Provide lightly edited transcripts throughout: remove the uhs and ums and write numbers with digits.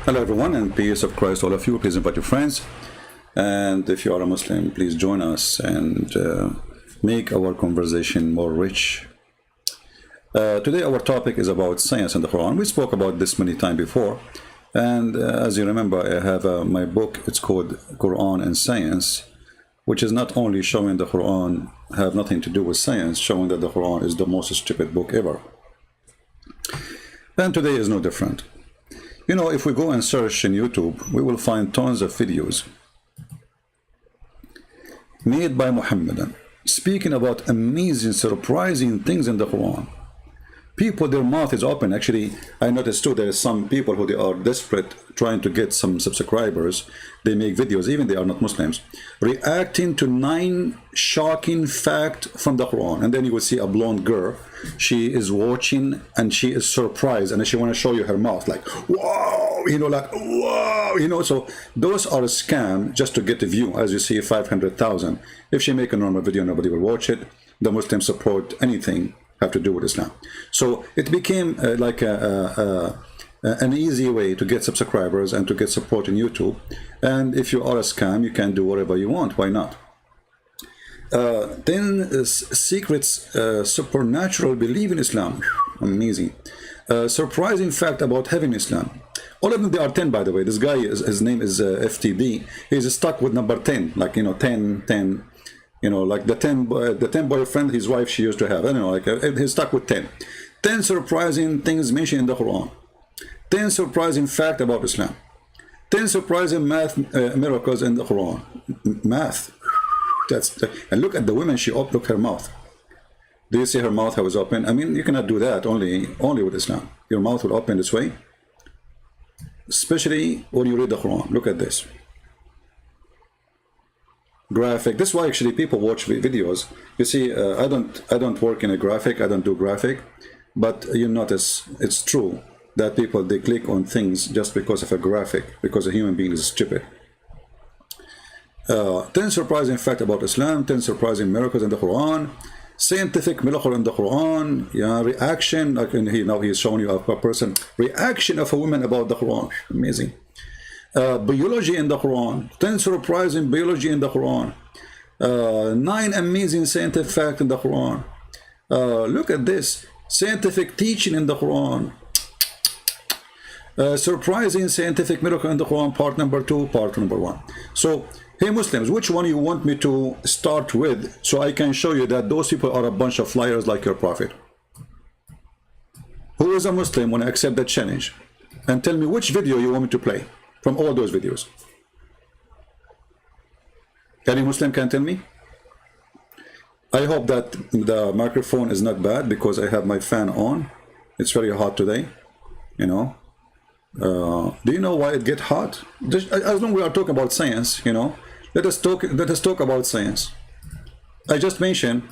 Hello everyone, and peace of Christ all of you. Please invite your friends, and if you are a Muslim, please join us and make our conversation more rich. Today our topic is about science and the Quran. We spoke about this many times before, and as you remember, I have my book. It's called Quran and Science, which is not only showing the Quran have nothing to do with science, showing that the Quran is the most stupid book ever. And today is no different. You know, if we go and search in YouTube, we will find tons of videos made by Muhammadan speaking about amazing, surprising things in the Quran. People, their mouth is open. Actually, I noticed too, there are some people who they are desperate, trying to get some subscribers. They make videos, even they are not Muslims, reacting to 9 shocking facts from the Quran. And then you will see a blonde girl. She is watching and she is surprised, and she want to show you her mouth, like, whoa, you know, like, whoa, you know. So those are a scam just to get a view. As you see, 500,000. If she make a normal video, nobody will watch it. The Muslims support anything have to do with Islam. So it became like an easy way to get subscribers and to get support in YouTube. And if you are a scam, you can do whatever you want. Why not? Then secrets, supernatural belief in Islam. Amazing. Surprising fact about heaven Islam. All of them, they are 10, by the way. This guy, his name is FTD. He's stuck with number 10, like, you know, 10. You know, like the 10 boyfriend his wife she used to have. I don't know, like he's stuck with 10. 10 surprising things mentioned in the Quran. 10 surprising fact about Islam. 10 surprising math miracles in the Quran. Math. And look at the woman. Look her mouth. Do you see her mouth how it's open? I mean, you cannot do that only with Islam. Your mouth will open this way, especially when you read the Quran. Look at this. Graphic. This is why actually people watch videos. You see, I don't work in a graphic. I don't do graphic, but you notice it's true that people, they click on things just because of a graphic, because a human being is stupid. 10 surprising facts about Islam. 10 surprising miracles in the Quran. Scientific miracle in the Quran. Yeah, reaction. Like now he's showing you a person reaction of a woman about the Quran. Amazing. Biology in the Quran. 10 surprising biology in the Quran. 9 amazing scientific facts in the Quran. Look at this. Scientific teaching in the Quran. Surprising scientific miracle in the Quran, part number 2, part number 1. So, hey Muslims, which one you want me to start with, so I can show you that those people are a bunch of liars like your prophet? Who is a Muslim want to accept that challenge? And tell me which video you want me to play from all those videos. Any Muslim can tell me? I hope that the microphone is not bad because I have my fan on. It's very hot today, you know. Do you know why it gets hot? As long as we are talking about science, you know, let us talk about science. I just mentioned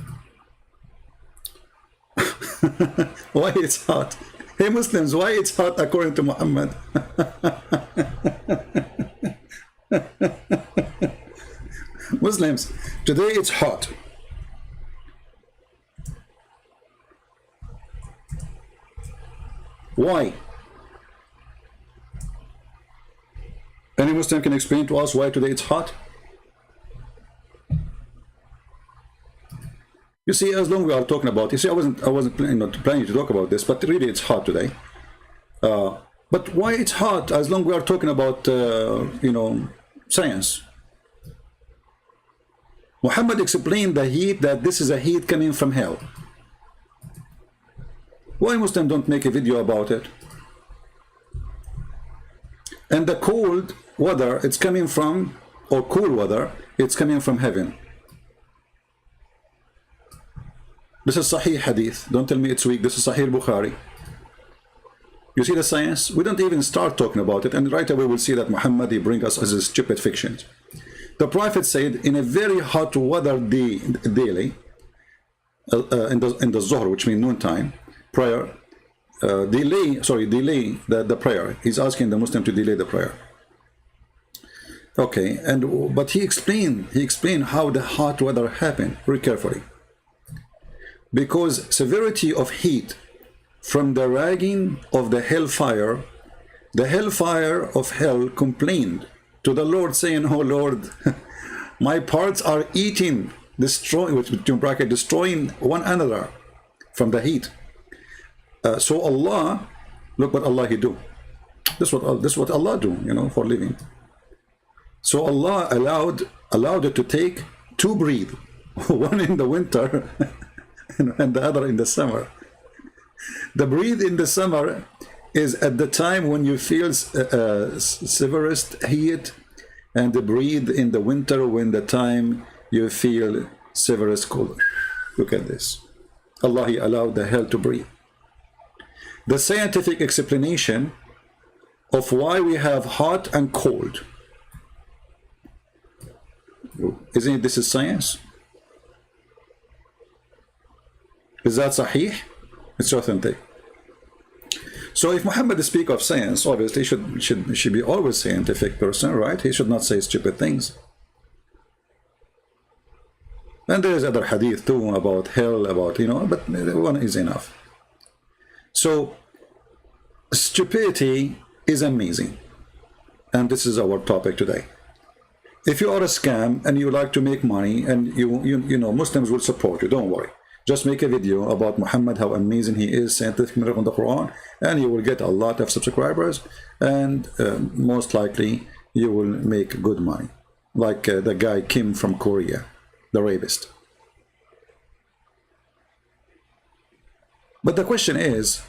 why it's hot. Hey Muslims, why it's hot according to Muhammad? Muslims, today it's hot. Why? Any Muslim can explain to us why today it's hot? You see, as long as we are talking about, you see, I wasn't planning to talk about this, but really it's hot today. But why it's hot? As long as we are talking about, you know, science. Muhammad explained the heat, that this is a heat coming from hell. Why Muslims don't make a video about it? And the cold weather, it's coming from, or cool weather, it's coming from heaven. This is Sahih Hadith. Don't tell me it's weak. This is Sahih Bukhari. You see the science? We don't even start talking about it, and right away we'll see that Muhammad, he brings us as a stupid fictions. The Prophet said in a very hot weather daily, in the Zuhr, which means noontime, prayer, delay the prayer. He's asking the Muslim to delay the prayer. Okay, but he explained how the hot weather happened very carefully. Because severity of heat from the raging of the hellfire The hellfire of hell complained to the Lord, saying, "Oh Lord, my parts are eating, destroying, between bracket, destroying one another from the heat." So Allah, look what Allah He do. This is what Allah do, you know, for living. So Allah allowed it to take two breathe, one in the winter and the other in the summer. The breathe in the summer is at the time when you feel severest heat, and the breathe in the winter when the time you feel severest cold. Look at this. Allah He allowed the hell to breathe. The scientific explanation of why we have hot and cold, isn't it? This is science. Is that sahih? It's authentic. So if Muhammad speak of science, obviously should be always scientific person, right? He should not say stupid things. And there is other hadith too about hell, about, you know, but one is enough. So stupidity is amazing, and this is our topic today. If you are a scam and you like to make money, and you know, Muslims will support you, don't worry. Just make a video about Muhammad, how amazing he is, scientific miracle in the Quran, and you will get a lot of subscribers, and most likely you will make good money, like the guy Kim from Korea, the rapist. But the question is,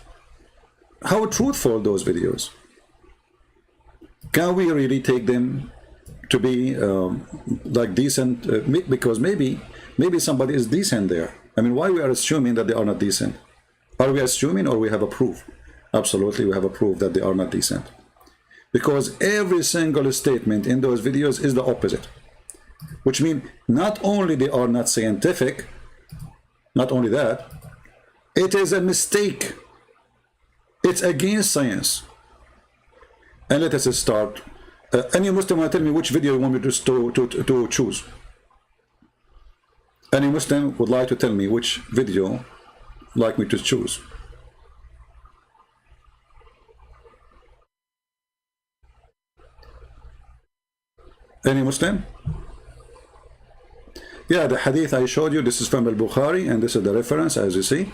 how truthful those videos? Can we really take them to be like decent? Because maybe somebody is decent there. I mean, why we are assuming that they are not decent? Are we assuming, or we have a proof? Absolutely, we have a proof that they are not decent. Because every single statement in those videos is the opposite. Which means not only they are not scientific, not only that, it is a mistake. It's against science. And let us start. Any Muslim will tell me which video you want me to choose. Any Muslim would like to tell me which video like me to choose. Any Muslim? Yeah, the hadith I showed you, this is from Al-Bukhari, and this is the reference, as you see.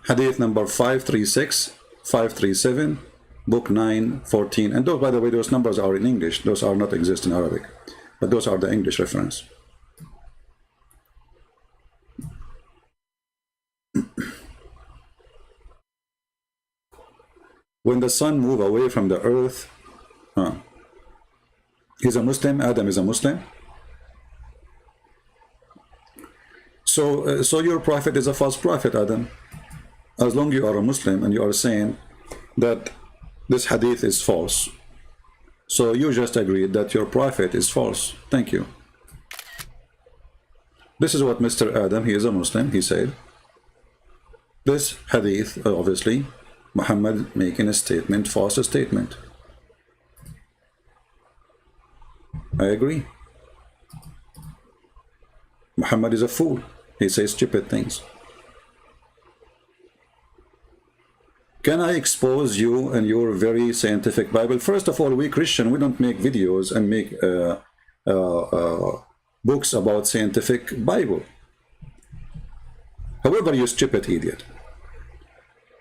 Hadith number 536, 537, book 9, 14. And those, by the way, those numbers are in English. Those are not exist in Arabic. But those are the English reference. When the sun moved away from the earth, he's a Muslim, Adam is a Muslim. So your prophet is a false prophet, Adam. As long as you are a Muslim and you are saying that this hadith is false, so you just agreed that your prophet is false. Thank you. This is what Mr. Adam, he is a Muslim, he said. This hadith, obviously, Muhammad making a statement, false statement. I agree. Muhammad is a fool. He says stupid things. Can I expose you and your very scientific Bible? First of all, we Christian, we don't make videos and make books about scientific Bible. However, you stupid idiot.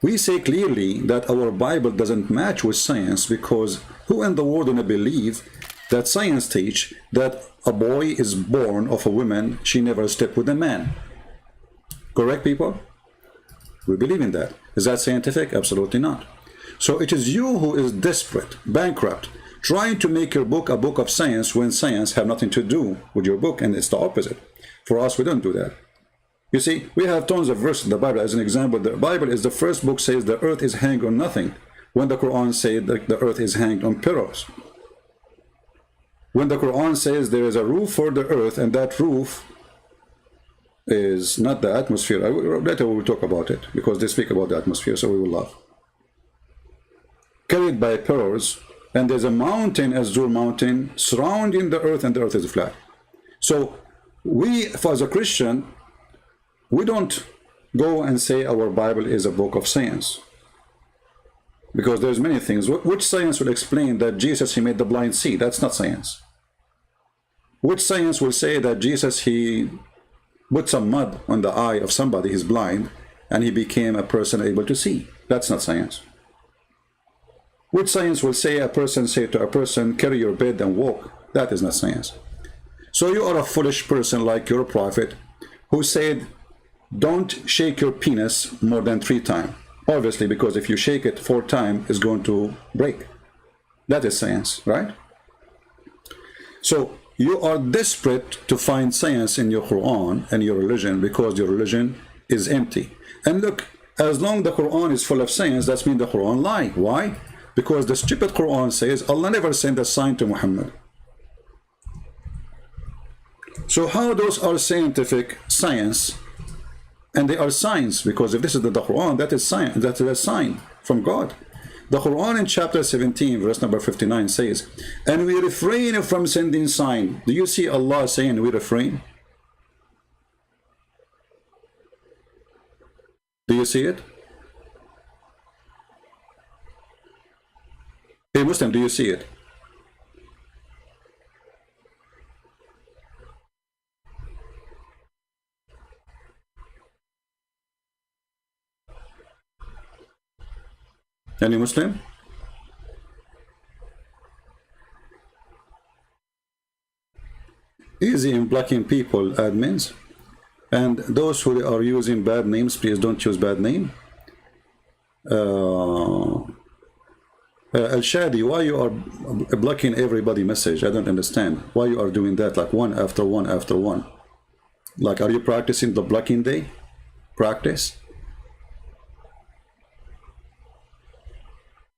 We say clearly that our Bible doesn't match with science, because who in the world gonna believe that science teach that a boy is born of a woman, she never slept with a man? Correct, people? We believe in that. Is that scientific? Absolutely not. So it is you who is desperate, bankrupt, trying to make your book a book of science when science have nothing to do with your book, and it's the opposite. For us, we don't do that. You see, we have tons of verses in the Bible. As an example, the Bible is the first book says the earth is hanged on nothing, when the Quran says that the earth is hanged on pillars. When the Quran says there is a roof for the earth, and that roof is not the atmosphere. Later we will talk about it, because they speak about the atmosphere, so we will laugh. Carried by pillars, and there's a mountain, Azur mountain, surrounding the earth, and the earth is flat. So we, as a Christian, we don't go and say our Bible is a book of science. Because there's many things. Which science will explain that Jesus, he made the blind see? That's not science. Which science will say that Jesus, he put some mud on the eye of somebody, he's blind, and he became a person able to see? That's not science. Which science will say a person say to a person, carry your bed and walk? That is not science. So you are a foolish person like your prophet, who said, don't shake your penis more than 3 times. Obviously, because if you shake it 4 times, it's going to break. That is science, right? So you are desperate to find science in your Quran and your religion, because your religion is empty. And look, as long as the Quran is full of science, that means the Quran lie. Why? Because the stupid Quran says Allah never sent a sign to Muhammad. So how those are scientific science? And they are signs, because if this is the Quran, that is science, that is a sign from God. The Quran in chapter 17, verse number 59 says, and we refrain from sending sign. Do you see Allah saying we refrain? Do you see it? Hey Muslim, do you see it? Any Muslim? Easy in blocking people, admins. And those who are using bad names, please don't use bad name. Al-Shadi, why you are blocking everybody message? I don't understand. Why you are doing that, like one after one after one? Like, are you practicing the blocking day? Practice?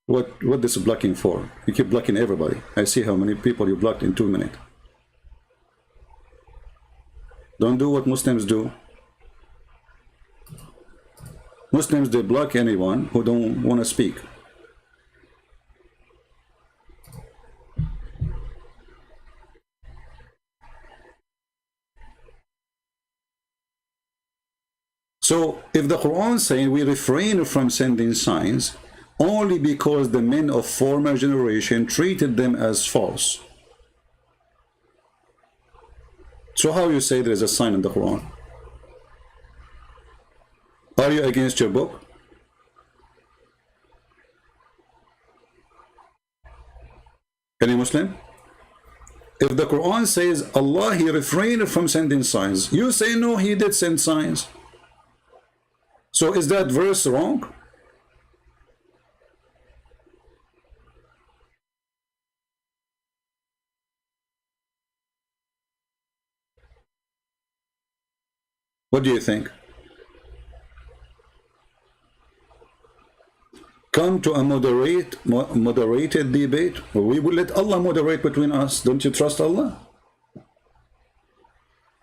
What this blocking for? You keep blocking everybody. I see how many people you blocked in 2 minutes. Don't do what Muslims do. Muslims, they block anyone who don't want to speak. So if the Quran saying we refrain from sending signs only because the men of former generation treated them as false. So how you say there is a sign in the Quran? Are you against your book? Any Muslim? If the Quran says Allah, he refrained from sending signs, you say no, he did send signs. So is that verse wrong? What do you think? Come to a moderated debate. We will let Allah moderate between us. Don't you trust Allah?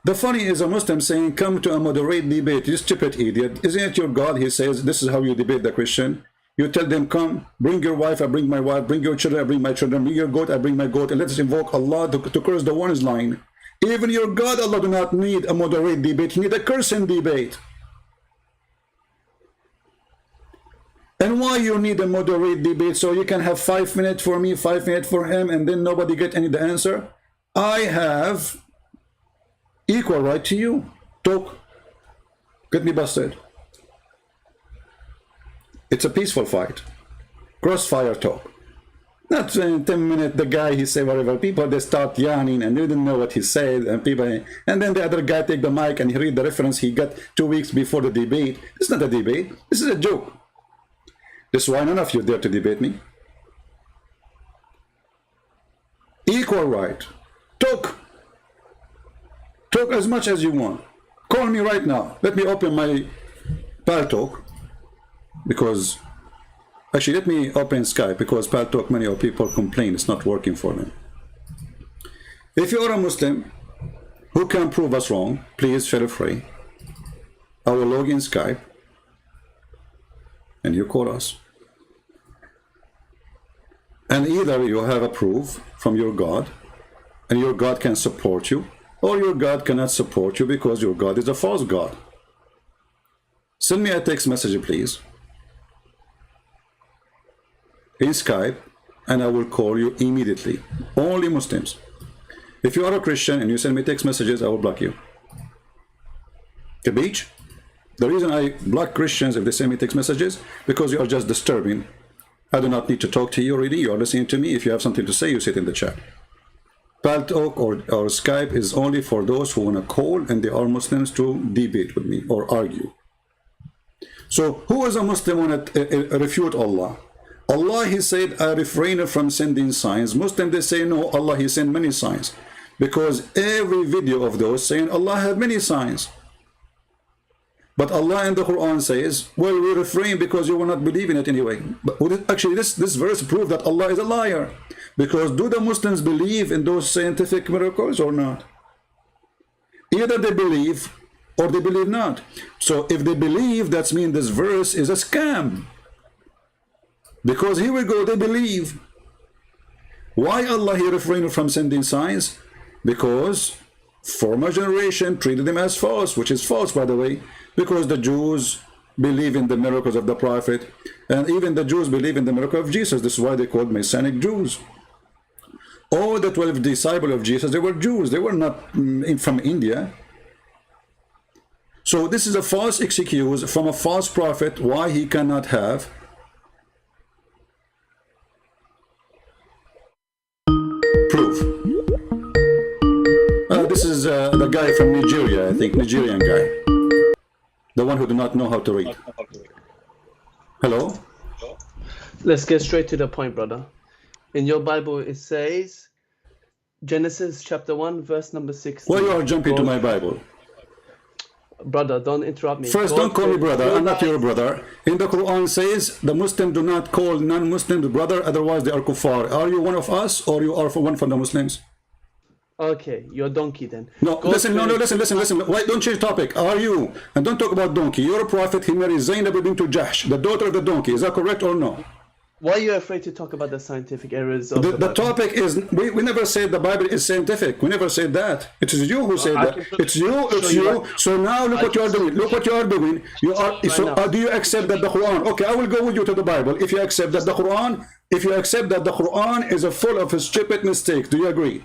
The funny is a Muslim saying, come to a moderate debate. You stupid idiot. Isn't it your God? He says, this is how you debate the Christian. You tell them, come, bring your wife, I bring my wife, bring your children, I bring my children, bring your goat, I bring my goat, and let us invoke Allah to curse the one is lying. Even your God, Allah, do not need a moderate debate. He need a cursing debate. And why you need a moderate debate? So you can have 5 minutes for me, 5 minutes for him, and then nobody get any the answer? I have equal right to you. Talk. Get me busted. It's a peaceful fight. Crossfire talk. Not 10 minutes, the guy, he say whatever. People, they start yawning and they didn't know what he said. And then the other guy take the mic and he read the reference he got 2 weeks before the debate. It's not a debate. This is a joke. This is why none of you dare to debate me. Equal right. Talk. Talk as much as you want. Call me right now. Let me open my Paltalk. Because, actually, let me open Skype, because Paltalk, many of people complain it's not working for them. If you are a Muslim who can prove us wrong, please feel free. I will log in Skype and you call us. And either you have a proof from your God and your God can support you, or your God cannot support you because your God is a false God. Send me a text message, please. in Skype, and I will call you immediately. Only Muslims. If you are a Christian and you send me text messages, I will block you. Beach. The reason I block Christians if they send me text messages, because you are just disturbing. I do not need to talk to you already. You are listening to me. If you have something to say, you sit in the chat. Paltalk or Skype is only for those who want to call and they are Muslims to debate with me or argue. So who is a Muslim want to refute Allah? Allah, he said, I refrain from sending signs. Muslims, they say, no, Allah, he sent many signs. Because every video of those saying Allah had many signs. But Allah in the Quran says, well, we refrain because you will not believe in it anyway. But actually, this verse proves that Allah is a liar. Because do the Muslims believe in those scientific miracles or not? Either they believe or they believe not. So if they believe, that means this verse is a scam. Because here we go, they believe. Why Allah he refrained from sending signs? Because former generation treated them as false, which is false, by the way, because the Jews believe in the miracles of the Prophet, and even the Jews believe in the miracle of Jesus. This is why they called Messianic Jews. All the 12 disciples of Jesus, they were Jews. They were not from India. So this is a false excuse from a false prophet why he cannot have proof. This is the guy from Nigeria, I think, Nigerian guy. The one who do not know how to read. Hello? Let's get straight to the point, brother. In your Bible, it says, Genesis chapter 1, verse number 16. Why you are jumping to my Bible? Brother, don't interrupt me. First, don't call me brother. I'm not your brother. In the Quran says, the Muslim do not call non-Muslims brother, otherwise they are kuffar. Are you one of us, or you are one from the Muslims? Okay, you're a donkey then. No, listen, listen. Why don't change topic? Are you? And don't talk about donkey. You're a prophet. He married Zainab bint Jahsh, the daughter of the donkey. Is that correct or no? Why are you afraid to talk about the scientific errors of the topic is, we never said the Bible is scientific. We never said that. It is you who said that. It's you. So now look what you are doing. Look what you are doing. You are do you accept that the Quran? Okay, I will go with you to the Bible. If you accept that the Quran is a full of stupid mistakes, do you agree?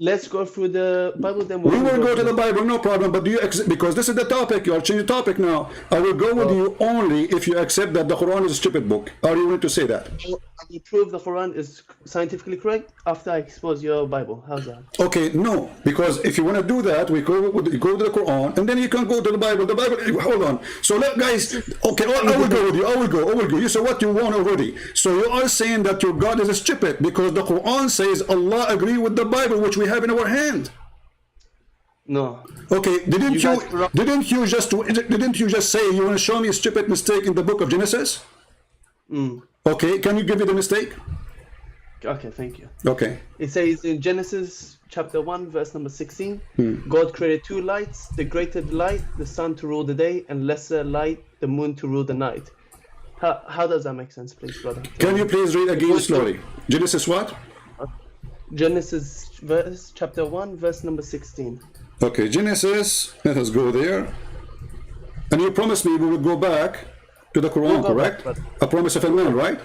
Let's go through the Bible, then we will go to the Bible, no problem. But do you accept, because this is the topic, you are changing the topic now. I will go with you only if you accept that the Quran is a stupid book. Are you willing to say that? I will prove the Quran is scientifically correct after I expose your Bible. How's that? Okay, no, because if you want to do that, we go to the Quran, and then you can go to the Bible. The Bible, hold on. So guys, okay, I will go with you. I will go. You say what you want already. So you are saying that your God is stupid because the Quran says Allah agree with the Bible, which we have in our hand. No. Okay, didn't you just say you want to show me a stupid mistake in the book of Genesis? Okay, can you give me the mistake? Okay, thank you. Okay. It says in Genesis chapter 1, verse number 16, God created two lights, the greater light, the sun to rule the day, and lesser light, the moon to rule the night. How does that make sense, please, brother? Can you please read again slowly? Genesis what? Genesis chapter 1, verse number 16. Okay, Genesis, let us go there. And you promised me we would go back to the Quran, correct? A promise of a man, right?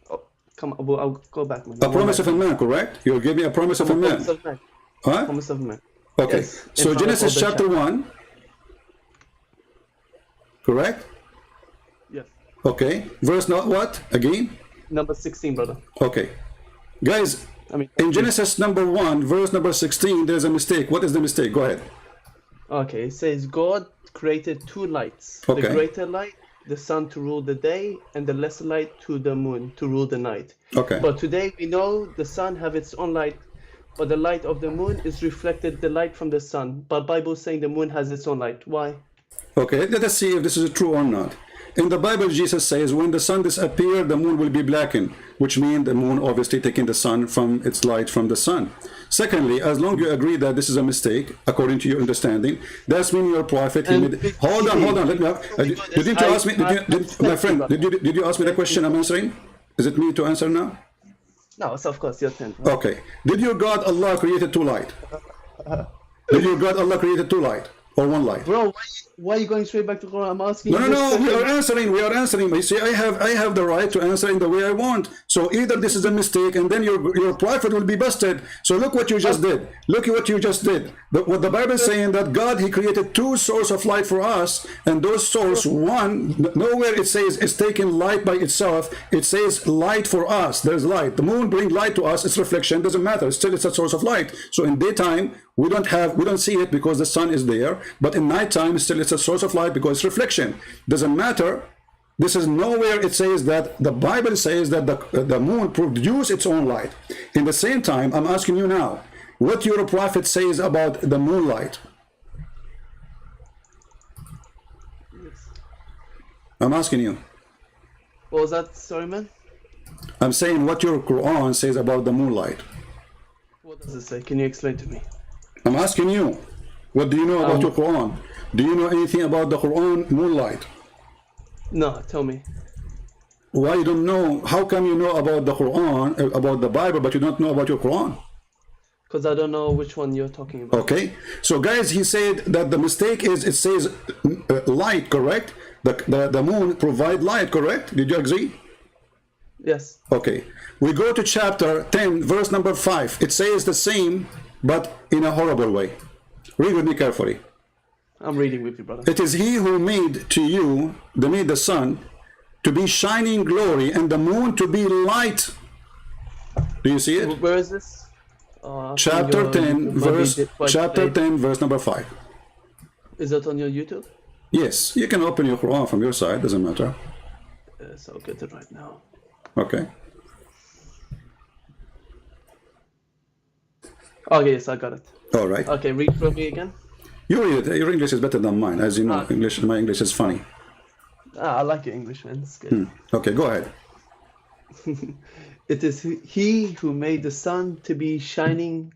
Oh, come on, I'll go back, man. A promise of a man, correct? You'll give me a promise of a man. Huh? Promise of man. Okay, yes, so Genesis chapter 1, correct? Yes. Okay, verse not what? Again? Number 16, brother. Okay. Guys, in Genesis number 1, verse number 16, there's a mistake. What is the mistake? Go ahead. Okay, it says God created two lights. Okay. The greater light, the sun to rule the day, and the lesser light to the moon to rule the night. Okay. But today we know the sun have its own light, but the light of the moon is reflected the light from the sun. But Bible is saying the moon has its own light. Why? Okay, let us see if this is true or not. In the Bible, Jesus says, when the sun disappears, the moon will be blackened, which means the moon obviously taking the sun from its light from the sun. Secondly, as long as you agree that this is a mistake, according to your understanding, that's mean your prophet. Hold on. Let me. Didn't you ask me? My friend, did you ask me the question I'm answering? Is it me to answer now? No, it's of course your turn. Okay. Did your God Allah created two light? Did your God Allah created two light? Or one light? Bro, why are you going straight back to Quran? I'm asking. No. We are answering. You see, I have the right to answer in the way I want. So either this is a mistake, and then your prophet will be busted. So look what you just did. Look at what you just did. What the Bible is saying, that God, he created two sources of light for us, and those source, one, nowhere it says it's taking light by itself. It says light for us. There's light. The moon brings light to us. Its reflection doesn't matter. Still, it's a source of light. So in daytime, we don't see it because the sun is there. But in nighttime, still it's a source of light because it's reflection. Doesn't matter. This is nowhere it says that. The Bible says that the moon produces its own light. In the same time, I'm asking you now, what your prophet says about the moonlight. Yes. I'm asking you. What was that? Sorry, man. I'm saying what your Quran says about the moonlight. What does it say? Can you explain to me? I'm asking you, what do you know about your Quran? Do you know anything about the Quran moonlight? No, tell me. Why you don't know? How come you know about the Quran, about the Bible, but you don't know about your Quran? Because I don't know which one you're talking about. Okay, so guys, he said that the mistake is it says light, correct? The moon provide light, correct? Did you agree? Yes. Okay, we go to chapter 10, verse number 5. It says the same, but in a horrible way. Read with me carefully. I'm reading with you, brother. It is he who made to you, made the sun to be shining glory and the moon to be light. Do you see it? Where is this? Chapter 10, verse number 5. Is that on your YouTube? Yes, you can open your Quran from your side, doesn't matter. Yes, I'll get it right now. Okay. Okay, yes, I got it. All right. Okay, read for me again. You read it. Your English is better than mine. As you know, my English is funny. I like your English, man. It's good. Okay, go ahead. It is he who made the sun to be shining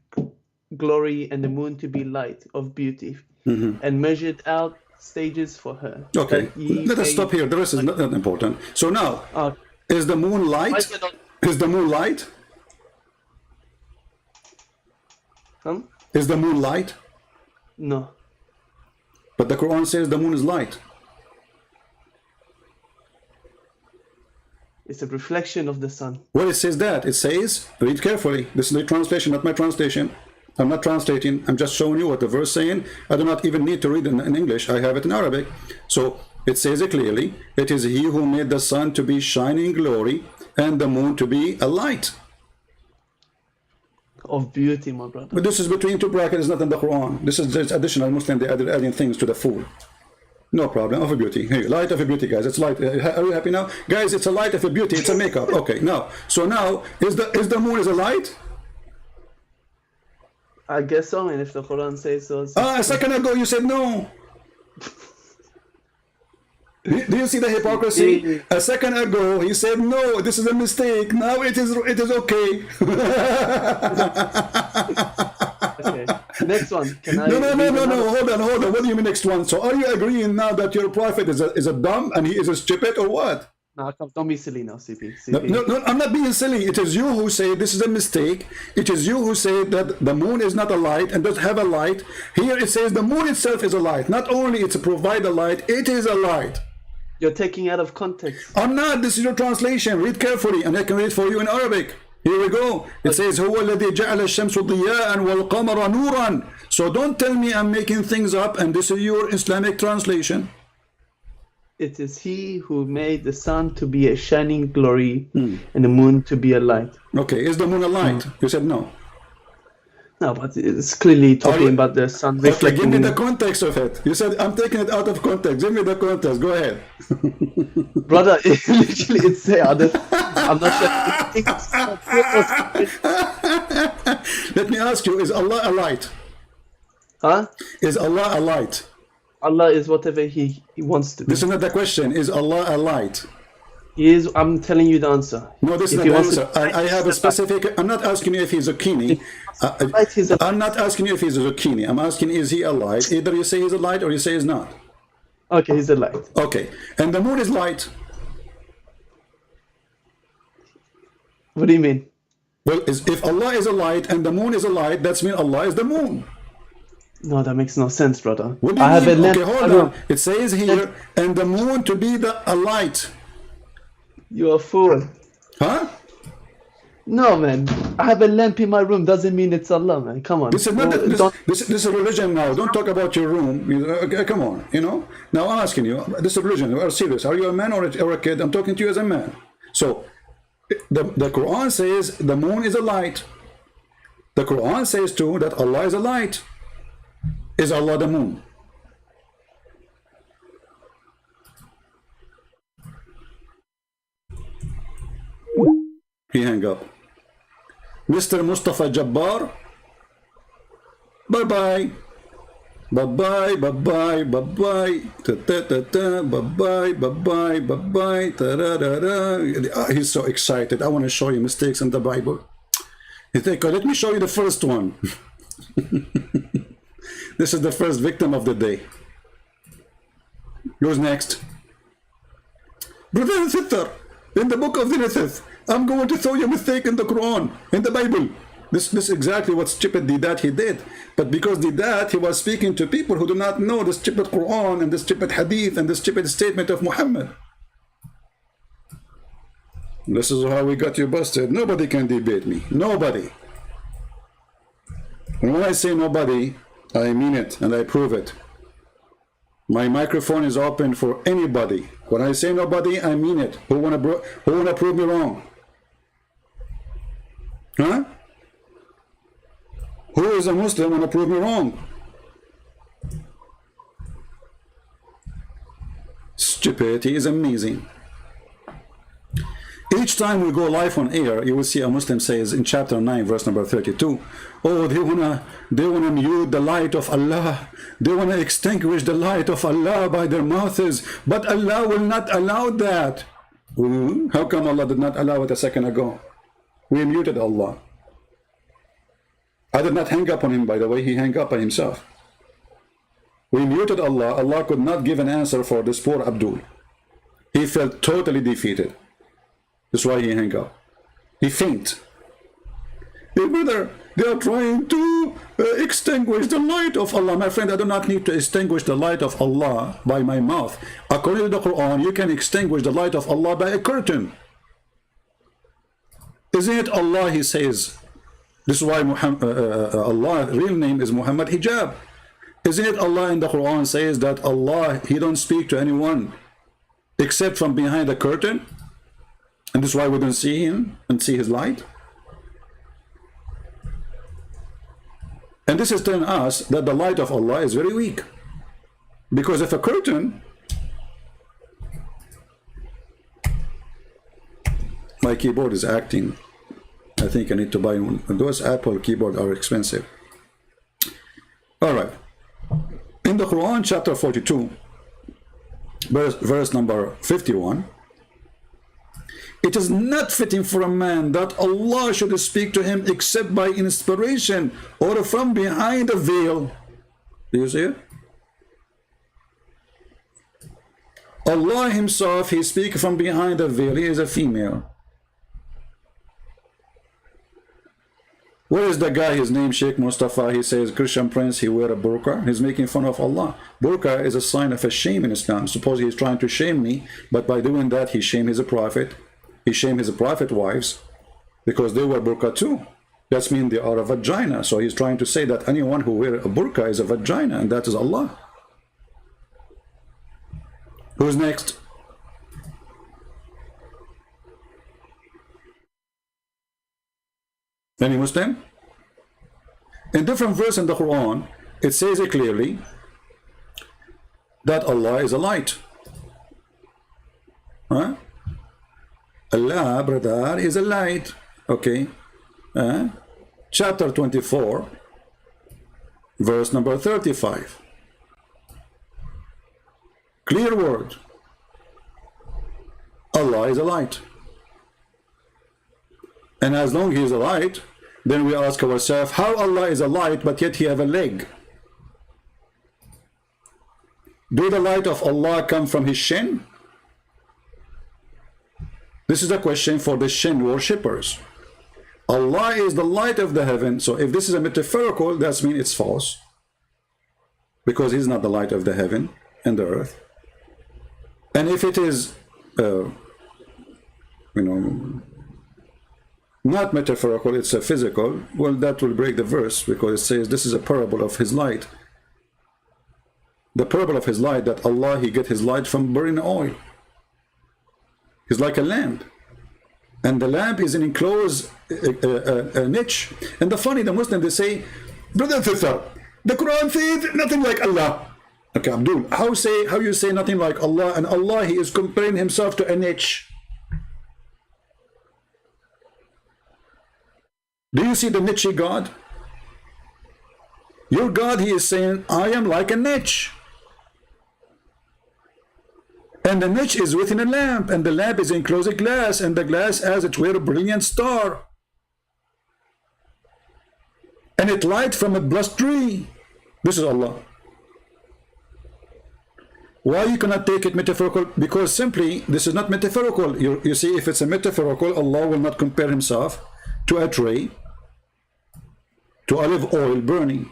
glory and the moon to be light of beauty, and measured out stages for her. Okay, let us stop here. The rest is not that important. So now, is the moon light? Is the moon light? Is the moon light? No. But the Quran says the moon is light. It's a reflection of the sun. Well, it says that. It says, read carefully. This is the translation, not my translation. I'm not translating. I'm just showing you what the verse is saying. I do not even need to read in English. I have it in Arabic. So it says it clearly. It is he who made the sun to be shining glory and the moon to be a light. Of beauty, my brother. But this is between two brackets, not in the Quran. This is just additional Muslim. They added adding things to the food. No problem. Of a beauty. Here, light of a beauty, guys. It's light. Are you happy now, guys? It's a light of a beauty. It's a makeup. Okay. Now, so now is the moon is a light? I guess so. And if the Quran says so. A second ago you said no. Do you see the hypocrisy? A second ago he said no, this is a mistake. Now it is okay. Okay. Next one. Can I? No. Hold on. What do you mean next one? So are you agreeing now that your prophet is a dumb and he is a stupid or what? No, don't be silly now, CP. No, I'm not being silly. It is you who say this is a mistake. It is you who say that the moon is not a light and doesn't have a light. Here it says the moon itself is a light. Not only it's to provide a light, it is a light. You're taking out of context. I'm not. This is your translation. Read carefully, and I can read for you in Arabic. Here we go. It says, هو الذي جعل الشمس ضياء والقمر نورا. So don't tell me I'm making things up, and this is your Islamic translation. It is he who made the sun to be a shining glory and the moon to be a light. Okay, is the moon a light? You said no. No, but it's clearly talking about the sun reflecting. Okay, give me the context of it. You said I'm taking it out of context. Give me the context. Go ahead. Brother, literally it's there. I'm not sure. Let me ask you, is Allah a light? Huh? Is Allah a light? Allah is whatever he wants to be. This is not the question. Is Allah a light? He is. I'm telling you the answer. No, this is not the answer. I have a specific. I'm not asking you if he's a zucchini. I'm not asking you if he's a zucchini. I'm asking, is he a light? Either you say he's a light or you say he's not. Okay, he's a light. Okay, and the moon is light. What do you mean? Well, if Allah is a light and the moon is a light, that's mean Allah is the moon. No, that makes no sense, brother. What do you mean? Okay, hold on. It says here, and the moon to be a light. You're a fool. Huh? No, man. I have a lamp in my room. Doesn't mean it's Allah, man. Come on. This is not Well, this is religion now. Don't talk about your room. Okay, come on, you know. Now I'm asking you. This is religion. We are serious. Are you a man or a kid? I'm talking to you as a man. So, the Quran says the moon is a light. The Quran says too that Allah is a light. Is Allah the moon? He hang up. Mr. Mustafa Jabbar, bye-bye. Bye-bye, bye-bye, bye-bye, ta-ta-ta-ta, bye-bye, bye-bye, bye-bye, ta-ra-ra-ra. He's so excited. I want to show you mistakes in the Bible. He think, let me show you the first one. This is the first victim of the day. Who's next? Brother and sister, in the book of Genesis, I'm going to show you a mistake in the Quran, in the Bible. This is exactly what stupid Didat he did. But because Didat, he was speaking to people who do not know the stupid Quran and the stupid Hadith and the stupid statement of Muhammad. This is how we got you busted. Nobody can debate me. Nobody. And when I say nobody, I mean it and I prove it. My microphone is open for anybody. When I say nobody, I mean it. Who wanna prove me wrong? Huh? Who is a Muslim wanna prove me wrong? Stupidity is amazing. Each time we go live on air, you will see a Muslim says in chapter 9, verse number 32, oh, they wanna mute the light of Allah. They wanna extinguish the light of Allah by their mouths, but Allah will not allow that. How come Allah did not allow it a second ago? We muted Allah. I did not hang up on him, by the way. He hung up on himself. We muted Allah. Allah could not give an answer for this poor Abdul. He felt totally defeated. That's why he hung up. He fainted. Hey, brother, they are trying to extinguish the light of Allah. My friend, I do not need to extinguish the light of Allah by my mouth. According to the Quran, you can extinguish the light of Allah by a curtain. Isn't it Allah, he says? This is why Allah's real name is Muhammad Hijab. Isn't it Allah in the Quran says that Allah, he don't speak to anyone except from behind a curtain? And this is why we don't see him and see his light. And this is telling us that the light of Allah is very weak. Because if a curtain, my keyboard is acting. I think I need to buy one. Those Apple keyboards are expensive. All right. In the Quran, chapter 42, verse number 51, it is not fitting for a man that Allah should speak to him except by inspiration or from behind a veil. Do you see it? Allah himself, he speaks from behind a veil. He is a female. Where is the guy, his name Sheikh Mustafa? He says, Christian Prince, he wear a burqa. He's making fun of Allah. Burqa is a sign of a shame in Islam. Suppose he's trying to shame me, but by doing that, he shamed his prophet. He shamed his prophet wives because they wear burqa too. That means they are a vagina. So he's trying to say that anyone who wears a burqa is a vagina, and that is Allah. Who's next? Any Muslim? In different verse in the Quran, it says it clearly that Allah is a light. Huh? Allah, brother, is a light. Okay. Chapter 24, verse number 35. Clear word. Allah is a light. And as long as he is a light, then we ask ourselves, how Allah is a light, but yet he have a leg? Do the light of Allah come from his shin? This is a question for the shin worshippers. Allah is the light of the heaven. So if this is a metaphorical, that means it's false. Because he's not the light of the heaven and the earth. And if it is, not metaphorical, it's a physical, well, that will break the verse, because it says this is a parable of his light. The parable of his light, that Allah, he get his light from burning oil. He's like a lamp, and the lamp is an enclosed niche. And the funny, the Muslim, they say, brother and sister, the Quran says nothing like Allah. Okay, Abdul, how you say nothing like Allah, and Allah, he is comparing himself to a niche? Do you see the niche God? Your God, he is saying, I am like a niche. And the niche is within a lamp, and the lamp is enclosed glass, and the glass as it were a brilliant star. And it light from a blessed tree. This is Allah. Why you cannot take it metaphorical? Because simply, this is not metaphorical. You see, if it's a metaphorical, Allah will not compare himself to a tree, to olive oil burning.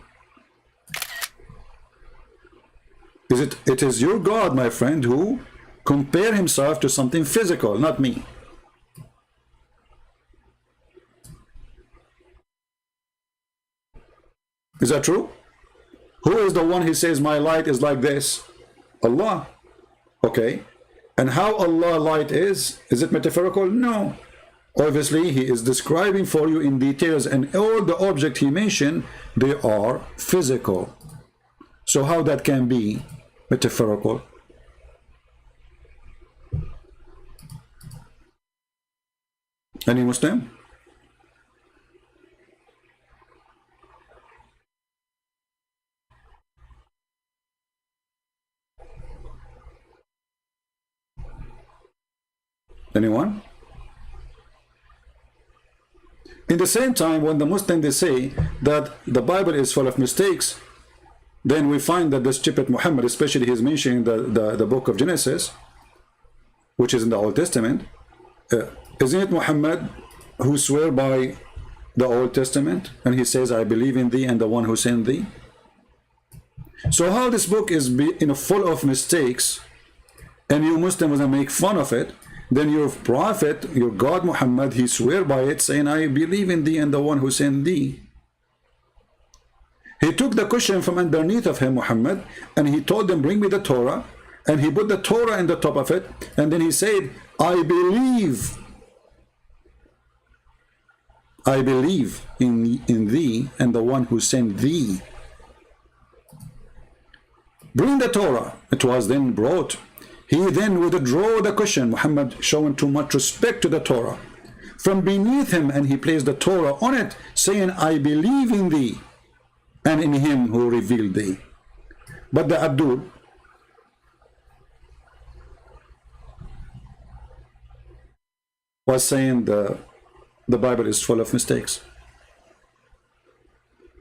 It is your God, my friend, who compare himself to something physical, not me. Is that true? Who is the one who says my light is like this? Allah. Okay. And how Allah light is it metaphorical? No. Obviously, he is describing for you in details, and all the objects he mentioned, they are physical. So how that can be metaphorical? Any Muslim? Anyone? In the same time, when the Muslims, they say that the Bible is full of mistakes, then we find that the stupid Muhammad, especially he's mentioning the book of Genesis, which is in the Old Testament, isn't it Muhammad who swear by the Old Testament, and he says, I believe in thee and the one who sent thee? So how this book is full of mistakes, and you Muslims make fun of it, then your prophet, your God Muhammad, he swear by it, saying, I believe in thee and the one who sent thee. He took the cushion from underneath of him, Muhammad, and he told them, bring me the Torah, and he put the Torah in the top of it, and then he said, I believe in thee and the one who sent thee. Bring the Torah. It was then brought. He then withdrew the cushion, Muhammad showing too much respect to the Torah, from beneath him, and he placed the Torah on it, saying, I believe in thee and in him who revealed thee. But the Abdul, was saying the Bible is full of mistakes.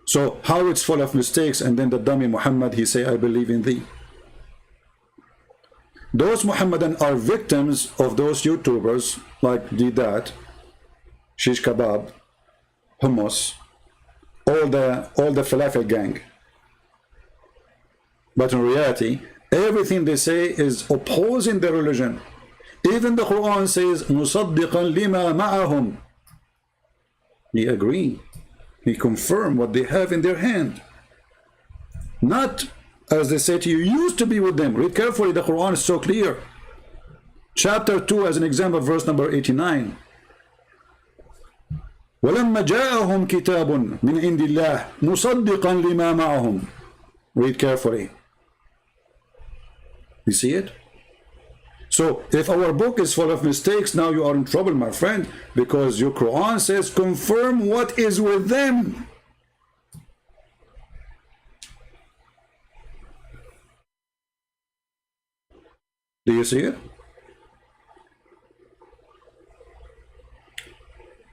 So how it's full of mistakes, and then the dummy Muhammad, he say, I believe in thee. Those Muhammadan are victims of those YouTubers like Didat, Shish Kebab, Hummus, all the Falafel gang. But in reality, everything they say is opposing the religion. Even the Quran says, مُصَدِّقًا لِمَا مَعَهُمْ. He agree. He confirm what they have in their hand. Not, as they say to you, used to be with them. Read carefully, the Quran is so clear. Chapter 2, as an example, verse number 89. وَلَمَّا جَاءَهُمْ كِتَابٌ مِنْ عِنْدِ اللَّهِ مُصَدِّقًا لِمَا مَعَهُمْ. Read carefully. You see it? So, if our book is full of mistakes, now you are in trouble, my friend, because your Quran says, confirm what is with them. Do you see it?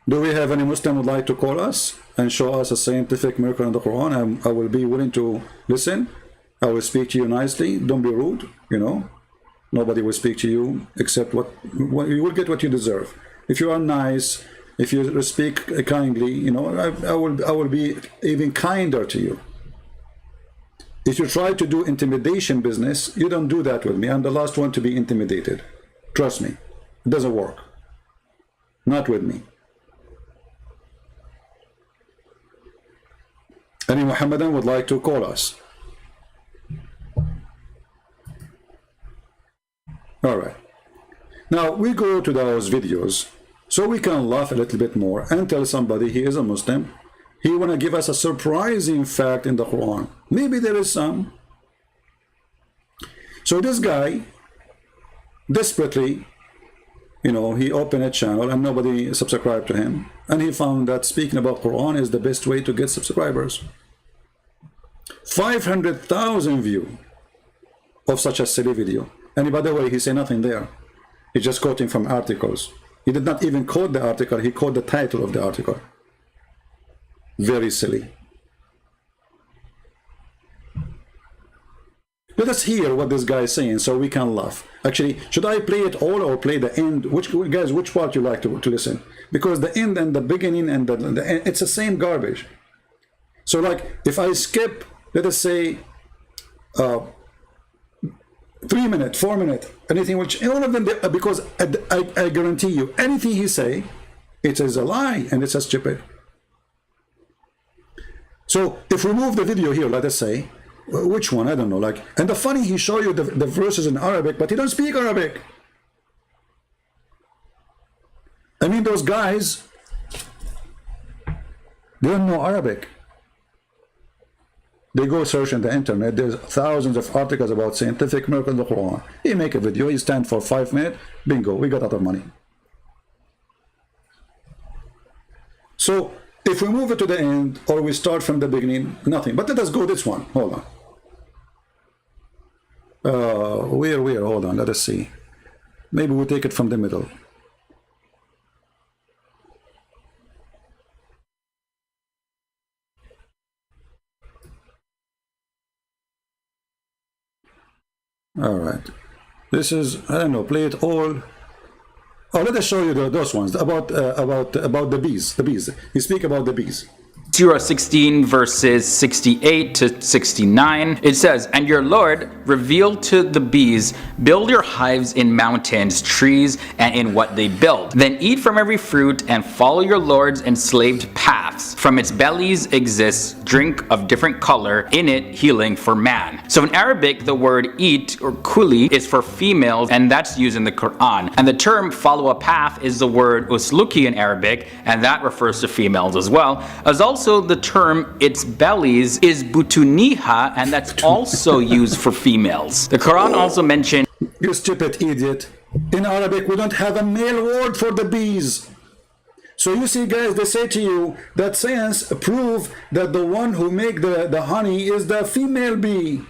Do we have any Muslim would like to call us and show us a scientific miracle in the Quran? I will be willing to listen. I will speak to you nicely. Don't be rude, you know. Nobody will speak to you except what you will get what you deserve. If you are nice, if you speak kindly, you know, I will be even kinder to you. If you try to do intimidation business, you don't do that with me. I'm the last one to be intimidated. Trust me, it doesn't work. Not with me. Any Muhammadan would like to call us? All right. Now we go to those videos so we can laugh a little bit more and tell somebody he is a Muslim. He want to give us a surprising fact in the Quran. Maybe there is some. So this guy desperately, you know, he opened a channel and nobody subscribed to him, and he found that speaking about Quran is the best way to get subscribers. 500,000 view of such a silly video. And by the way, he said nothing there. He's just quoting from articles. He did not even quote the article, he quoted the title of the article. Very silly. Let us hear what this guy is saying so we can laugh. Actually, should I play it all or play the end? Which guys, which part you like to listen? Because the end and the beginning and the end, it's the same garbage. So like, if I skip, let us say, 3 minutes, 4 minutes, anything which, all of them, because I guarantee you, anything he say, it is a lie and it's a stupid. So if we move the video here, let us say, which one? I don't know. Like, and the funny, he show you the verses in Arabic, but he don't speak Arabic. I mean, those guys, they don't know Arabic. They go search on the internet. There's thousands of articles about scientific miracles in the Quran. He make a video. He stand for 5 minutes. Bingo, we got out of money. So if we move it to the end or we start from the beginning, nothing. But let us go this one. Hold on. Where? Hold on. Let us see. Maybe we'll take it from the middle. All right. This is, I don't know, play it all. Oh, let us show you those ones about the bees. The bees. You speak about the bees. Surah 16 verses 68 to 69, it says, "And your Lord revealed to the bees, build your hives in mountains, trees, and in what they build. Then eat from every fruit and follow your Lord's enslaved paths. From its bellies exists drink of different color, in it healing for man." So in Arabic, the word eat or kuli is for females, and that's used in the Quran. And the term follow a path is the word usluki in Arabic, and that refers to females as well. As also the term its bellies is butuniha, and that's also used for females. The Quran also mentioned, you stupid idiot, in Arabic we don't have a male word for the bees. So you see, guys, they say to you that science prove that the one who make the honey is the female bee.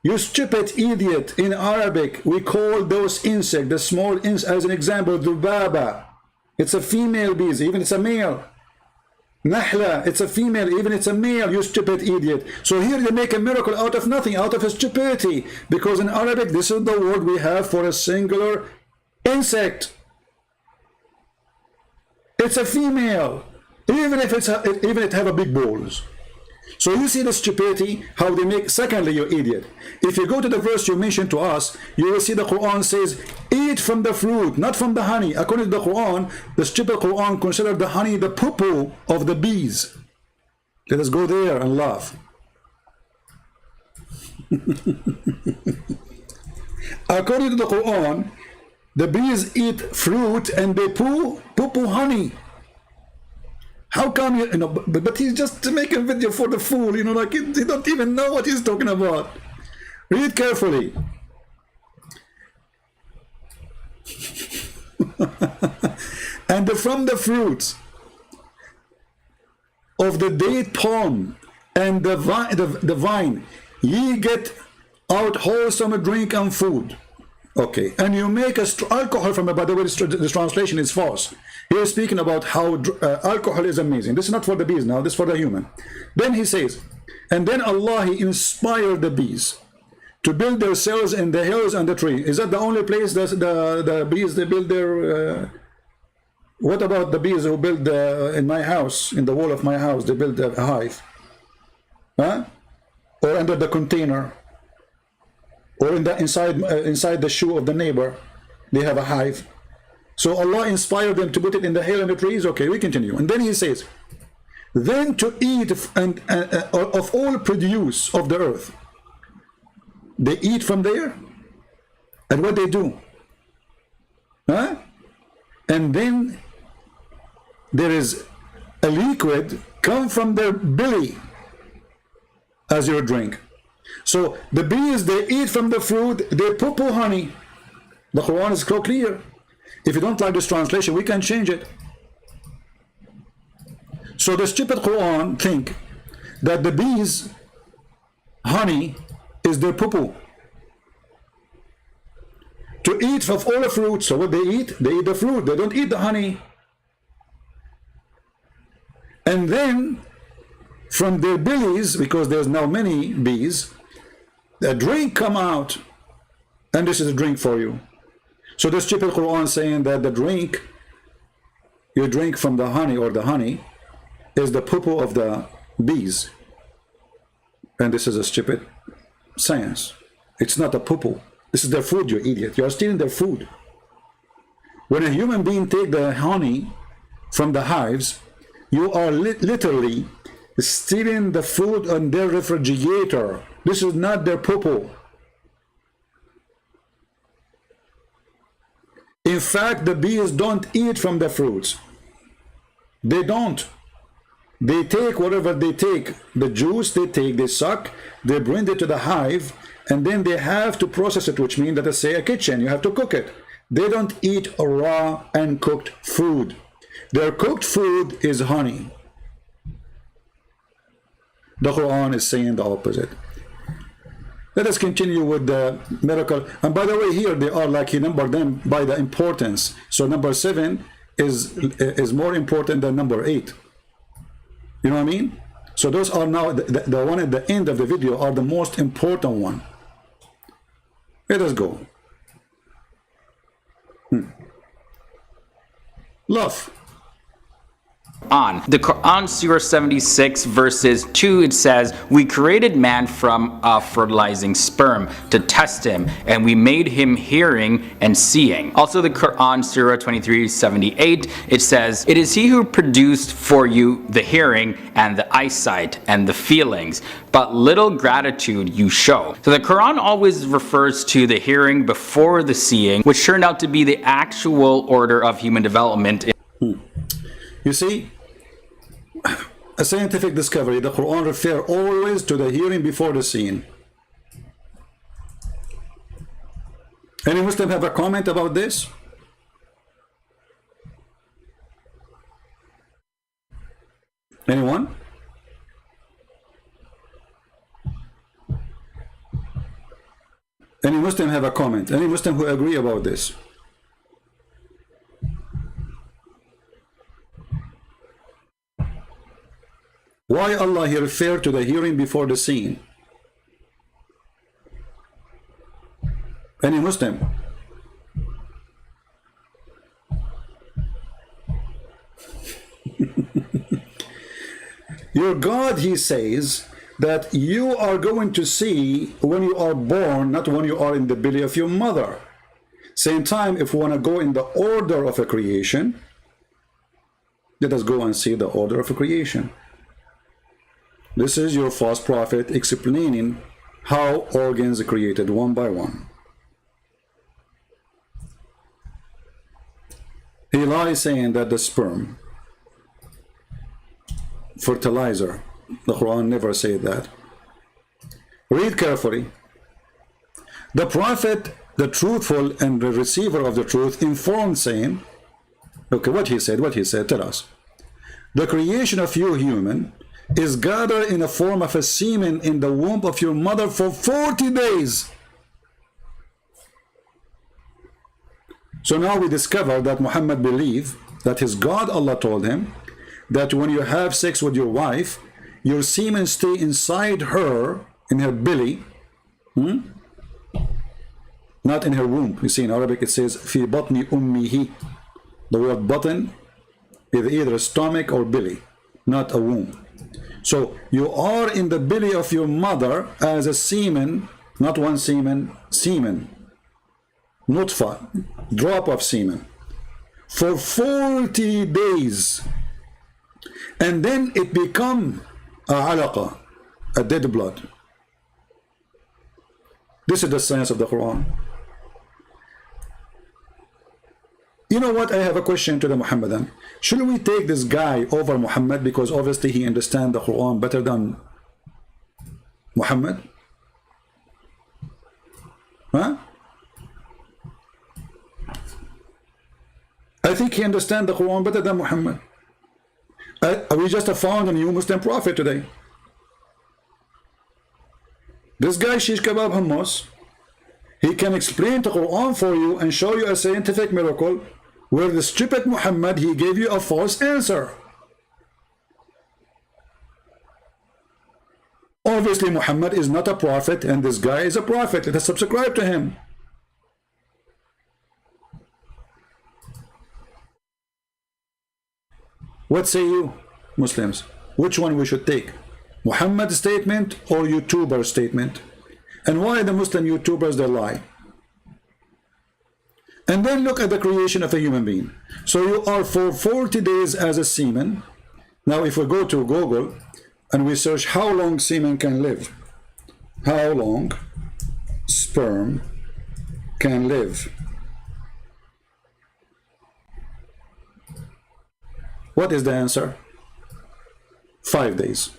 You stupid idiot. In Arabic we call those insects, the small insects, as an example, dhubaba. It's a female bee, even it's a male. Nahla, it's a female, even it's a male, you stupid idiot. So here they make a miracle out of nothing, out of a stupidity, because in Arabic this is the word we have for a singular insect. It's a female, even if it have a big balls. So you see the stupidity, how they make. Secondly, you idiot, if you go to the verse you mentioned to us, you will see the Quran says, eat from the fruit, not from the honey. According to the Quran, the stupid Quran considered the honey the poo-poo of the bees. Let us go there and laugh. According to the Quran, the bees eat fruit and they poo honey. How come you know? But he's just making a video for the fool, you know, like he don't even know what he's talking about. Read carefully. And from the fruits of the date palm and the vine, ye get out wholesome drink and food. Okay, and you make alcohol from it. By the way, this translation is false. He is speaking about how alcohol is amazing. This is not for the bees now, this is for the human. Then he says, and then Allah, he inspired the bees to build their cells in the hills and the tree. Is that the only place that the bees, they build their... what about the bees who build in my house, in the wall of my house, they build a hive? Huh? Or under the container? Or inside the shoe of the neighbor, they have a hive. So Allah inspired them to put it in the hill and the trees. Okay, we continue. And then he says, then to eat of all produce of the earth. They eat from there, and what they do? Huh? And then there is a liquid come from their belly as your drink. So the bees, they eat from the fruit, they poo-poo honey. The Quran is so clear. If you don't like this translation, we can change it. So the stupid Quran think that the bees, honey, is their poo-poo. To eat of all the fruit, so what they eat the fruit, they don't eat the honey. And then from their bellies, because there's now many bees, a drink come out, and this is a drink for you. So the stupid Quran saying that the drink you drink from the honey, or the honey, is the poo-poo of the bees. And this is a stupid science. It's not a poo-poo. This is their food, you idiot. You are stealing their food. When a human being take the honey from the hives, you are literally stealing the food on their refrigerator. This is not their poo-poo. In fact, the bees don't eat from the fruits. They don't. They take whatever they take, the juice they take, they suck, they bring it to the hive, and then they have to process it, which means that they say a kitchen, you have to cook it. They don't eat raw and cooked food. Their cooked food is honey. The Quran is saying the opposite. Let us continue with the miracle. And by the way, here they are like he numbered them by the importance. So number 7 is more important than number 8. You know what I mean? So those are now the one at the end of the video are the most important one. Let us go. Love. On the Quran, Surah 76 verses 2, it says, we created man from a fertilizing sperm to test him, and we made him hearing and seeing. Also the Quran, Surah 23:78, it says, it is he who produced for you the hearing and the eyesight and the feelings, but little gratitude you show. So the Quran always refers to the hearing before the seeing, which turned out to be the actual order of human development. You see, a scientific discovery, the Quran refers always to the hearing before the seeing. Any Muslim have a comment about this? Anyone? Any Muslim have a comment? Any Muslim who agree about this? Why Allah here referred to the hearing before the seeing? Any Muslim? Your God, he says, that you are going to see when you are born, not when you are in the belly of your mother. Same time, if we want to go in the order of a creation, let us go and see the order of a creation. This is your false prophet explaining how organs are created one by one. He lies saying that the sperm, fertilizer, the Quran never said that. Read carefully. The prophet, the truthful and the receiver of the truth, informed saying, okay, what he said, tell us. The creation of you human is gathered in the form of a semen in the womb of your mother for 40 days. So now we discover that Muhammad believed that his God, Allah, told him that when you have sex with your wife, your semen stay inside her, in her belly, not in her womb. You see in Arabic it says fi batni ummihi. The word button is either stomach or belly, not a womb. So you are in the belly of your mother as a semen, not one semen, semen, nutfa, drop of semen, for 40 days. and then it become a alaqa, a dead blood. This is the science of the Quran. You know what? I have a question to the Muhammadan. Should we take this guy over Muhammad because obviously he understands the Quran better than Muhammad? Huh? I think he understands the Quran better than Muhammad. We just found a new Muslim prophet today. This guy, Shish Kebab Hummus, he can explain the Quran for you and show you a scientific miracle where the stupid Muhammad, he gave you a false answer. Obviously, Muhammad is not a prophet and this guy is a prophet. Let us subscribe to him. What say you, Muslims? Which one we should take? Muhammad's statement or YouTuber's statement? And why the Muslim YouTubers, they lie? And then look at the creation of a human being. So you are for 40 days as a semen. Now if we go to Google and we search how long semen can live, how long sperm can live, what is the answer? 5 days.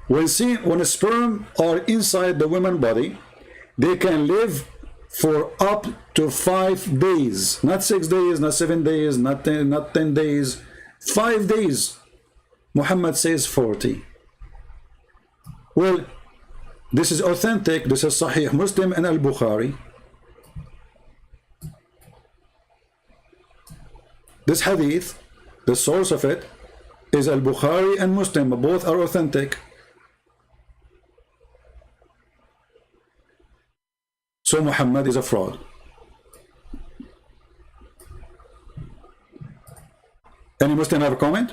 When a sperm are inside the woman's body, they can live for up to 5 days. Not 6 days, not 7 days, not 10 days. 5 days. Muhammad says 40. Well, this is authentic. This is Sahih Muslim and Al-Bukhari. This hadith, the source of it, is Al-Bukhari and Muslim. Both are authentic. So Muhammad is a fraud. Any Muslim have a comment?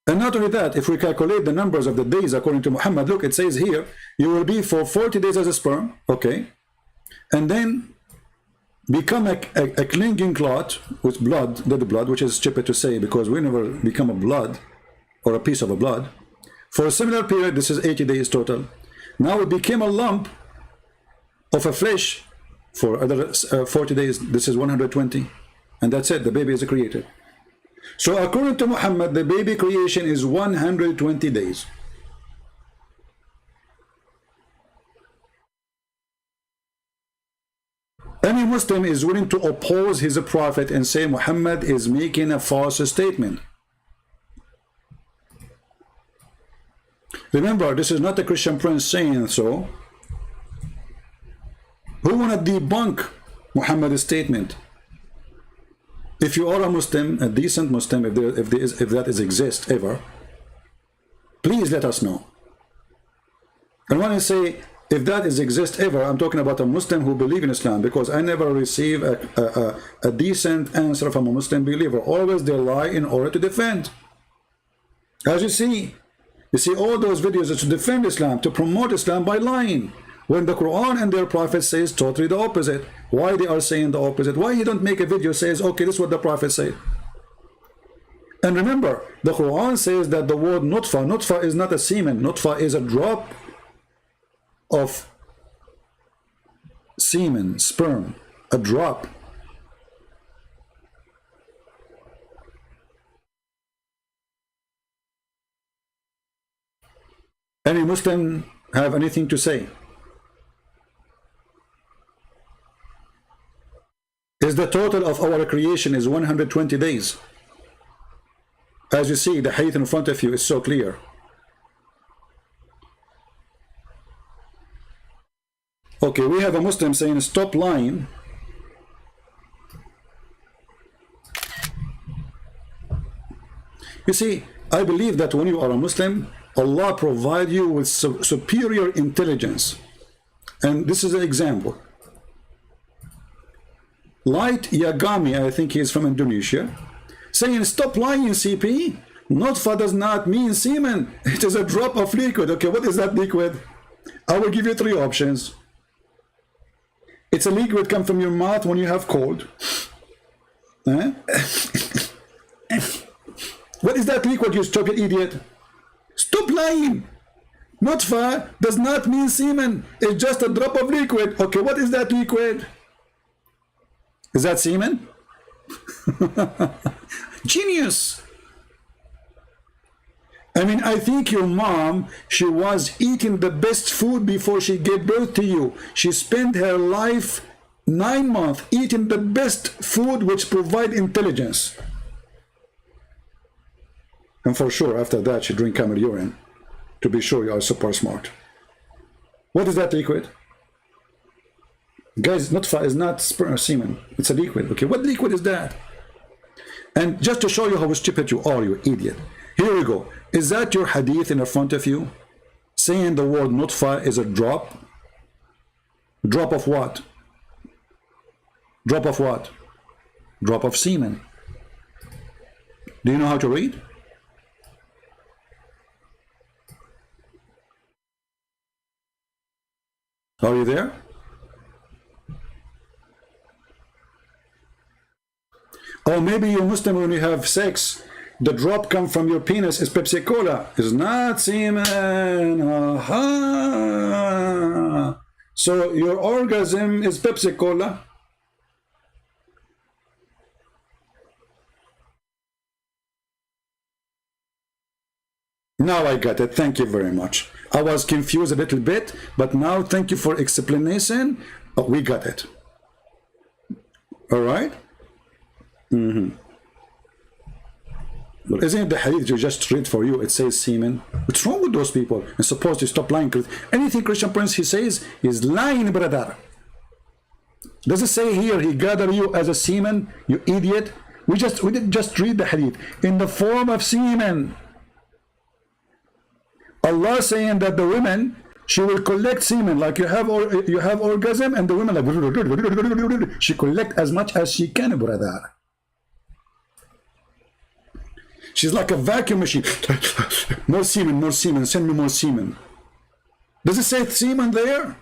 And not only that, if we calculate the numbers of the days according to Muhammad, look, it says here, you will be for 40 days as a sperm, okay, and then become a clinging clot with blood, dead blood, which is stupid to say because we never become a blood or a piece of a blood. For a similar period, this is 80 days total. Now it became a lump of a flesh for other 40 days. This is 120. And that's it, the baby is created. So according to Muhammad, the baby creation is 120 days. Any Muslim is willing to oppose his prophet and say Muhammad is making a false statement. Remember, this is not a Christian prince saying so. Who want to debunk Muhammad's statement? If you are a Muslim, a decent Muslim, if that exists ever, please let us know. And when I say if that exists ever, I'm talking about a Muslim who believes in Islam, because I never receive a decent answer from a Muslim believer. Always they lie in order to defend. As you see all those videos are to defend Islam, to promote Islam by lying, when the Quran and their prophet says totally the opposite. Why they are saying the opposite? Why you don't make a video says, okay, this is what the prophet said? And remember, the Quran says that the word nutfa is not a semen. Nutfa is a drop of semen, sperm, a drop. Any Muslim have anything to say? Is the total of our creation is 120 days? As you see, the hadith in front of you is so clear. Okay, we have a Muslim saying stop lying. You see, I believe that when you are a Muslim, Allah provides you with superior intelligence. And this is an example. Light Yagami, I think he is from Indonesia, saying stop lying, CP. Nutfa does not mean semen. It is a drop of liquid. Okay, what is that liquid? I will give you three options. It's a liquid come from your mouth when you have cold. Huh? What is that liquid, you stupid idiot? Stop lying. Nutfa does not mean semen. It's just a drop of liquid. Okay, what is that liquid? Is that semen? Genius. I mean, I think your mom, she was eating the best food before she gave birth to you. She spent her life 9 months eating the best food which provide intelligence. And for sure, after that, she drink camel urine to be sure you are super smart. What is that liquid? Guys, nutfa is not sperm or semen. It's a liquid. Okay, what liquid is that? And just to show you how stupid you are, you idiot. Here we go. Is that your hadith in front of you? Saying the word nutfa is a drop? Drop of what? Drop of what? Drop of semen. Do you know how to read? Are you there? Or maybe you're Muslim when you have sex, the drop come from your penis is Pepsi Cola. It's not semen. Aha. So your orgasm is Pepsi Cola. Now I got it. Thank you very much. I was confused a little bit, but now thank you for explanation. Oh, we got it. All right. But isn't it the hadith you just read for you? It says semen. What's wrong with those people? And supposed to stop lying. Anything Christian Prince he says is lying, brother. Does it say here he gathered you as a semen, you idiot? We didn't just read the hadith in the form of semen. Allah saying that the women, she will collect semen, like you have orgasm, and the women like she collect as much as she can, brother. She's like a vacuum machine. More semen, send me more semen. Does it say semen there?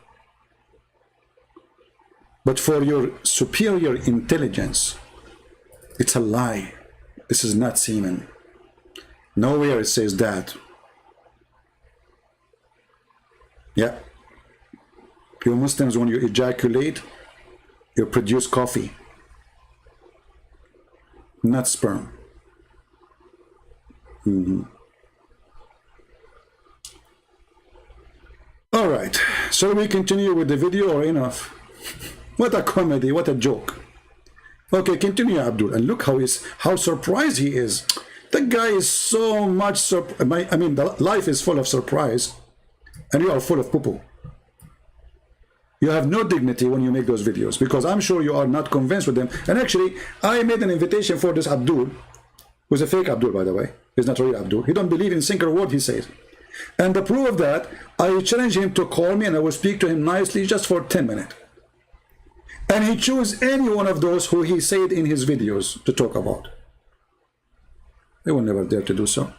But for your superior intelligence, it's a lie. This is not semen. Nowhere it says that. Yeah. You Muslims, when you ejaculate, you produce coffee, not sperm. All right, shall we continue with the video or enough? What a comedy, what a joke. Okay, continue, Abdul, and look how surprised he is. The guy is so much I mean, the life is full of surprise, and you are full of poo-poo. You have no dignity when you make those videos, because I'm sure you are not convinced with them. And actually, I made an invitation for this Abdul, who's a fake Abdul, by the way. He's not real Abdul. He don't believe in single word he says. And the proof of that, I challenge him to call me and I will speak to him nicely just for 10 minutes. And he choose any one of those who he said in his videos to talk about. They will never dare to do so.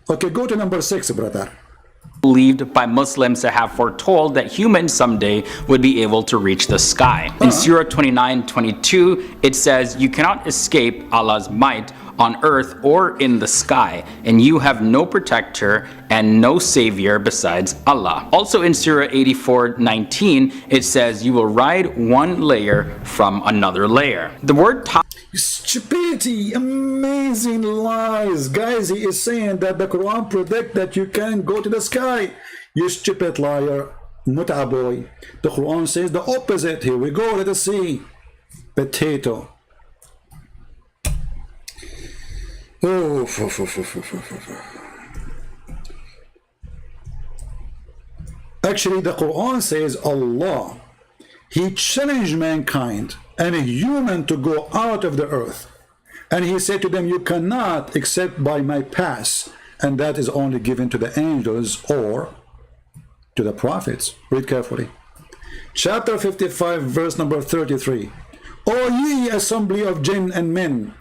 Okay, go to number 6, brother. Believed by Muslims to have foretold that humans someday would be able to reach the sky. In Surah 29:22, it says, "You cannot escape Allah's might on earth or in the sky, and you have no protector and no savior besides Allah." Also in Surah 84:19, it says, "You will ride one layer from another layer." The word stupidity, amazing lies. Guys, he is saying that the Quran predict that you can go to the sky. You stupid liar, Mut'a boy. The Quran says the opposite. Here we go, let us see. Potato. Oh, actually, the Quran says Allah, he challenged mankind and a human to go out of the earth, and he said to them, you cannot except by my pass, and that is only given to the angels or to the prophets. Read carefully. Chapter 55, verse number 33. O ye assembly of jinn and men,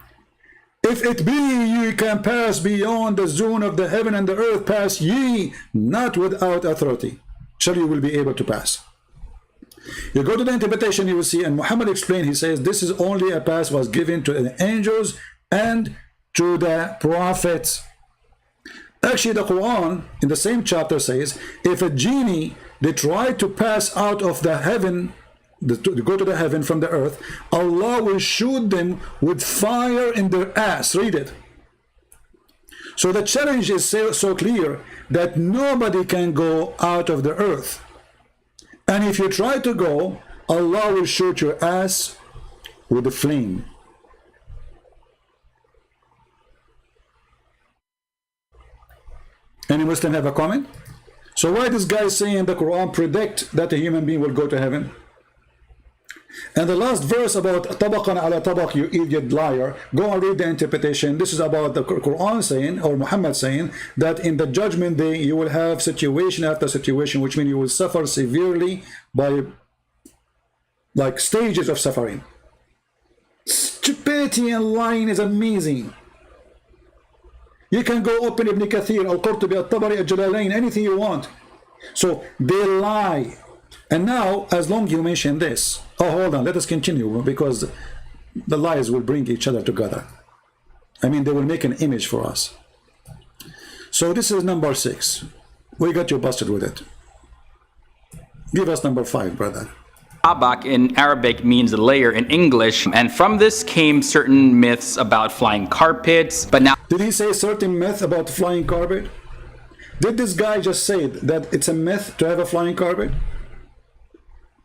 If it be ye can pass beyond the zone of the heaven and the earth, pass ye not without authority. Shall you will be able to pass. You go to the interpretation, you will see, and Muhammad explained, he says, this is only a pass was given to the angels and to the prophets. Actually, the Quran in the same chapter says, if a genie, they try to pass out of the heaven, to go to the heaven from the earth, Allah will shoot them with fire in their ass. Read it. So the challenge is so clear that nobody can go out of the earth. And if you try to go, Allah will shoot your ass with a flame. Any Muslim have a comment? So why this guy is saying the Quran predict that a human being will go to heaven? And the last verse about tabaqan ala tabaq, you idiot liar, go and read the interpretation. This is about the Quran saying, or Muhammad saying, that in the judgment day you will have situation after situation, which means you will suffer severely by like stages of suffering. Stupidity and lying is amazing. You can go open Ibn Kathir, Al-Qurtubi, Al-Tabari, Al-Jalalain, anything you want. So they lie. And now, as long as you mention this, oh, hold on, let us continue, because the lies will bring each other together. I mean, they will make an image for us. So this is number 6. We got you busted with it. Give us number 5, brother. Tabak in Arabic means layer in English, and from this came certain myths about flying carpets, but now... Did he say certain myth about flying carpet? Did this guy just say that it's a myth to have a flying carpet?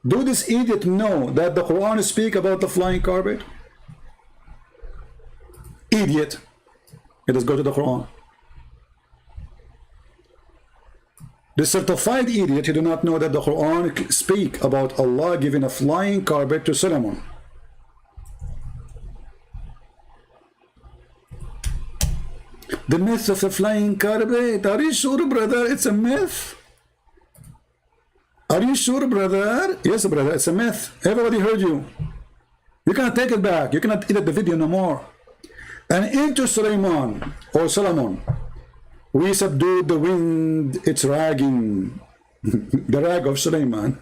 Do this idiot know that the Quran speaks about the flying carpet? Idiot. Let us go to the Quran. The certified idiot, you do not know that the Quran speaks about Allah giving a flying carpet to Solomon. The myth of the flying carpet. Are you sure, brother? It's a myth. Are you sure, brother? Yes, brother, it's a myth. Everybody heard you. You cannot take it back. You cannot edit the video no more. And into Sulaiman, or Solomon, we subdued the wind, its ragging, the rag of Sulaiman.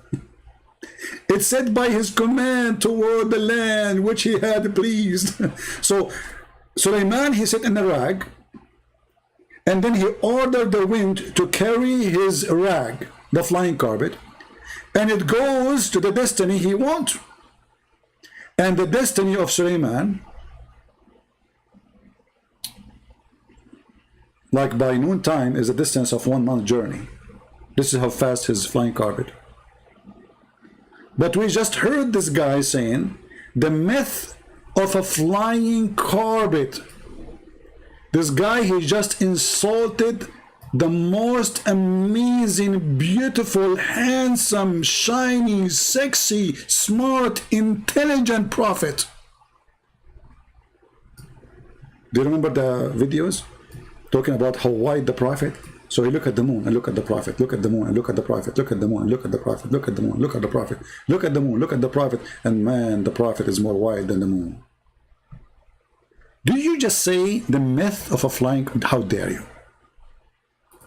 It set by his command toward the land which he had pleased. So Sulaiman, he set in the rag, and then he ordered the wind to carry his rag, the flying carpet, and it goes to the destiny he wants. And the destiny of Sulaiman, like by noon time, is a distance of 1 month journey. This is how fast his flying carpet. But we just heard this guy saying the myth of a flying carpet. This guy, he just insulted the most amazing, beautiful, handsome, shiny, sexy, smart, intelligent prophet. Do you remember the videos talking about how wide the prophet? So he look at the moon and look at the prophet, look at the moon and look at the prophet, look at the moon and look at the prophet, look at the moon, look at the prophet, look at the moon, look at the prophet, and man, the prophet is more wide than the moon. Do you just say the myth of a flying? How dare you?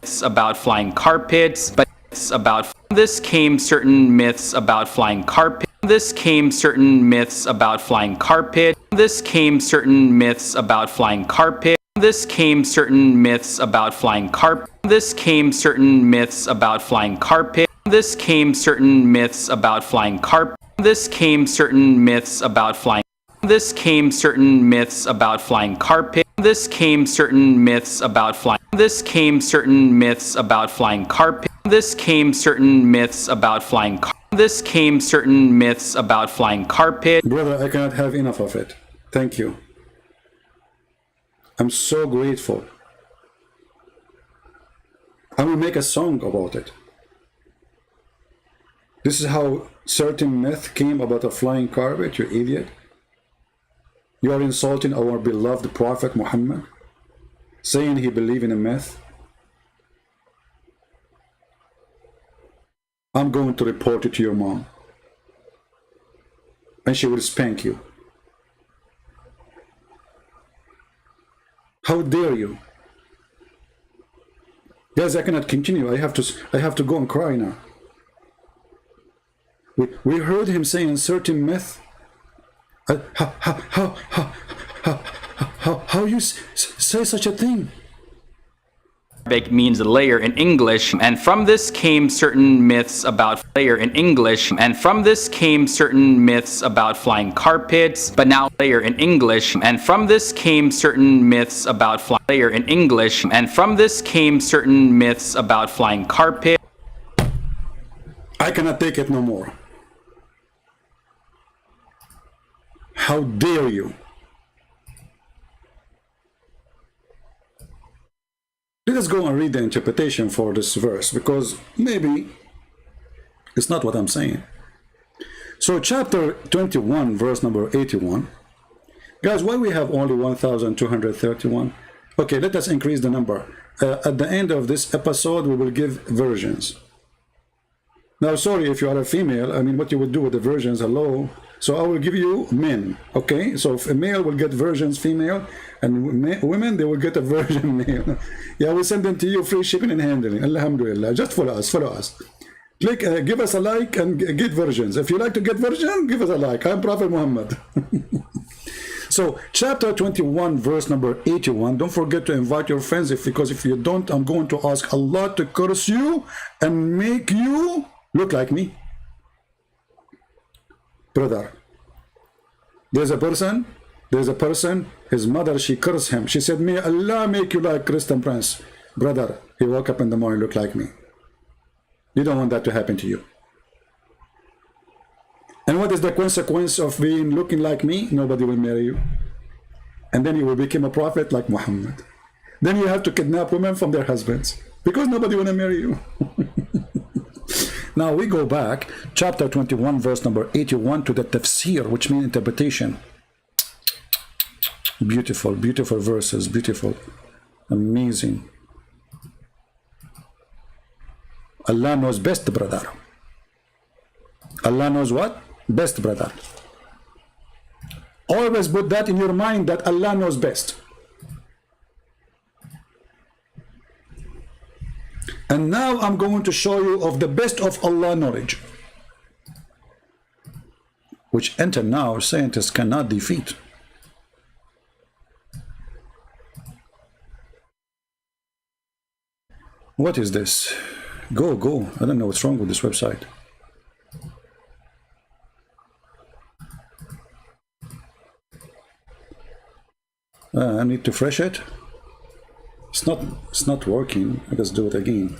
It's about flying carpets, but it's about... This came certain myths about flying carpet. This came certain myths about flying carpet. This came certain myths about flying carpet. This came certain myths about flying carpet. This came certain myths about flying carpet. This came certain myths about flying carpet. This came certain myths about flying. This came certain myths about flying carpet. This came certain myths about flying. This came certain myths about flying carpet. This came certain myths about flying. This came certain myths about flying carpet. Brother, I cannot have enough of it. Thank you. I'm so grateful. I will make a song about it. This is how certain myth came about a flying carpet, you idiot. You are insulting our beloved Prophet Muhammad, saying he believed in a myth. I'm going to report it to your mom, and she will spank you. How dare you? Guys, I cannot continue. I have to go and cry now. We heard him saying certain myth. How you say such a thing? Arabic means layer in English, and from this came certain myths about layer in English, and from this came certain myths about flying carpets, but now layer in English, and from this came certain myths about layer in English, and from this came certain myths about flying carpet. I cannot take it no more. How dare you? Let us go and read the interpretation for this verse, because maybe it's not what I'm saying. So chapter 21, verse number 81. Guys, why we have only 1,231? Okay, let us increase the number. At the end of this episode, we will give versions. Now, sorry if you are a female, I mean, what you would do with the versions, hello. So I will give you men, okay? So if a male will get versions female, and women, they will get a version male. Yeah, we'll send them to you, free shipping and handling. Alhamdulillah. Just follow us, follow us. Click, give us a like and get versions. If you like to get version, give us a like. I'm Prophet Muhammad. So chapter 21, verse number 81. Don't forget to invite your friends, because if you don't, I'm going to ask Allah to curse you and make you look like me. Brother, there's a person, his mother, she cursed him. She said, may Allah make you like Christian Prince. Brother, he woke up in the morning, look like me. You don't want that to happen to you. And what is the consequence of being looking like me? Nobody will marry you. And then you will become a prophet like Muhammad. Then you have to kidnap women from their husbands, because nobody will marry you. Now we go back, chapter 21, verse number 81, to the tafsir, which means interpretation. Beautiful, beautiful verses, beautiful, amazing. Allah knows best, brother. Allah knows what? Best, brother. Always put that in your mind, that Allah knows best. And now I'm going to show you of the best of Allah knowledge, which until now scientists cannot defeat. What is this? Go. I don't know what's wrong with this website. I need to refresh it. It's not working. Let's do it again.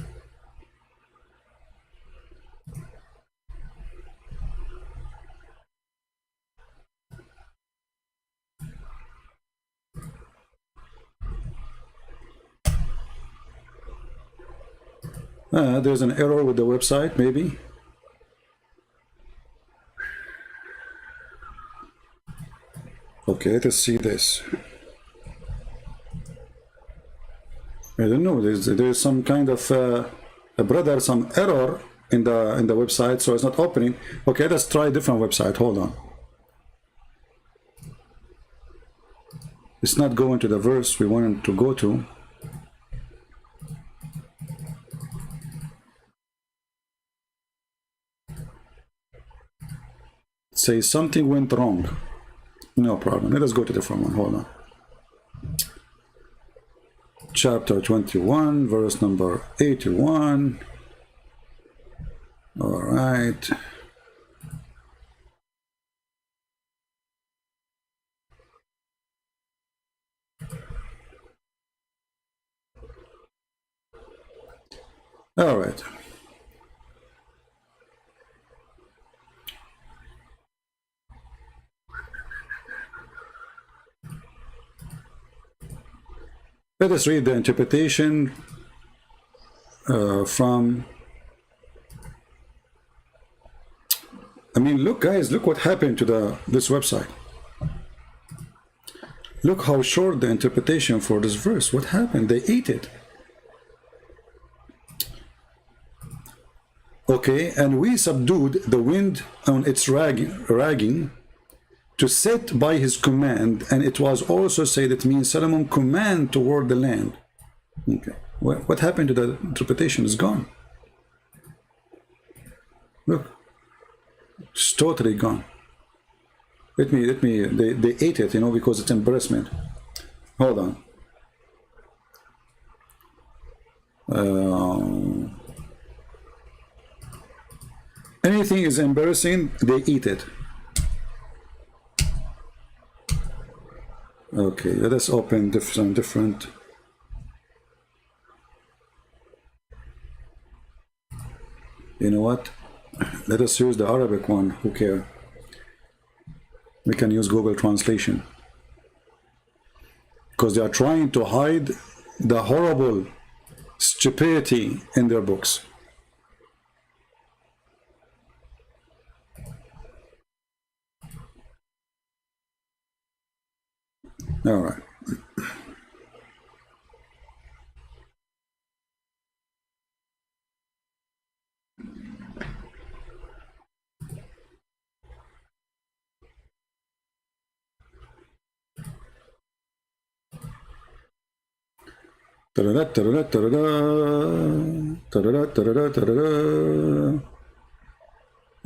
There's an error with the website, maybe. Okay, let's see this. I don't know. There's some kind of some error in the website, so it's not opening. Okay, let's try a different website. Hold on. It's not going to the verse we wanted to go to. Say something went wrong. No problem. Let us go to the different one. Hold on. Chapter 21, verse number 81. All right. All right. Let us read the interpretation from... I mean, look, guys, look what happened to this website. Look how short the interpretation for this verse. What happened? They ate it. Okay, and we subdued the wind on its ragging to set by his command, and it was also said it means Solomon command toward the land. Okay, what happened to the interpretation? Is gone. Look, it's totally gone. They ate it, you know, because it's embarrassment. Hold on. Anything is embarrassing, they eat it. Okay, let us open some different. You know what? Let us use the Arabic one. Who cares? We can use Google Translation. Because they are trying to hide the horrible stupidity in their books. All right. Let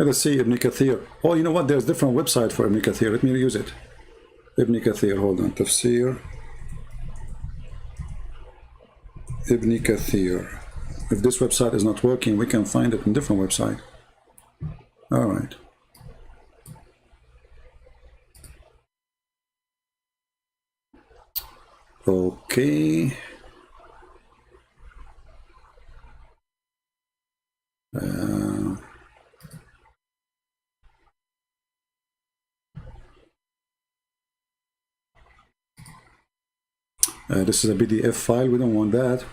us see Ibn Kathir. Oh, you know what? There's different website for Ibn Kathir. Let me use it. Ibn Kathir, hold on. Tafsir Ibn Kathir. If this website is not working, we can find it in different website. All right. Okay. This is a PDF file. We don't want that.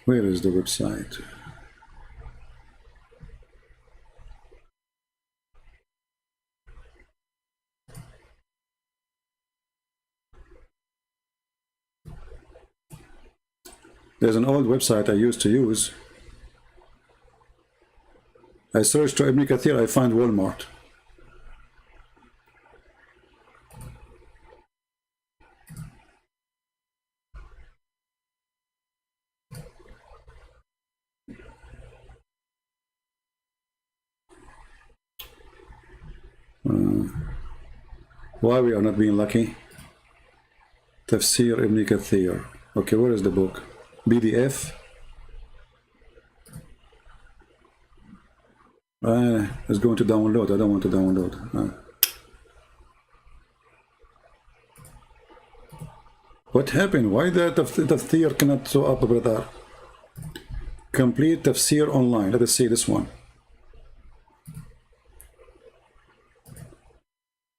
Where is the website? There's an old website I used to use. I searched for Ibn Kathir, I find Walmart. Why we are not being lucky? Tafsir Ibn Kathir. Okay, where is the book? PDF. It's going to download. I don't want to download. No. What happened? Why the tafsir cannot show up, brother? Complete tafsir online. Let us see this one.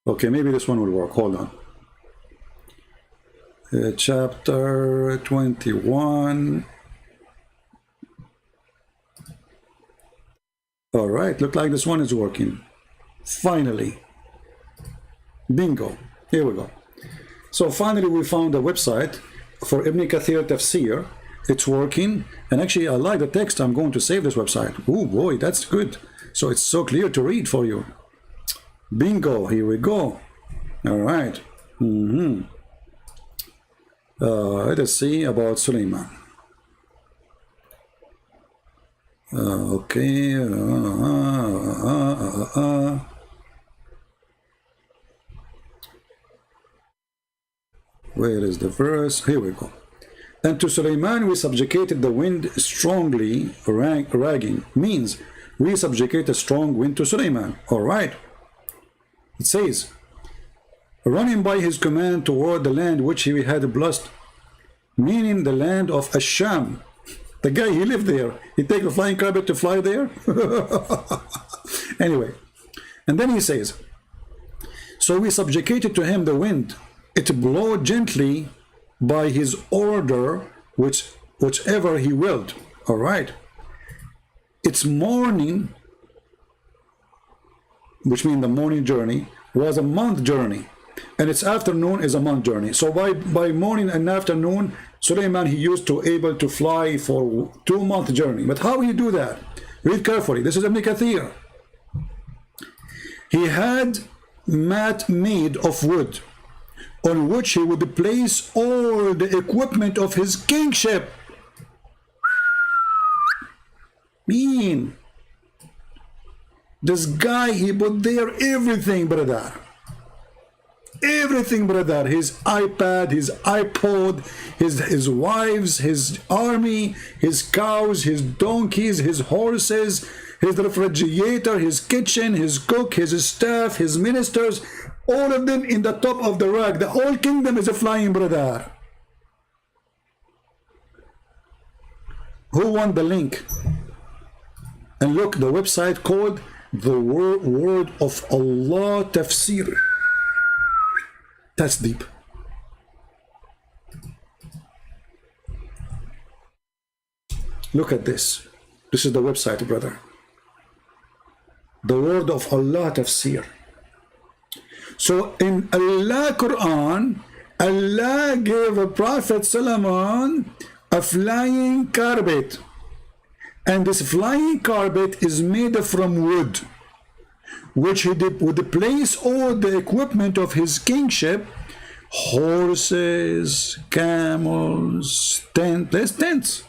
Okay, maybe this one will work. Hold on. Chapter 21. All right, look like this one is working. Finally. Bingo. Here we go. So finally we found a website for Ibn Kathir Tafsir. It's working. And actually I like the text. I'm going to save this website. Oh boy, that's good. So it's so clear to read for you. Bingo. Here we go. All right. Let us see about Suleiman. Okay. Where is the verse? Here we go. And to Suleiman we subjugated the wind strongly ragging. Means we subjugate a strong wind to Suleiman. All right. It says, running by his command toward the land which he had blessed, meaning the land of Asham. The guy, he lived there. He take a flying carpet to fly there. Anyway, and then he says, so we subjugated to him the wind. It blew gently by his order, whichever he willed. All right. Its morning, which means the morning journey, was a month journey. And its afternoon is a month journey. So by morning and afternoon, Suleiman, he used to able to fly for 2-month journey. But how he do that? Read carefully. This is Ibn Kathir. He had mat made of wood, on which he would place all the equipment of his kingship. Mean. This guy, he put there everything, brother. Everything, brother. His iPad, his iPod, his wives, his army, his cows, his donkeys, his horses, his refrigerator, his kitchen, his cook, his staff, his ministers, all of them in the top of the rack. The whole kingdom is a flying, brother. Who won the link? And look, the website called the Word of Allah Tafsir. That's deep. Look at this. This is the website, brother. The Word of Allah Tafsir. So in Allah Quran, Allah gave a Prophet Solomon a flying carpet. And this flying carpet is made from wood, which he would place all the equipment of his kingship, horses, camels, tents.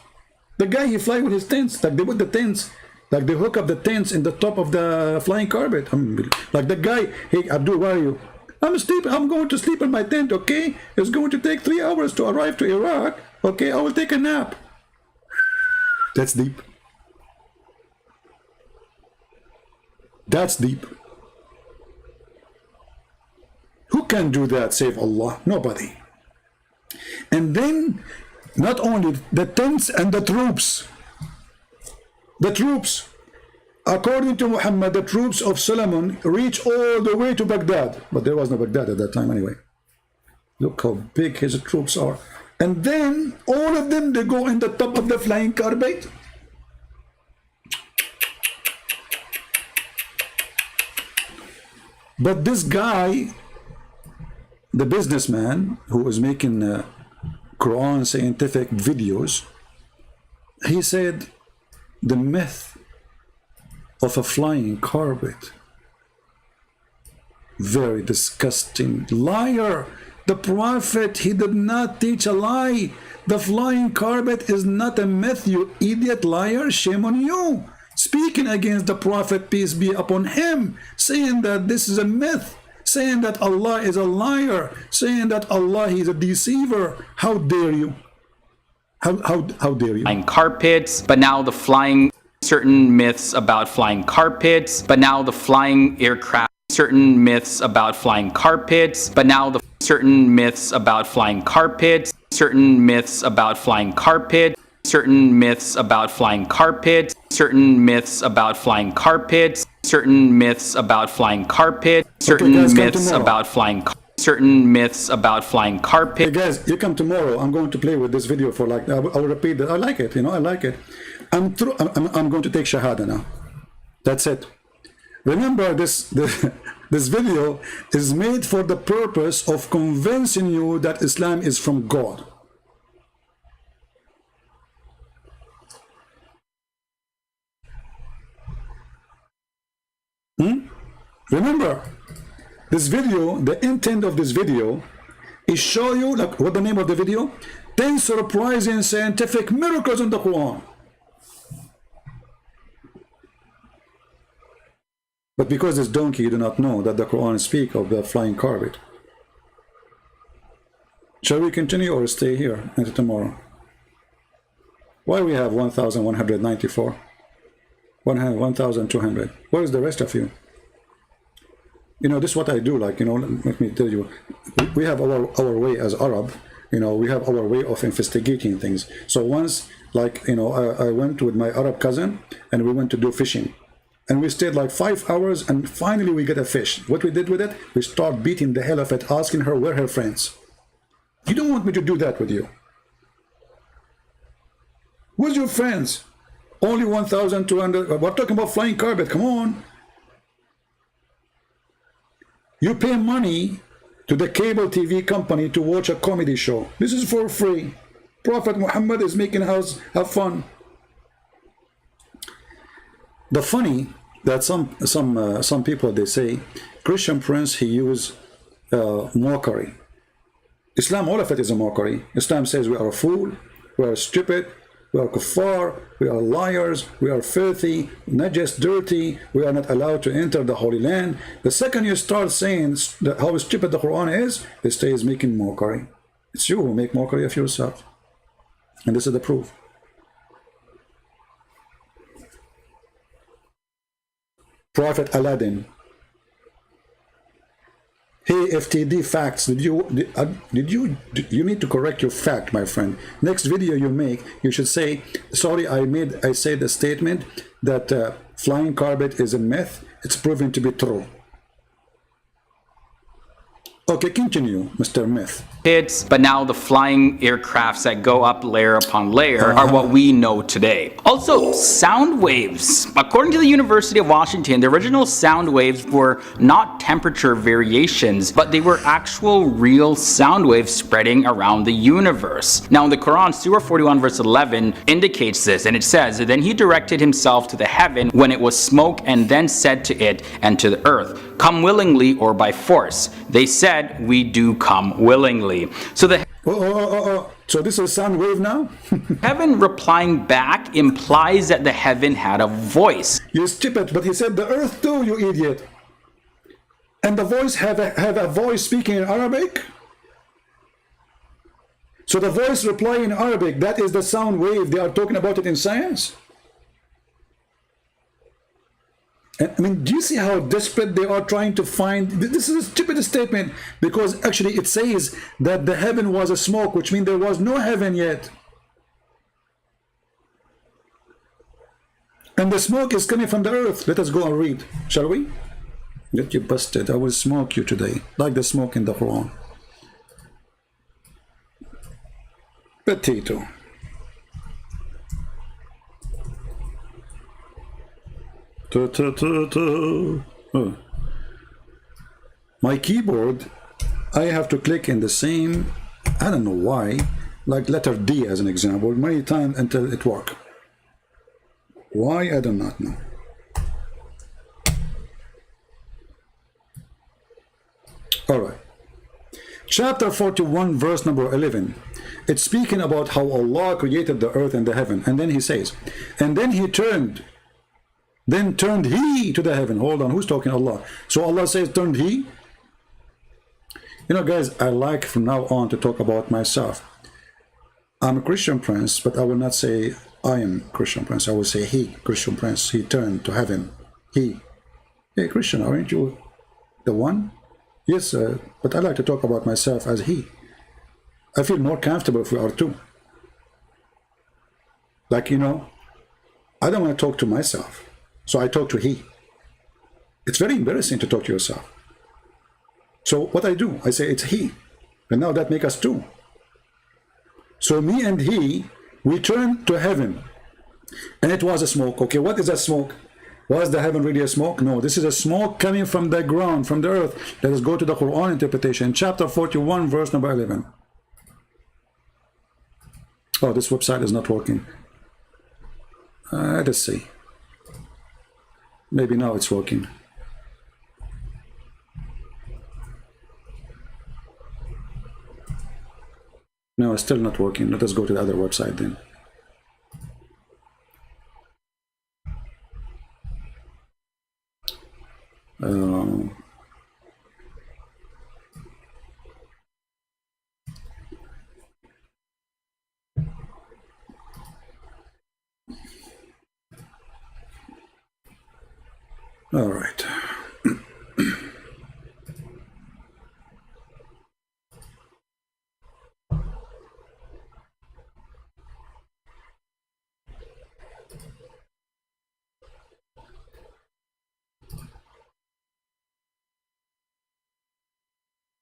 The guy, he fly with his tents, like they put the tents, like they hook up the tents in the top of the flying carpet. Like the guy, hey Abdul, where are you? I'm going to sleep in my tent, okay? It's going to take 3 hours to arrive to Iraq, okay? I will take a nap. That's deep. That's deep. Who can do that save Allah? Nobody. And then, not only the tents and the troops. The troops. According to Muhammad, the troops of Solomon reach all the way to Baghdad. But there was no Baghdad at that time anyway. Look how big his troops are. And then, all of them, they go in the top of the flying carpet. But this guy, the businessman who was making Quran scientific videos, he said the myth of a flying carpet, very disgusting. Liar. The Prophet, he did not teach a lie. The flying carpet is not a myth, you idiot liar. Shame on you. Speaking against the Prophet, peace be upon him, saying that this is a myth, saying that Allah is a liar, saying that Allah is a deceiver. How dare you? How dare you? Flying carpets, but now the flying, certain myths about flying carpets, but now the flying aircraft, certain myths about flying carpets, but now the certain myths about flying carpets, certain myths about flying carpets, certain myths about flying carpets, certain myths about flying carpets, certain myths about flying carpets, certain myths about flying certain myths about flying carpet. Hey guys, you come tomorrow. I'm going to play with this video for like, I will repeat that. I like it, you know, I like it. I'm going to take Shahada now. That's it. Remember, this video is made for the purpose of convincing you that Islam is from God. Remember, this video, the intent of this video is show you, like, what the name of the video? 10 surprising scientific miracles in the Quran. But because this donkey, you do not know that the Quran speaks of the flying carpet. Shall we continue or stay here until tomorrow? Why we have 1,194? 1,200. Where is the rest of you? You know, this is what I do, like, you know, let me tell you, we have our way as Arab, you know, we have our way of investigating things. So once, like, you know, I went with my Arab cousin and we went to do fishing. And we stayed like 5 hours and finally we get a fish. What we did with it, we start beating the hell of it, asking her where her friends. You don't want me to do that with you. Where's your friends? Only 1,200, we're talking about flying carpet, come on. You pay money to the cable TV company to watch a comedy show. This is for free. Prophet Muhammad is making us have fun. The funny that some people, they say Christian Prince, he use mockery. Islam, all of it is a mockery. Islam says we are a fool, we are stupid, we are kuffar, we are liars, we are filthy, najis, dirty, we are not allowed to enter the Holy Land. The second you start saying how stupid the Quran is, they say is making mockery. It's you who make mockery of yourself. And this is the proof. Prophet Aladdin. Hey, FTD facts. You need to correct your fact, my friend. Next video you make, you should say, sorry, I said a statement that flying carpet is a myth. It's proven to be true. Okay, continue, Mr. Myth. But now the flying aircrafts that go up layer upon layer are what we know today. Also, sound waves. According to the University of Washington, the original sound waves were not temperature variations, but they were actual real sound waves spreading around the universe. Now in the Quran, Surah 41 verse 11 indicates this, and it says, then he directed himself to the heaven when it was smoke, and then said to it and to the earth, come willingly or by force. They said, we do come willingly. So the So this is sound wave now? heaven replying back implies that the heaven had a voice. You stupid, but he said the earth too, you idiot. And the voice have a voice speaking in Arabic? So the voice replying in Arabic, that is the sound wave. They are talking about it in science? I mean, do you see how desperate they are trying to find? This is a stupid statement, because actually it says that the heaven was a smoke, which means there was no heaven yet. And the smoke is coming from the earth. Let us go and read, shall we? Get you busted. I will smoke you today, like the smoke in the Quran. Potato. Oh. My keyboard, I have to click in the same, I don't know why, like letter D as an example, many times until it works. Why, I do not know. All right. Chapter 41, verse number 11. It's speaking about how Allah created the earth and the heaven. And then he says, and then he turned he to the heaven. Hold on, who's talking? Allah. So Allah says, turned he. You know, guys, I like from now on to talk about myself. I'm a Christian Prince, but I will not say I am Christian Prince. I will say he, Christian Prince. He turned to heaven. He. Hey, Christian, aren't you the one? Yes, but I like to talk about myself as he. I feel more comfortable if we are two. Like, you know, I don't want to talk to myself. So I talk to he. It's very embarrassing to talk to yourself. So what I do, I say it's he. And now that makes us two. So me and he, we turn to heaven. And it was a smoke. Okay, what is that smoke? Was the heaven really a smoke? No, this is a smoke coming from the ground, from the earth. Let us go to the Quran interpretation. Chapter 41, verse number 11. Oh, this website is not working. Let's see. Maybe now it's working. No, it's still not working. Let us go to the other website then. All right.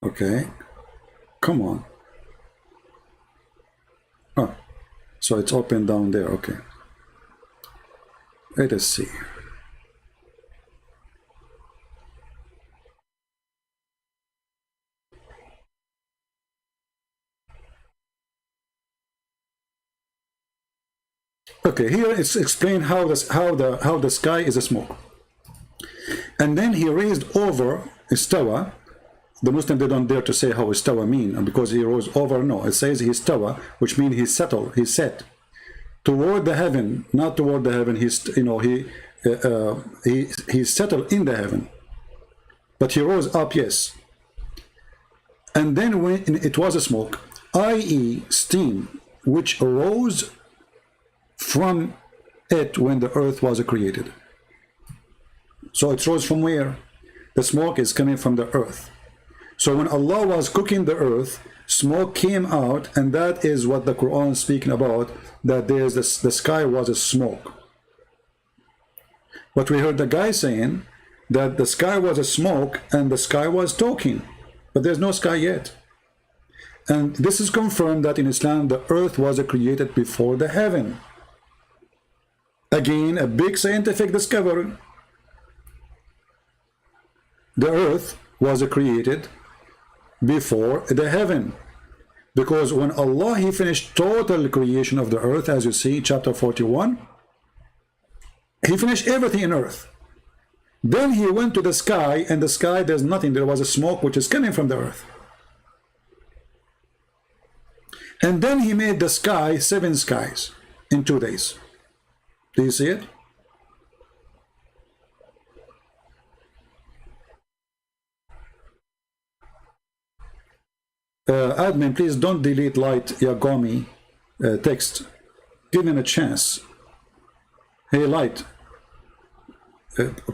Okay. Come on. Oh, so it's open down there. Okay. Let us see. Okay, here it's explained how the sky is a smoke. And then he raised over istawa. The Muslim, they don't dare to say how istawa mean, because he rose over. No, it says he istawa, which means he settled, he set toward the heaven, not toward the heaven. He's, you know, he settled in the heaven, but he rose up, yes. And then when it was a smoke, i.e. steam, which arose from it when the earth was created. So it rose from where? The smoke is coming from the earth. So when Allah was cooking the earth, smoke came out, and that is what the Quran is speaking about, that there's this, the sky was a smoke. But we heard the guy saying that the sky was a smoke and the sky was talking, but there's no sky yet. And this is confirmed that in Islam the earth was created before the heaven. Again, a big scientific discovery. The earth was created before the heaven, because when Allah, he finished total creation of the earth, as you see chapter 41, he finished everything in earth. Then he went to the sky, and the sky, there's nothing. There was a smoke which is coming from the earth. And then he made the sky 7 skies in 2 days. Do you see it? Admin, please don't delete Light Yagomi text. Give him a chance. Hey, Light.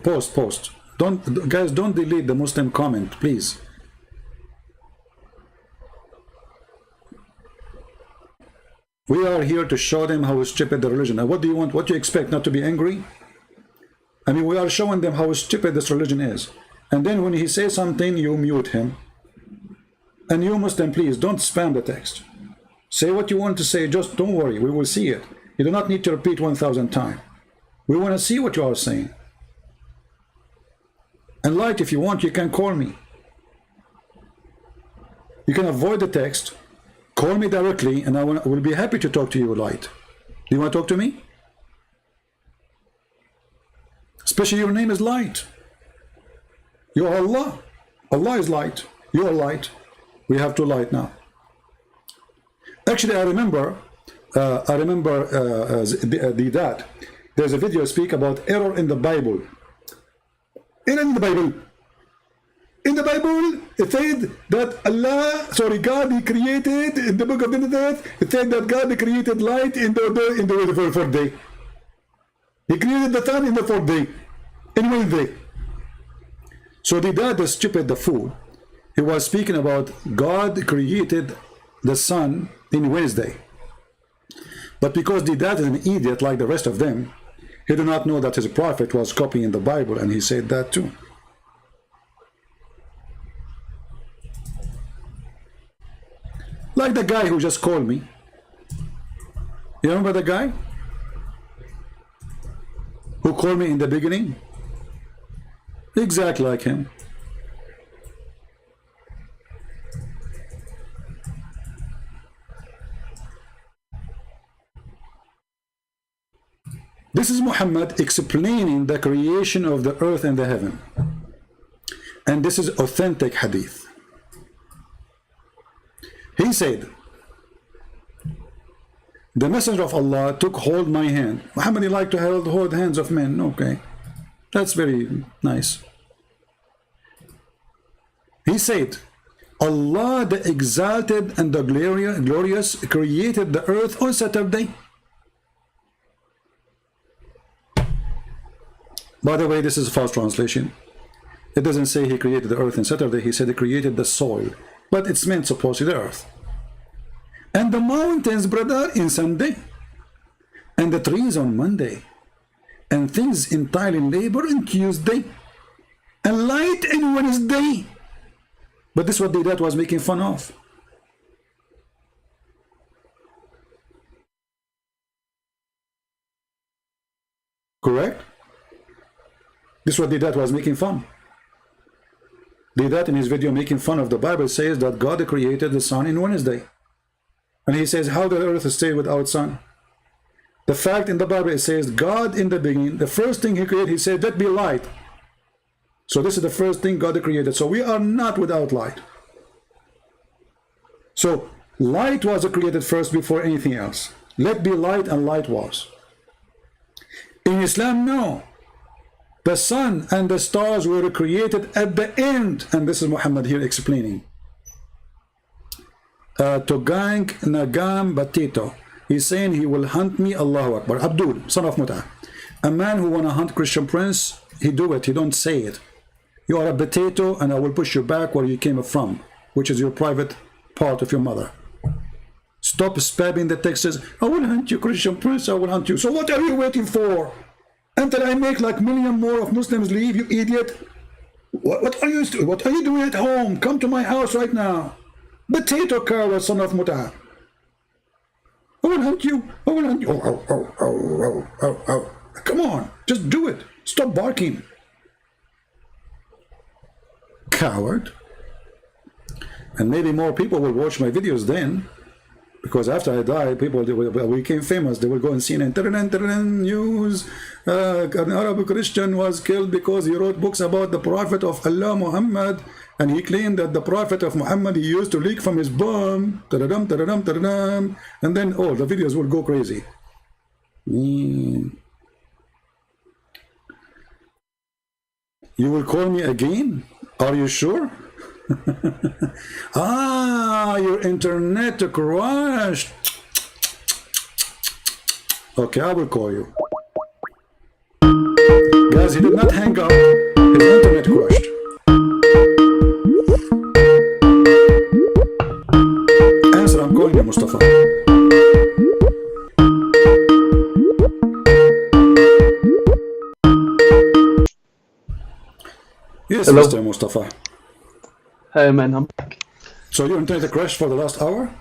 Post. Guys, don't delete the Muslim comment, please. We are here to show them how stupid the religion. Now, what do you want? What do you expect? Not to be angry? I mean, we are showing them how stupid this religion is. And then when he says something, you mute him. And you Muslim, please don't spam the text. Say what you want to say, just don't worry, we will see it. You do not need to repeat 1,000 times. We want to see what you are saying. And Light, if you want, you can call me. You can avoid the text, call me directly, and I will be happy to talk to you, Light. Do you want to talk to me? Especially your name is Light. You are Allah. Allah is light. You are light. We have to light now. Actually, I remember that there's a video speak about error in the Bible. In the Bible, it said that God, he created in the book of Genesis. It said that God created light in the fourth day. He created the sun in the 4th day, in Wednesday. So the stupid, the fool, he was speaking about God created the sun in Wednesday. But because the dad is an idiot like the rest of them, he did not know that his prophet was copying the Bible, and he said that too. Like the guy who just called me. You remember the guy who called me in the beginning? Exactly like him. This is Muhammad explaining the creation of the earth and the heaven. And this is authentic hadith. He said, the messenger of Allah took hold my hand. Muhammad, you like to hold the hands of men? Okay. That's very nice. He said, Allah the exalted and the glorious created the earth on Saturday. By the way, this is a false translation. It doesn't say he created the earth on Saturday. He said he created the soil. But it's meant supposedly the earth. And the mountains, brother, in Sunday. And the trees on Monday. And things entirely labor on Tuesday. And light on Wednesday. But this is what the dad was making fun of. Correct? This is what the dad was making fun. The dad in his video making fun of the Bible says that God created the sun in Wednesday. And he says, how the earth stay without sun? The fact in the Bible, it says God in the beginning, the first thing he created, he said, let be light. So this is the first thing God created. So we are not without light. So light was created first before anything else. Let be light, and light was. In Islam, no. The sun and the stars were created at the end. And this is Muhammad here explaining. Togang Nagam Batito. He's saying he will hunt me, Allahu Akbar. Abdul, son of Mut'ah. A man who want to hunt Christian prince, he do it, he don't say it. You are a potato and I will push you back where you came from, which is your private part of your mother. Stop spamming the texts. I will hunt you, Christian prince, I will hunt you. So what are you waiting for? Until I make like million more of Muslims leave, you idiot. What are you doing at home? Come to my house right now. Potato cow, son of Mut'ah. I will hunt you. I will hunt you. Oh. Come on, just do it. Stop barking. Coward. And maybe more people will watch my videos then, because after I die, people we became famous. They will go and see an news. An Arab Christian was killed because he wrote books about the Prophet of Allah, Muhammad, and he claimed that the Prophet of Muhammad, he used to leak from his bomb. And then, oh, the videos will go crazy. You will call me again? Are you sure? Your internet crashed. Okay, I will call you. Guys, he did not hang up. His internet crashed. Answer, I'm calling you, Mustafa. Yes, hello? Mr. Mustafa. Hey man, I'm back. So your internet crashed for the last hour?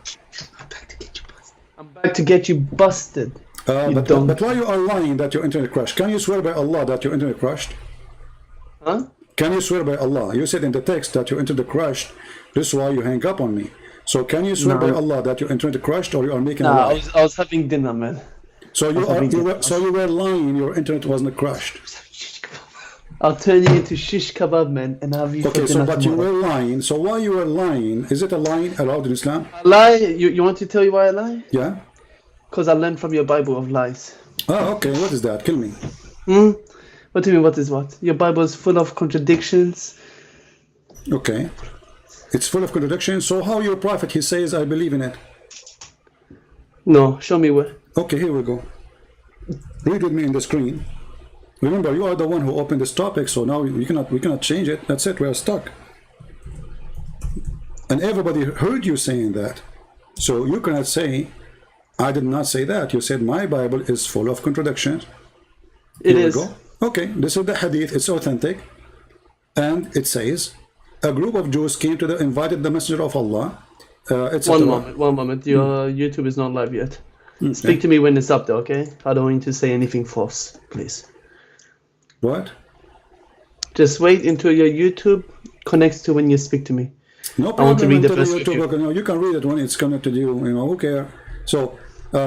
I'm back to get you busted. But why you are lying that your internet crashed? Can you swear by Allah that your internet crashed? Huh? Can you swear by Allah? You said in the text that your internet crashed. This is why you hang up on me. So can you swear by Allah that your internet crashed, or you are making a lie? I was having dinner, man. So you were lying. Your internet wasn't crashed. I'll turn you into shish kebab, man, and have you for dinner so but tomorrow. you were lying. So why you were lying? Is it a lie allowed in Islam? I lie? You want to tell you why I lie? Yeah. Because I learned from your Bible of lies. Oh, okay. What is that? Kill me. What do you mean, what is what? Your Bible is full of contradictions. Okay. It's full of contradictions. So how your prophet, he says, I believe in it. No, show me where. Okay, here we go. Read with me in the screen. Remember, you are the one who opened this topic, so now we cannot change it. That's it. We are stuck. And everybody heard you saying that. So you cannot say, I did not say that. You said my Bible is full of contradictions. It Here is. we go. Okay, this is the hadith. It's authentic. And it says, a group of Jews came to invited the Messenger of Allah. One moment. Your YouTube is not live yet. Speak to me when it's up there, okay? I don't want you to say anything false, please. What? Just wait until your YouTube connects to when you speak to me. No problem. I want to read the until first YouTube, scripture. you can read it when it's connected to you. Who cares? So, they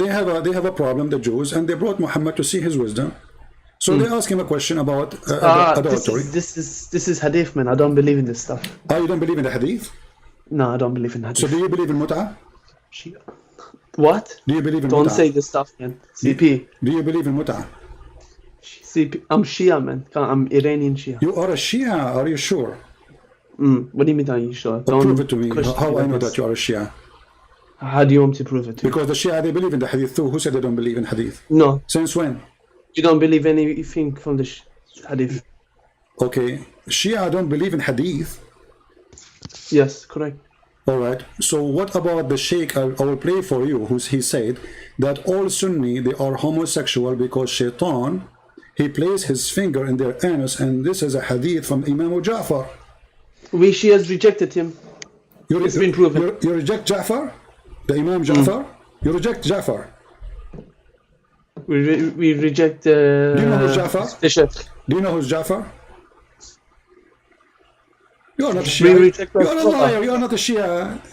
have a problem, the Jews, and they brought Muhammad to see his wisdom. So they asked him a question about adultery. This is hadith, man. I don't believe in this stuff. You don't believe in the hadith? No, I don't believe in hadith. So do you believe in mut'ah? What? Do you believe in Don't mut'ah? say this stuff, man. CP. Do you believe in mut'ah? CP. I'm Shia, man. I'm Iranian Shia. You are a Shia, are you sure? What do you mean, are you sure? Don't Prove it to me. question How I know this. that you are a Shia? How do you want me to prove it to you? Because the Shia, they believe in the hadith too. Who said they don't believe in hadith? No, Since when? you don't believe anything from the hadith. Okay, Shia don't believe in hadith. Yes, correct. All right. So what about the Sheikh? I will play for you. He said that all Sunni, they are homosexual because Shaitan, he placed his finger in their anus, and this is a hadith from Imam Ja'far. We Shias rejected him. It's been proven. You reject Ja'far? The Imam Ja'far? You reject Ja'far? We reject. Do you know who's Ja'far? The Sheikh. Do you know who's Ja'far? You are not a We Shia. reject You are a Rasulullah. liar. You are not a Shia.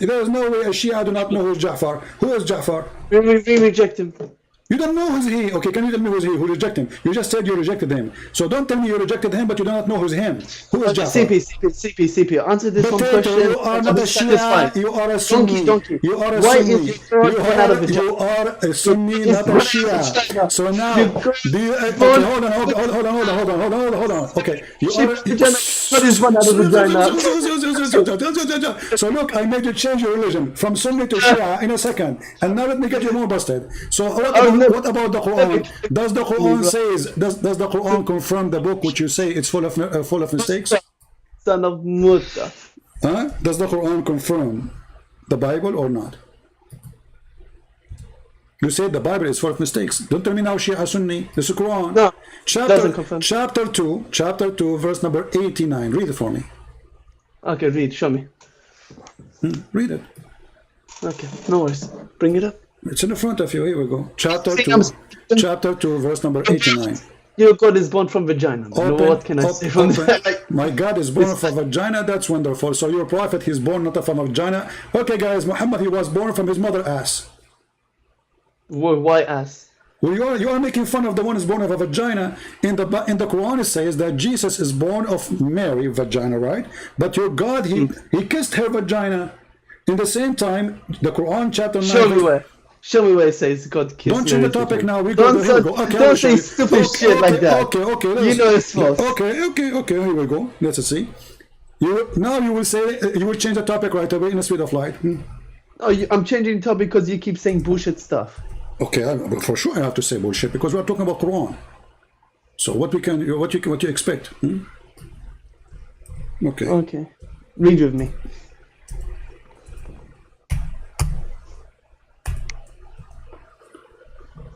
There is no way a Shia do not know who is Ja'far. Who is Ja'far? We reject him. You don't know who's he. Okay, can you tell me who's he? Who rejected him? You just said you rejected him. So don't tell me you rejected him, but you do not know who's him. Who is Ja'far? CP. Answer this one Potato, question. you are I'll not be a Shia. satisfied. You are a Sunni. Donkey. You are a Why Sunni. is your throat You coming out of the you are a Sunni, not a Shia. So now, do you? Okay, hold on. Okay, you are. What is one out of vagina? So look, I made you change your religion from Sunni to Shia in a second, and now let me get you more busted. So what about the Quran? Does the Quran says? Does the Quran confirm the book which you say it's full of mistakes? Son of Mutta. Huh? Does the Quran confirm the Bible or not? You said the Bible is full of mistakes. Don't tell me now Shia Sunni. This is Quran. No, doesn't confirm. Chapter 2, verse number 89. Read it for me. Okay, read. Show me. Read it. Okay, no worries. Bring it up. It's in the front of you. Here we go. Chapter See, 2, verse number 89. Your God is born from vagina. What can I say from that? My God is born from vagina. That's wonderful. So your prophet, he's born not from a vagina. Okay, guys, Muhammad, he was born from his mother ass. Why ass? Well, you are making fun of the one who's born of a vagina. In the Quran, it says that Jesus is born of Mary vagina, right? But your God, he kissed her vagina. In the same time, the Quran chapter 9. Show me where it says God kissed. Don't change the topic now. We go. Here we go. Okay, don't say stupid shit like that. Okay. You know it's false. Okay. Here we go. Let's see. Now you will say you will change the topic right away in the speed of light. Oh, I'm changing the topic because you keep saying bullshit stuff. Okay, for sure I have to say bullshit because we are talking about Quran. So what you expect? Okay. Okay. Read with me.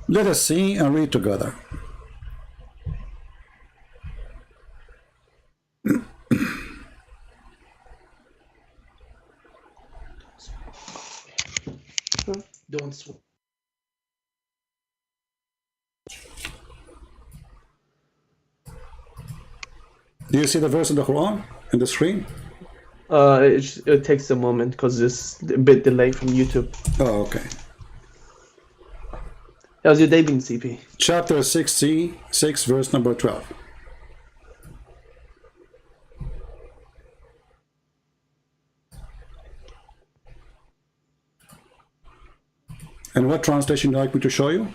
Let us see and read together. Don't swear. Do you see the verse in the Quran in the screen? It takes a moment because it's a bit delayed from YouTube. Oh, okay. How's your day been, CP? Chapter 66, verse number 12. And what translation would you like me to show you?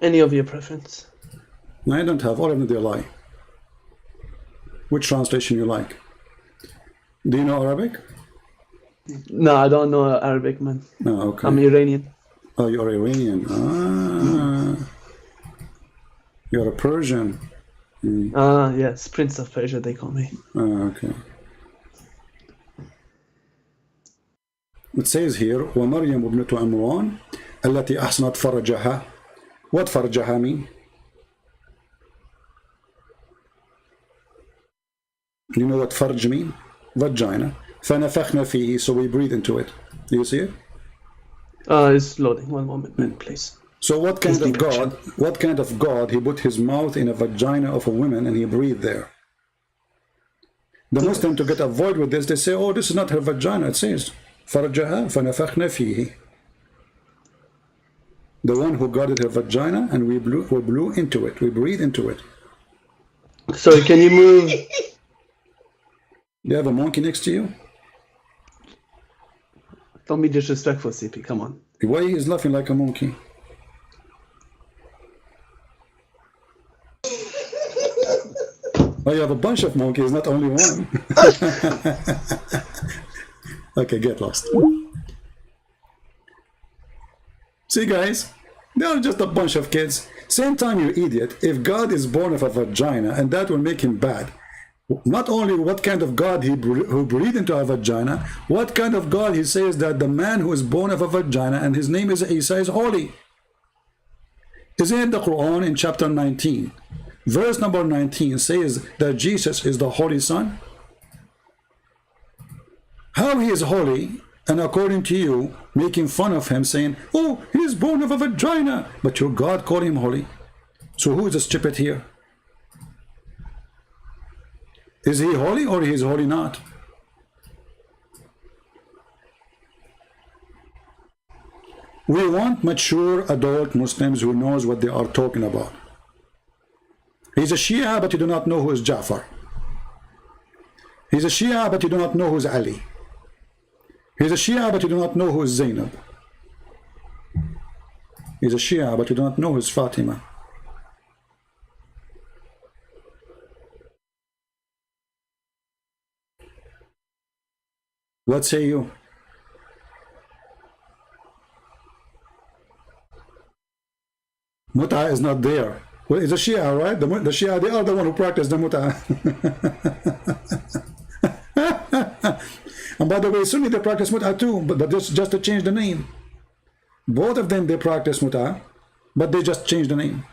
Any of your preference? No, I don't have. All of them, they lie. Which translation you like? Do you know Arabic? No, I don't know Arabic, man. No, okay. I'm Iranian. Oh, you're Iranian. You're a Persian. Yes, Prince of Persia, they call me. Okay. It says here, وَمَرْيَمُ ابْنَةُ عِمْرَانَ التي أحسنت فرجها. What فرجها mean? You know what farj mean? Vagina. فَنَفَخْنَا فِيهِ. So we breathe into it. Do you see it? It's loading. One moment, man, please. So what kind of God he put his mouth in a vagina of a woman and he breathed there? The Muslim, to get avoid with this, they say, oh, this is not her vagina. It says فرجها فنفخنا فيه. The one who guarded her vagina, and we blew into it. We breathed into it. Sorry, can you move? You have a monkey next to you? Don't be disrespectful, CP. Come on. Why he is laughing like a monkey? Oh, you have a bunch of monkeys, not only one. Okay, get lost. See, guys, they are just a bunch of kids. Same time, you idiot. If God is born of a vagina, and that will make him bad, not only what kind of God who breathed into a vagina, what kind of God he says that the man who is born of a vagina and his name is Isa is holy. Isn't it the Quran in chapter 19? Verse number 19 says that Jesus is the Holy Son. How he is holy, and according to you, making fun of him, saying, oh, he is born of a vagina, but your God called him holy. So who is the stupid here? Is he holy or he is holy not? We want mature adult Muslims who knows what they are talking about. He's a Shia, but you do not know who is Ja'far. He's a Shia, but you do not know who is Ali. He's a Shia, but you do not know who is Zainab. He's a Shia, but you do not know who is Fatima. What say you? Mut'a is not there. Well, it's a Shia, right? The Shia, they are the one who practice the Mut'a. And by the way, Sunni, they practice Mut'a too, but just to change the name. Both of them, they practice Mut'a, but they just change the name.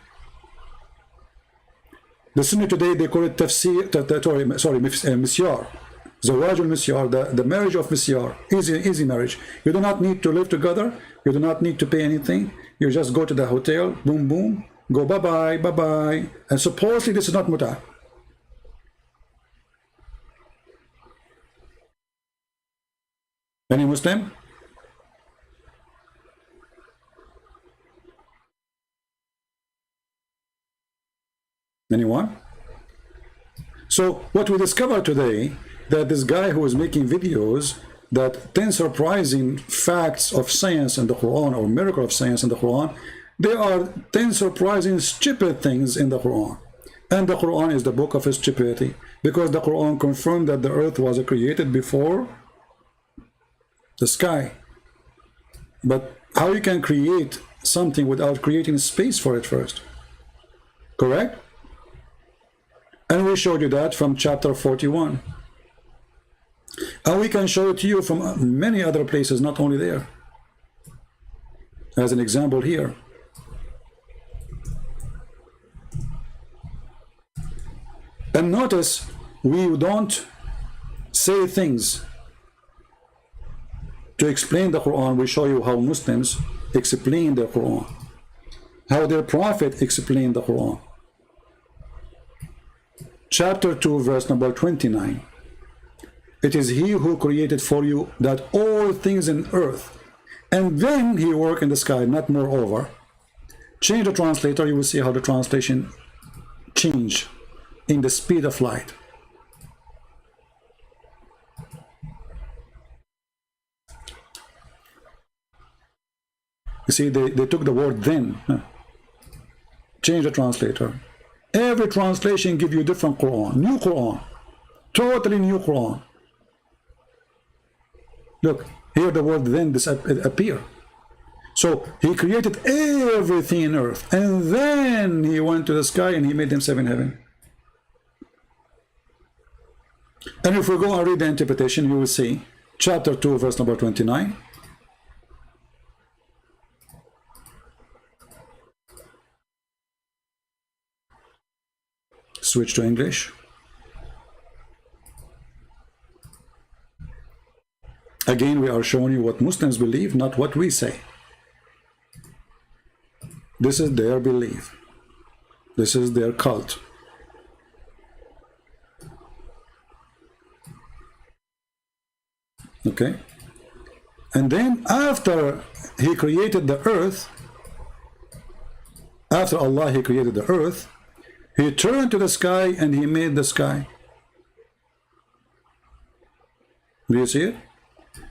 The Sunni today, they call it Tafsir, Misyar. Zawaj al-Misyar, the marriage of Misyar, easy marriage. You do not need to live together, you do not need to pay anything, you just go to the hotel, boom, boom, go bye-bye, bye-bye, and supposedly this is not Mut'a. Any Muslim? Anyone? So what we discovered today, that this guy who is making videos that 10 surprising facts of science in the Quran, or miracle of science in the Quran, there are 10 surprising stupid things in the Quran. And the Quran is the book of stupidity, because the Quran confirmed that the earth was created before the sky. But how you can create something without creating space for it first? Correct? And we showed you that from chapter 41. And we can show it to you from many other places, not only there. As an example here. And notice, we don't say things to explain the Quran. We show you how Muslims explain the Quran, how their prophet explained the Quran. Chapter 2, verse number 29. It is he who created for you that all things in earth, and then he work in the sky, not moreover. Change the translator, you will see how the translation change in the speed of light. You see, they took the word then. Change the translator. Every translation give you different Quran, new Quran, totally new Quran. Look, here the word then appear. So he created everything in earth, and then he went to the sky and he made himself in heaven. And if we go and read the interpretation, you will see chapter 2, verse number 29. Switch to English. Again, we are showing you what Muslims believe, not what we say. This is their belief. This is their cult. Okay? And then after he created the earth, after Allah he created the earth, he turned to the sky and he made the sky. Do you see it?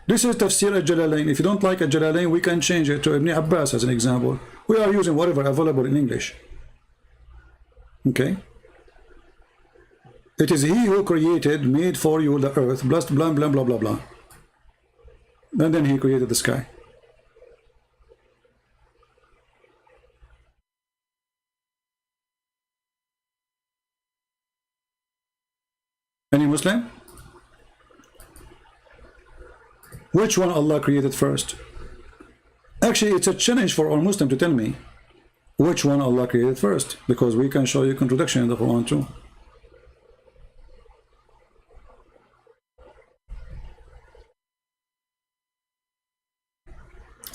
This is Tafsir al-Jalalain. If you don't like al-Jalalain, we can change it to Ibn Abbas as an example. We are using whatever available in English. Okay? It is he who created, made for you the earth, blah, blah, blah, blah, blah, blah. And then he created the sky. Any Muslim? Which one Allah created first? Actually, it's a challenge for all Muslims to tell me which one Allah created first, because we can show you contradiction in the Quran too.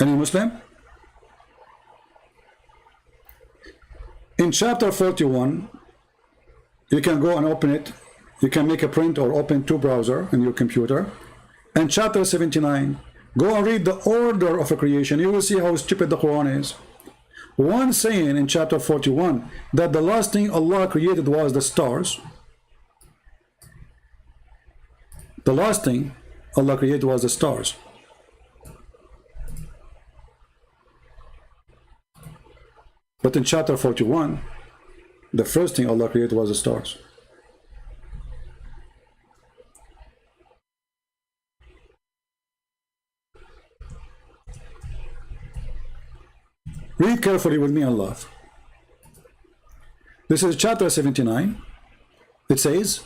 Any Muslim? In chapter 41, you can go and open it You can make a print or open two browser in your computer. And chapter 79, go and read the order of a creation. You will see how stupid the Quran is. One saying in chapter 41 that the last thing Allah created was the stars. The last thing Allah created was the stars. But in chapter 41, the first thing Allah created was the stars. Read carefully with me and laugh. This is chapter 79. It says,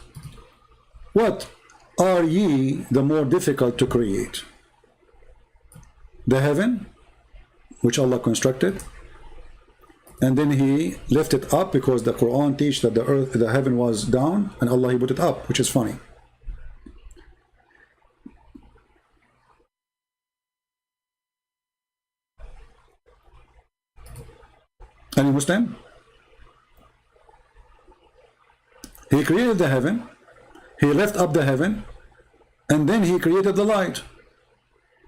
what are ye the more difficult to create? The heaven, which Allah constructed, and then he lifted up, because the Quran teaches that the heaven was down, and Allah he put it up, which is funny. Any Muslim? He created the heaven, he left up the heaven, and then he created the light.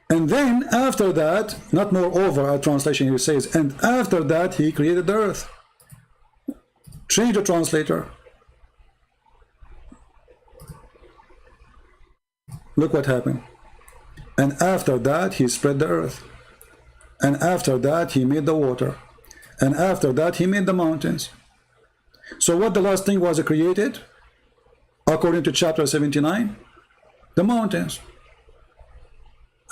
And then after that, not moreover, a translation here says, and after that he created the earth. Change the translator. Look what happened. And after that he spread the earth. And after that he made the water. And after that he made the mountains. So what the last thing was created? According to chapter 79, the mountains.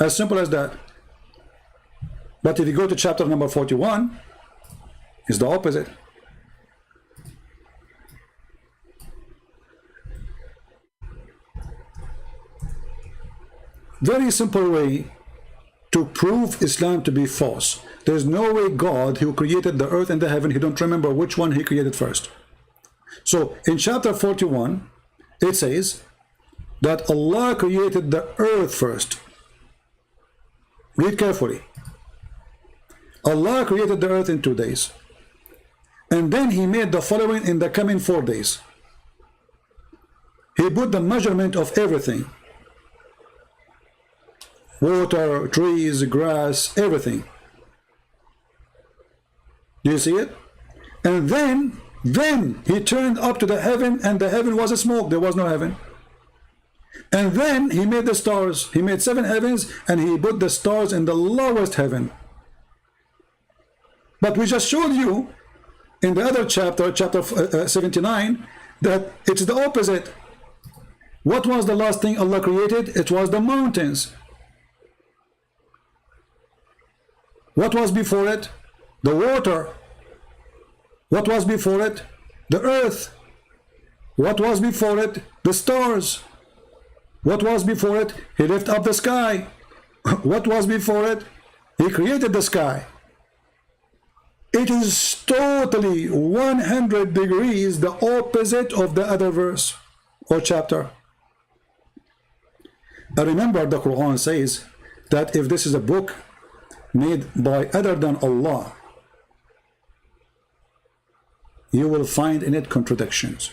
As simple as that. But if you go to chapter number 41, it's the opposite. Very simple way to prove Islam to be false. There's no way God, who created the earth and the heaven, he don't remember which one he created first. So in chapter 41, it says that Allah created the earth first. Read carefully. Allah created the earth in 2 days. And then he made the following in the coming 4 days. He put the measurement of everything. Water, trees, grass, everything. Do you see it? And then he turned up to the heaven, and the heaven was a smoke. There was no heaven. And then he made the stars. He made 7 heavens, and he put the stars in the lowest heaven. But we just showed you in the other chapter, chapter 79, that it's the opposite. What was the last thing Allah created? It was the mountains. What was before it? The water. What was before it? The earth. What was before it? The stars. What was before it? He lifted up the sky. What was before it? He created the sky. It is totally 100 degrees the opposite of the other verse or chapter. I remember the Quran says that if this is a book made by other than Allah, you will find in it contradictions.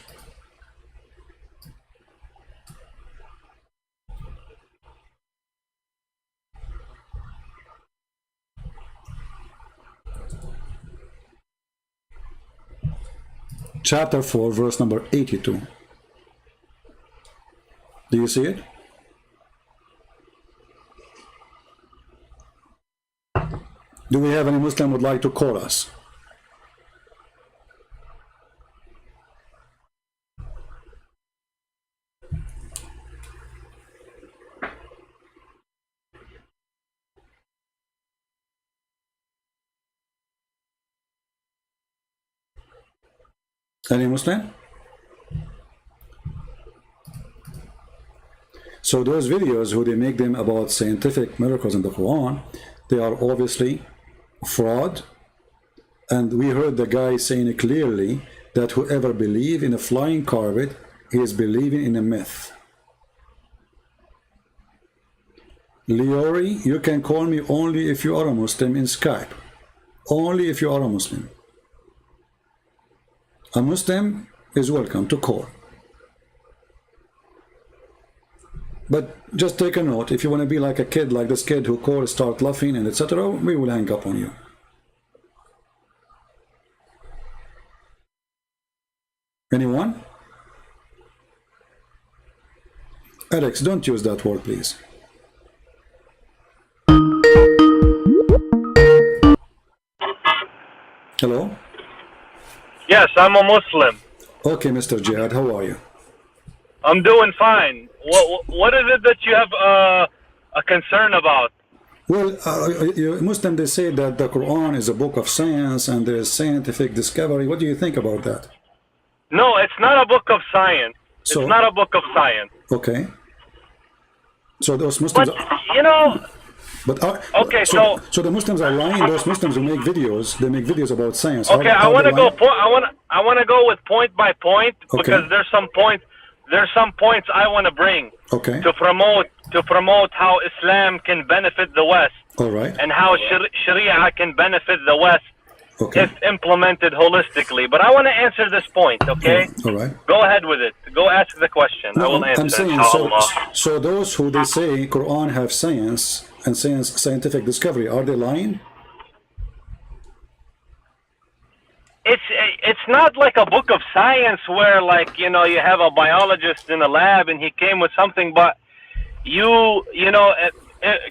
Chapter 4, verse number 82. Do you see it? Do we have any Muslim would like to call us? Any Muslim? So those videos who they make them about scientific miracles in the Quran, they are obviously fraud. And we heard the guy saying clearly that whoever believes in a flying carpet is believing in a myth. Liori, you can call me only if you are a Muslim in Skype. Only if you are a Muslim. A Muslim is welcome to call. But just take a note. If you want to be like a kid, like this kid who called, start laughing, and etc., we will hang up on you. Anyone? Alex, don't use that word, please. Hello? Yes, I'm a Muslim. Okay, Mr. Jihad, how are you? I'm doing fine. What is it that you have a concern about? Well, Muslims, they say that the Quran is a book of science and there is scientific discovery. What do you think about that? No, it's not a book of science. So- It's not a book of science. Okay. So those Muslims... But, you know, But Okay, so the Muslims are lying. Those Muslims who make videos, they make videos about science. okay, I want to go. I want to go with point by point because there's some points I want to bring Okay. to promote how Islam can benefit the West All right. and how Sharia can benefit the West Okay. if implemented holistically. But I want to answer this point. Okay. All right. Go ahead with it. Go ask the question. I will answer. I'm saying inshallah. so those who they say Quran have science and scientific discovery, are they lying? It's not like a book of science where, like, you know, you have a biologist in a lab and he came with something, but you know,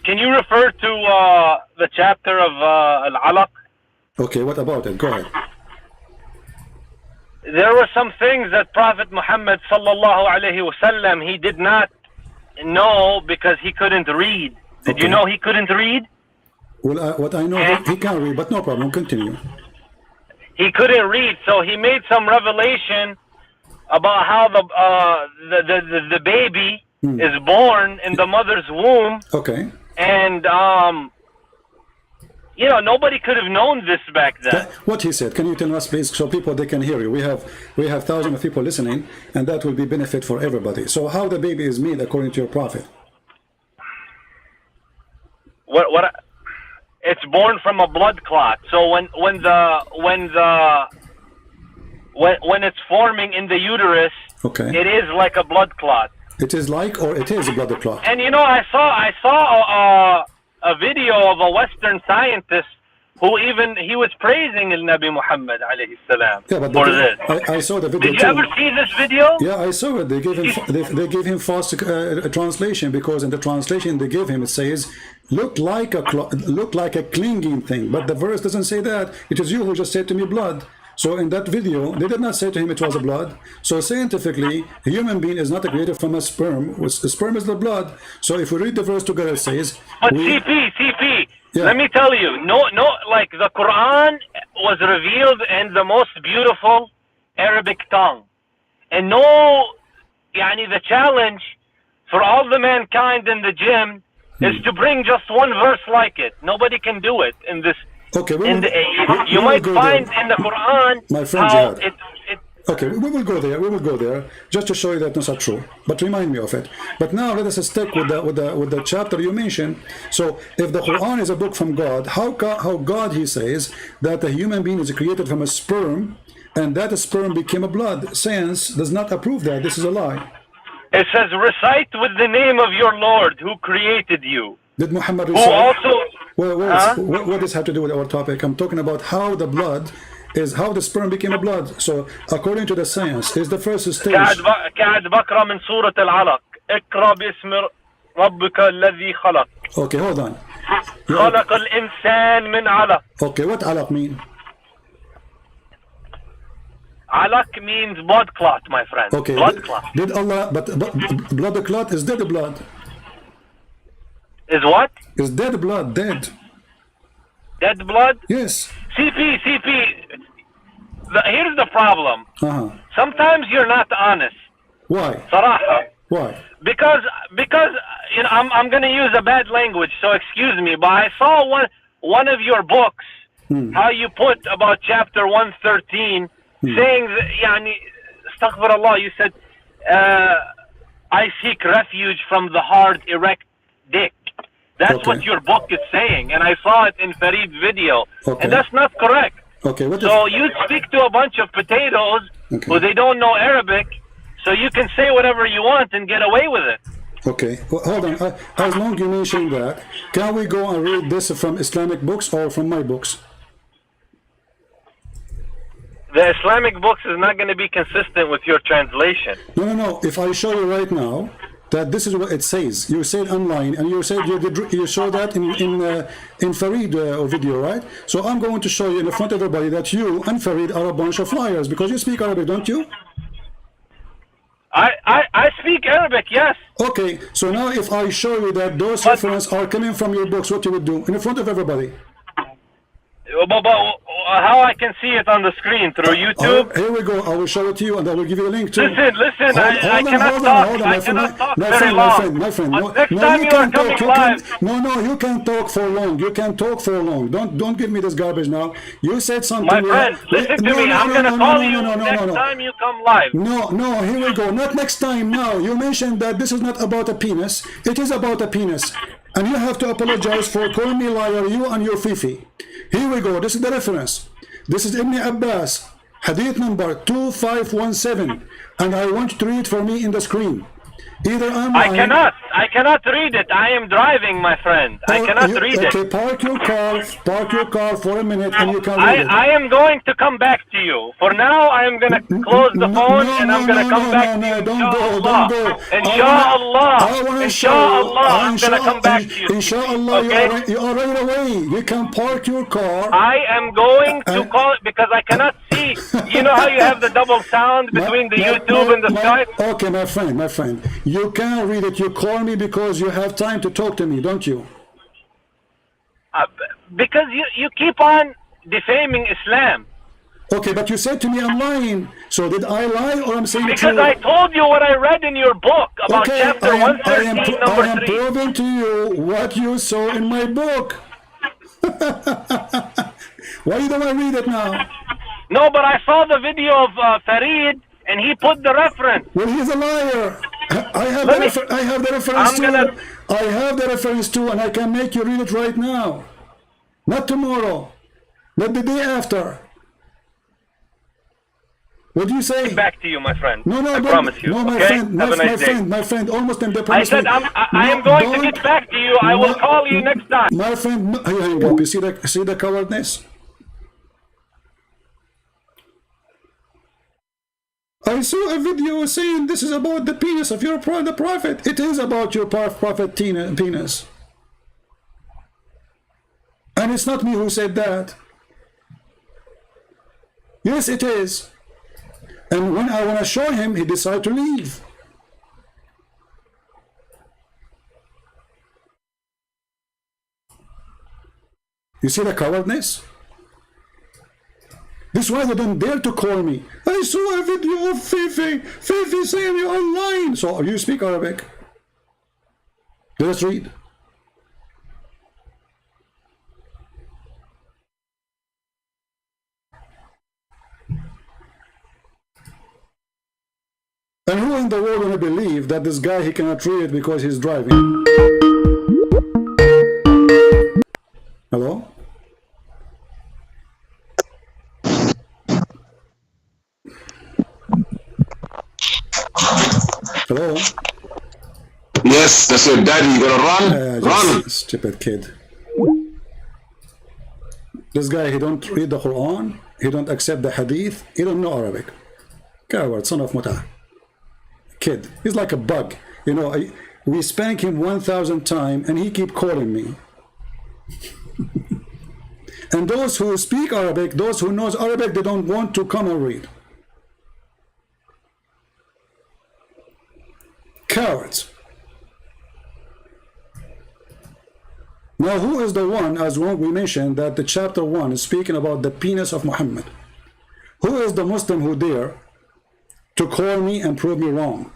can you refer to the chapter of Al-Alaq? Okay, what about it? Go ahead. There were some things that Prophet Muhammad sallallahu alaihi wasallam he did not know because he couldn't read. Did you Okay. know he couldn't read? Well, what I know, he can read, but no problem. Continue. He couldn't read, so he made some revelation about how the baby is born in the mother's womb, Okay. and you know, nobody could have known this back then. What he said, can you tell us, please, so people they can hear you? We have thousands of people listening, and that will be benefit for everybody. So how the baby is made according to your prophet? What? It's born from a blood clot. So when it's forming in the uterus, Okay. it is like a blood clot. It is like, or it is a blood clot. And you know, I saw a video of a Western scientist who he was praising Nabi Muhammad alayhi salam Yeah, but for this. I saw the video Did you too. ever see this video? Yeah, I saw it. They gave him false translation, because in the translation they gave him, it says look like a clinging thing, but the verse doesn't say that. It is you who just said to me blood. So in that video, they did not say to him it was a blood. So scientifically, a human being is not created from a sperm. The sperm is the blood. So if we read the verse together, it says. But CP, Yeah. let me tell you, no, like the Quran was revealed in the most beautiful Arabic tongue, and the challenge for all the mankind in the gym is to bring just one verse like it. Nobody can do it in this. Okay, You might find in the Quran My friend how Jihad. Okay, we will go there. We will go there just to show you that it's not true. But remind me of it. But now let us stick with the chapter you mentioned. So, if the Quran is a book from God, how God he says that a human being is created from a sperm, and that sperm became a blood? Science does not approve that. This is a lie. It says, "Recite with the name of your Lord who created you." Did Muhammad Who recite? also? What does have to do with our topic? I'm talking about how the blood is, how the sperm became a blood. So, according to the science, is the first stage. قاعد بقرأ من سورة العلق. اقرأ باسم ربك الذي خلق. Okay, hold on. خلق الإنسان من علق. Okay, what alaq mean? Alaq means blood clot, my friend. Okay, blood clot. did Allah, but blood clot is dead blood. Is what? Is dead blood, dead. Dead blood? Yes. CP. Here's the problem. Uh-huh. Sometimes you're not honest. Why? صراحة. Why? Because you know, I'm going to use a bad language, so excuse me, but I saw one of your books, how you put about chapter 113, saying that, يعني, astaghfirullah, you said, I seek refuge from the hard, erect dick. That's Okay. what your book is saying, and I saw it in Farid's video, Okay. and that's not correct. Okay, what So is... you speak to a bunch of potatoes Okay. who they don't know Arabic, so you can say whatever you want and get away with it. Okay, well, hold on. As long you mentioned that, can we go and read this from Islamic books or from my books? The Islamic books is not going to be consistent with your translation. No, no, no. If I show you right now that this is what it says, you said online, and you said you saw that in Farid video, right? So I'm going to show you in front of everybody that you and Farid are a bunch of liars because you speak Arabic, don't you? I speak Arabic, yes. Okay, so now if I show you that those references are coming from your books, what you would do in front of everybody? But how I can see it on the screen through YouTube? Here we go. I will show it to you, and I will give you a link to. Listen. I cannot talk. I cannot talk very long. My friend. Next time you are coming live. No, you can't talk for long. You can't talk for long. Don't give me this garbage now. You said something. My friend, listen to me. I'm gonna call you next time you come live. No. Here we go. Not next time. Now you mentioned that this is not about a penis. It is about a penis, and you have to apologize for calling me liar. You and your Fifi. Here we go. This is the reference. This is Ibn Abbas, hadith number 2517, and I want you to read for me in the screen. Either I cannot read it. I am driving, my friend. I cannot read it. Okay, park your car for a minute and you can read it. I am going to come back to you. For now, I am going to close the phone and I'm going to come back to you. Don't go. Inshallah, I'm going to come back to you. Inshallah, Okay? you are right away. You can park your car. I am going to call it because I cannot see. You know how you have the double sound between the YouTube and the Skype? Okay, my friend. You can read it. You call me because you have time to talk to me, don't you? Because you keep on defaming Islam. Okay, but you said to me I'm lying. So did I lie or I'm saying the truth? Because I told you what I read in your book about chapter 113, I number am 3. proving to you what you saw in my book. Why you don't want to read it now? No, but I saw the video of Farid and he put the reference. Well, he's a liar. I have the reference too. I have the reference too, and I can make you read it right now. Not tomorrow. Not the day after. What do you say? Back to you, my friend. No, I promise you. No, my okay? friend. Have a nice day. My friend. Almost in the I said I am going to get back to you. I will call you next time. My friend, hang up. You see the cowardness? I saw a video saying this is about the penis of the prophet. It is about your prophet penis. And it's not me who said that. Yes, it is. And when I want to show him, he decided to leave. You see the cowardness? This is why they don't dare to call me. I saw a video of Fifi saying you're online. So you speak Arabic? Let us read. And who in the world will believe that this guy, he cannot read because he's driving? Hello? Hello? Yes, that's your daddy. You gonna run? Run! Stupid kid. This guy, he don't read the Quran. He don't accept the Hadith. He don't know Arabic. Coward, son of Muta. Kid. He's like a bug. You know, we spank him 1,000 times and he keep calling me. And those who speak Arabic, those who knows Arabic, they don't want to come and read. Cowards. Now, who is the one, as we mentioned, that the chapter 1 is speaking about the penis of Muhammad? Who is the Muslim who dare to call me and prove me wrong?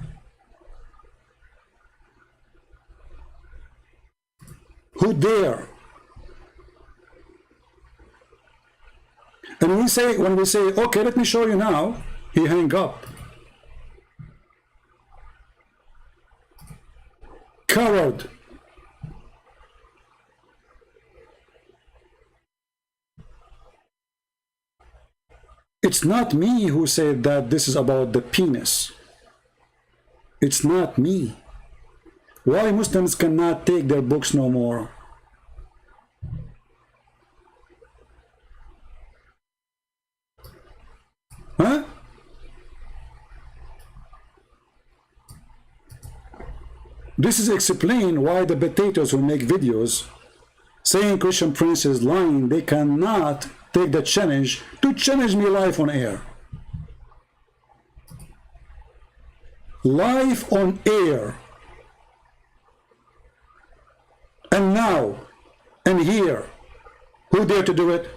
Who dare? And when we say, okay, let me show you now, he hang up. Coward. It's not me who said that this is about the penis. It's not me. Why Muslims cannot take their books no more? Huh? This is explain why the potatoes who make videos saying Christian Prince is lying, they cannot take the challenge to challenge me live on air. Live on air. And now, and here, who dare to do it?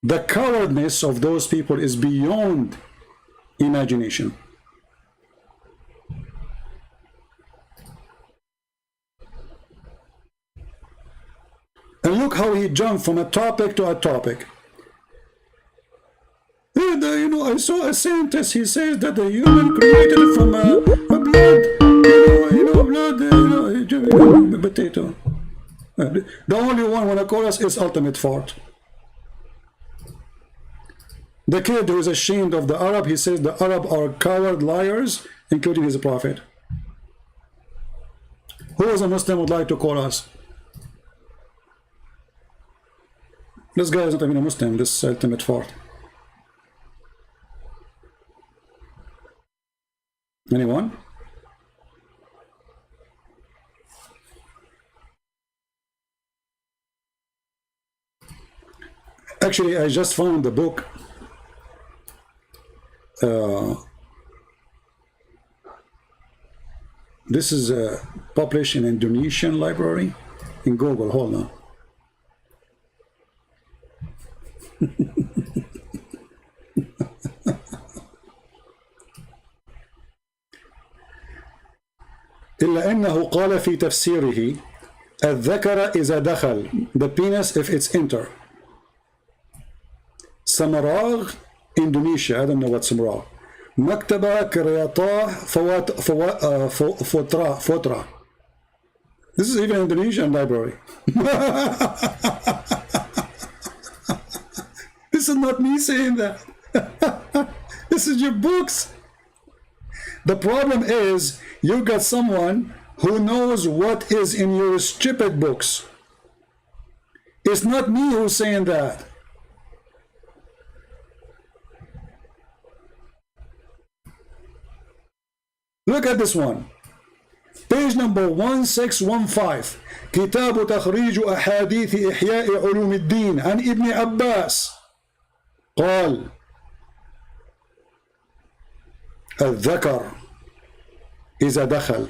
The cowardness of those people is beyond imagination. And look how he jumped from a topic to a topic. And, you know, I saw a scientist, he says that the human created from a blood, potato. The only one when I call us is ultimate fart. The kid who is ashamed of the Arab, he says the Arab are coward liars, including his prophet. Who as a Muslim would like to call us? This guy is not even a Muslim, this ultimate fart. Anyone? Actually, I just found the book. This is published in Indonesian library in Google. Hold on. إلا أنه قال في تفسيره الذكر إذا دخل, the penis if it's enter. Samaragh, Indonesia, I don't know what Samaragh. Maktaba Kiryatah Fotra. This is even Indonesian library. This is not me saying that. This is your books. The problem is you got someone who knows what is in your stupid books. It's not me who's saying that. Look at this one. Page number 1615. كتاب تخريج أحاديث إحياء علوم الدين عن ابن عباس قال الذكر إذا دخل,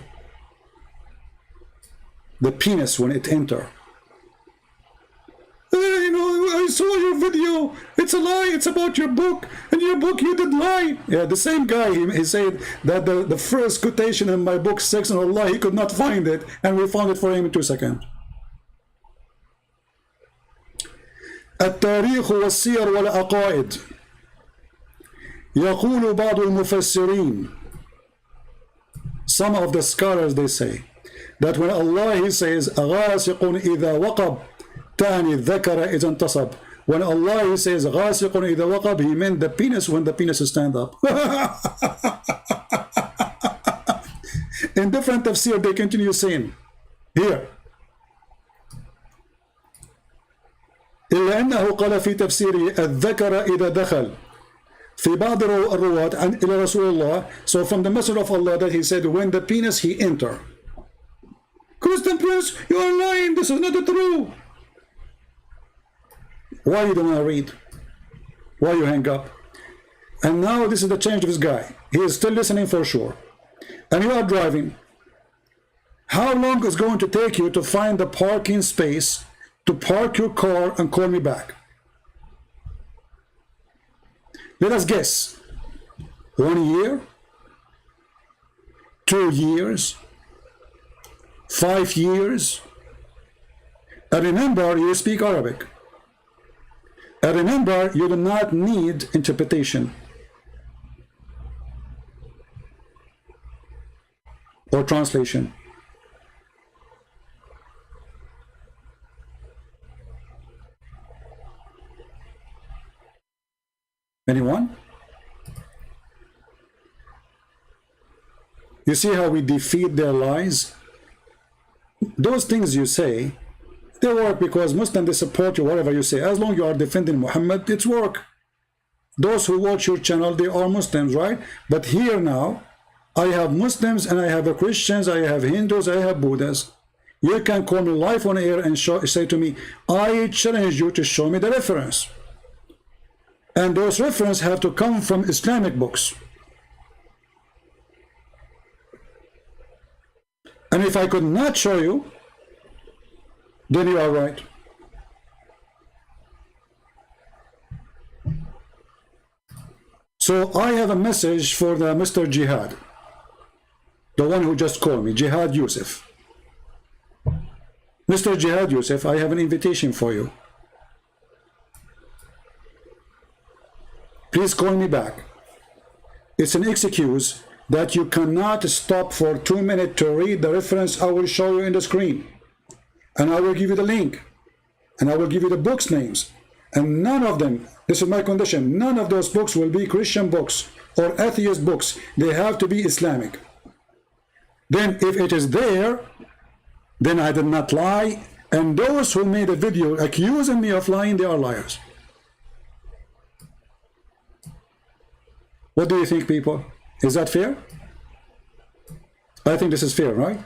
the penis when it enter. You know, I saw your video. It's a lie. It's about your book. And your book, you did lie. Yeah, the same guy, he said that the first quotation in my book, Sex and Allah, he could not find it. And we found it for him in 2 seconds. التاريخ والسير والعقائد. يقول بعض المفسرين, some of the scholars, they say that when Allah, he says غاسق إذا وقب تعني الذكر إذا انتصب. When Allah, he says غاسق إذا وقب, he meant the penis when the penis stand up. In different tafsir, they continue saying here إلا أنه قال في تفسيره الذكر إذا دخل في بعض الرواة إلى رسول الله. So from the Messenger of Allah that he said when the penis he enter. Christian Prince, you are lying. This is not true. Why you don't want to read? Why you hang up? And now this is the change of this guy. He is still listening for sure. And you are driving. How long is it going to take you to find the parking space to park your car and call me back? Let us guess. 1 year? 2 years? 5 years? And remember, you speak Arabic. And remember, you do not need interpretation or translation. Anyone? You see how we defeat their lies? Those things you say, they work because Muslims, they support you, whatever you say. As long as you are defending Muhammad, it's work. Those who watch your channel, they are Muslims, right? But here now, I have Muslims and I have Christians, I have Hindus, I have Buddhists. You can call me live on air and say to me, I challenge you to show me the reference. And those references have to come from Islamic books. And if I could not show you, then you are right. So I have a message for the Mr. Jihad, the one who just called me, Jihad Yusuf. Mr. Jihad Yusuf, I have an invitation for you. Please call me back. It's an excuse that you cannot stop for 2 minutes to read the reference I will show you in the screen. And I will give you the link. And I will give you the books names. And none of them, this is my condition, none of those books will be Christian books or atheist books. They have to be Islamic. Then if it is there, then I did not lie. And those who made a video accusing me of lying, they are liars. What do you think, people? Is that fair? I think this is fair, right?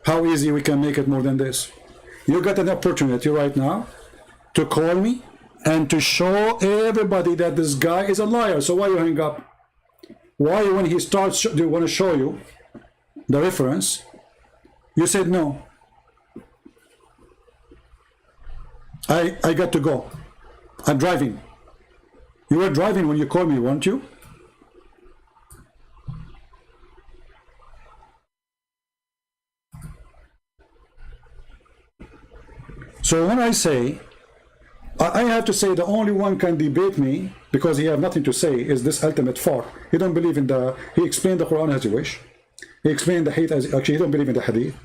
How easy we can make it more than this. You got an opportunity right now to call me and to show everybody that this guy is a liar. So why you hang up? Why when he starts, do you want to show you the reference? You said no. I got to go. I'm driving. You were driving when you called me, weren't you? So when I say, I have to say the only one can debate me because he have nothing to say is this ultimate far. He don't believe in the, he explained the Quran as he wish. He explained the hadith as, actually he don't believe in the hadith.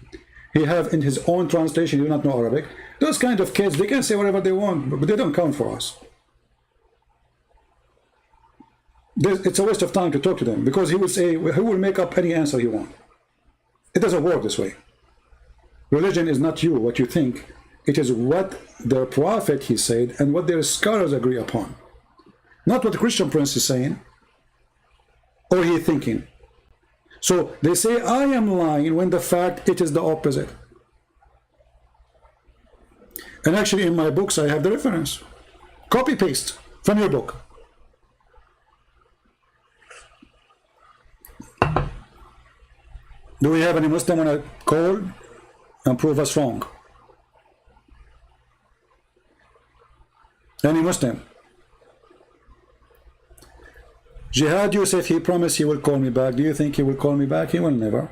He have in his own translation, he do not know Arabic. Those kind of kids, they can say whatever they want, but they don't count for us. It's a waste of time to talk to them because he will say, he will make up any answer he wants. It doesn't work this way. Religion is not you, what you think. It is what their prophet he said and what their scholars agree upon. Not what the Christian Prince is saying or he thinking. So they say I am lying when the fact it is the opposite. And actually in my books I have the reference. Copy paste from your book. Do we have any Muslim want to call and prove us wrong? Any Muslim? Jihad Yusuf, he promised he will call me back. Do you think he will call me back? He will never.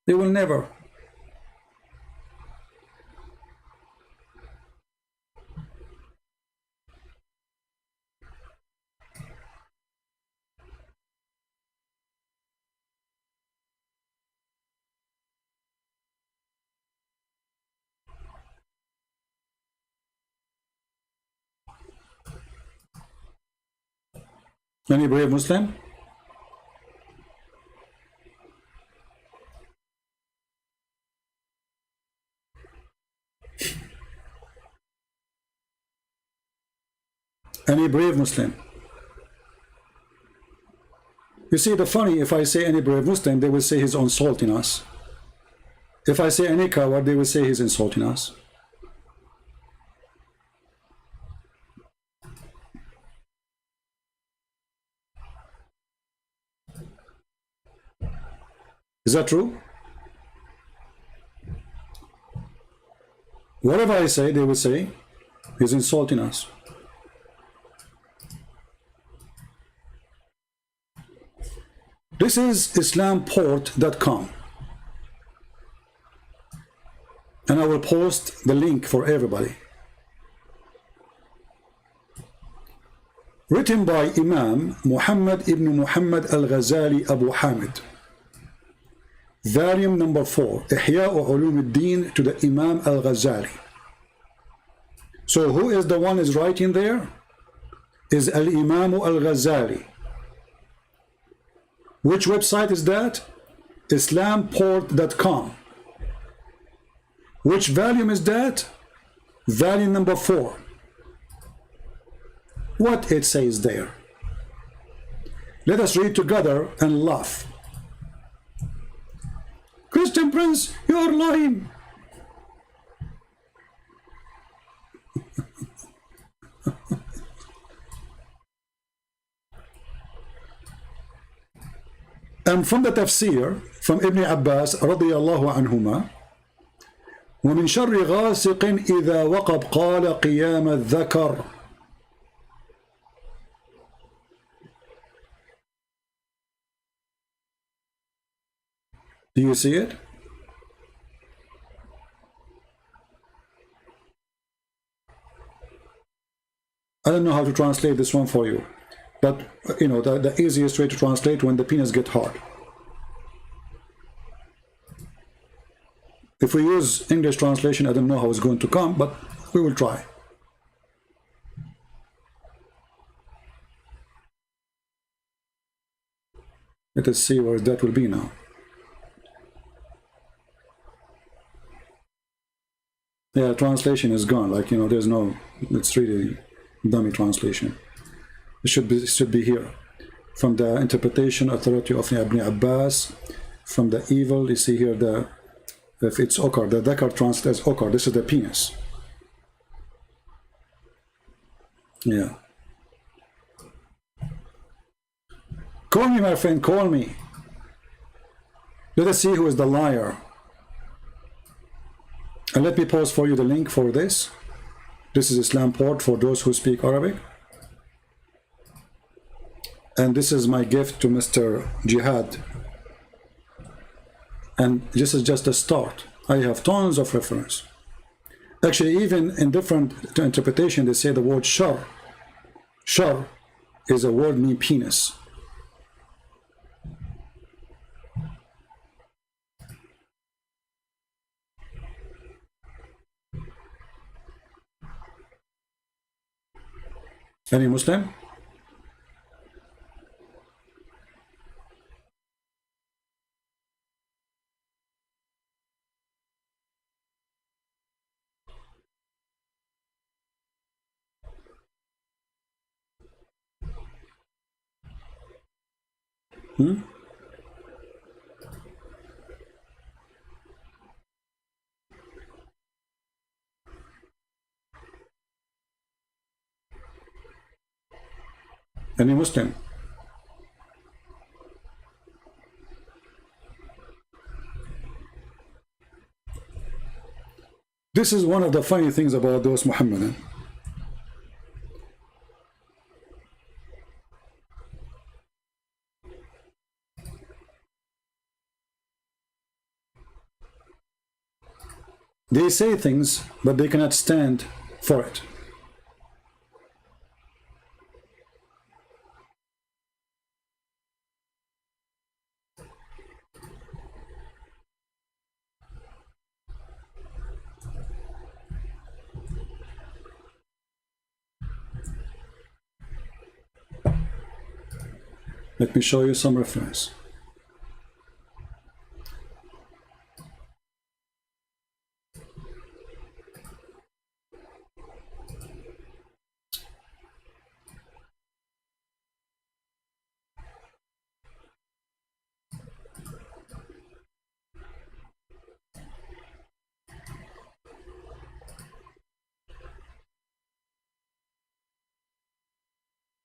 He will never. Any brave Muslim? Any brave Muslim? You see, the funny, if I say any brave Muslim, they will say he's insulting us. If I say any coward, they will say he's insulting us. Is that true? Whatever I say, they will say, he's insulting us. This is islamport.com. And I will post the link for everybody. Written by Imam Muhammad ibn Muhammad al-Ghazali Abu Hamid. Volume number 4, Ihya Ulum al-Din to the Imam al-Ghazali. So who is the one is writing there? Is al-Imam al-Ghazali. Which website is that? Islamport.com. Which volume is that? Volume number 4. What it says there. Let us read together and laugh. Christian Prince, you're lying. And from the tafsir, from Ibn Abbas رضي الله عنهما, ومن شر غاسق إذا وقب قال قيام الذكر. Do you see it? I don't know how to translate this one for you, but you know, the easiest way to translate when the penis get hard. If we use English translation, I don't know how it's going to come, but we will try. Let us see where that will be now. Yeah, translation is gone. Like, you know, there's no, it's really dummy translation. It should be here. From the interpretation authority of Ibn Abbas, from the evil, you see here the, if it's okar, the dhakar translates okar. This is the penis. Yeah. Call me, my friend, call me. Let us see who is the liar. And let me post for you the link for this. This is Islamport for those who speak Arabic. And this is my gift to Mr. Jihad. And this is just a start. I have tons of reference. Actually, even in different interpretation, they say the word shar. Shar is a word meaning penis. Any Muslim? Any Muslim? This is one of the funny things about those Muhammadan. They say things, but they cannot stand for it. Let me show you some reference.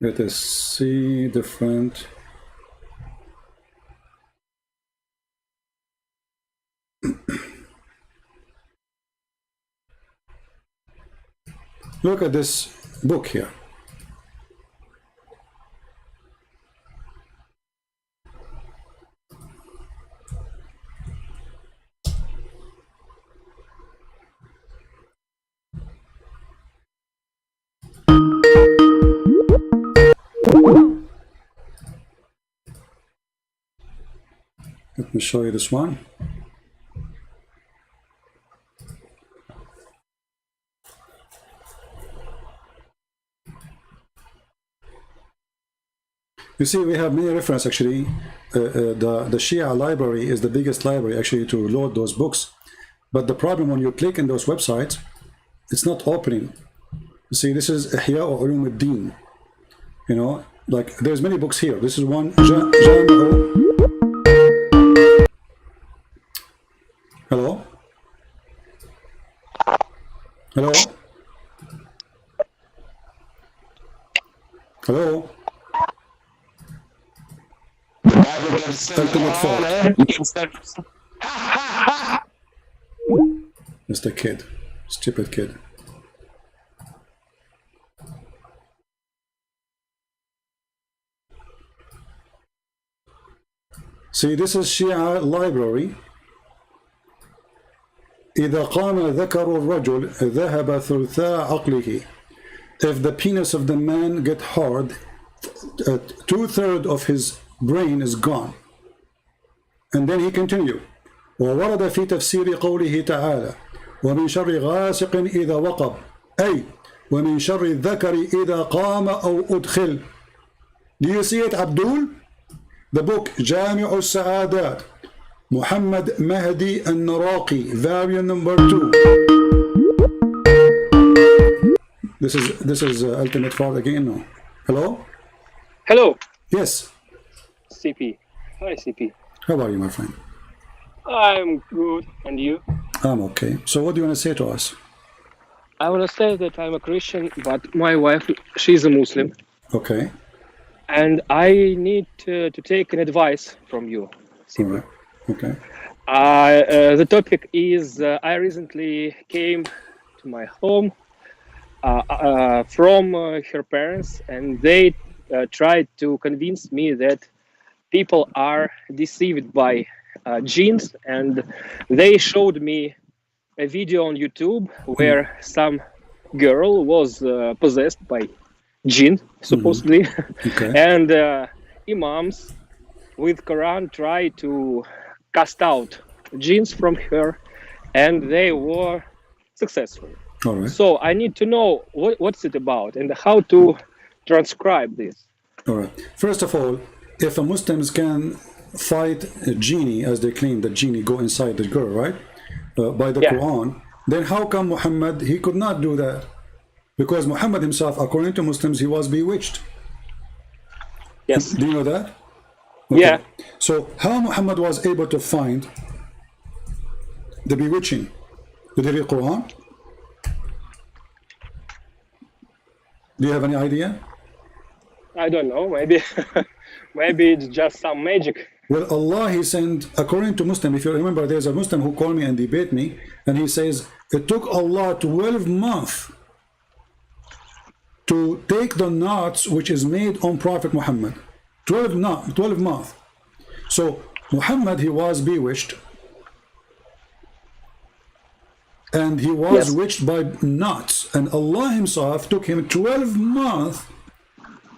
Let us see different. Look at this book here. Let me show you this one. You see, we have many references actually the Shia library is the biggest library actually to load those books. But the problem when you click in those websites, it's not opening. You see, this is Ihya Ulum al-Din. You know, like there's many books here. This is one. Hello? Hello? Hello? Ultimate Fault. It's the kid. Stupid kid. See, this is Shia library. إذا قام ذكر الرجل ذهب ثلثاء عقله. If the penis of the man get hard, 2/3 of his brain is gone. And then he continue. وورد في تفسير قوله تعالى ومن شر غاسق إذا وقب أي ومن شر الذكر إذا قام أو أدخل. Do you see it, Abdul? The book جامع السعادات, Muhammad Mahdi al-Naraqi, volume number 2. This is Ultimate Fault again. No. Hello? Hello, Yes. CP. Hi, CP. How are you, my friend? I'm good, and you? I'm okay. So what do you want to say to us? I want to say that I'm a Christian, but my wife, she's a Muslim, Okay. and I need to take an advice from you, All CP. right. Okay. The topic is I recently came to my home from her parents, and they tried to convince me that people are deceived by genes, and they showed me a video on YouTube where some girl was possessed by jinn, supposedly, Okay. and imams with Quran tried to cast out jinns from her, and they were successful. All right. So I need to know what's it about and how to transcribe this. All right. First of all, if a Muslims can fight a genie, as they claim that genie go inside the girl, right? By the Yeah. Quran, then how come Muhammad, he could not do that? Because Muhammad himself, according to Muslims, he was bewitched. Yes. Do you know that? Yeah. So how Muhammad was able to find the bewitching? Did he read Quran? Do you have any idea? I don't know. Maybe, maybe it's just some magic. Well, Allah, he sent, according to Muslim, if you remember, there's a Muslim who called me and debate me, and he says, it took Allah 12 months to take the knots which is made on Prophet Muhammad. 12 months. So Muhammad, he was bewitched, and he was Yes. witched by knots, and Allah himself took him 12 months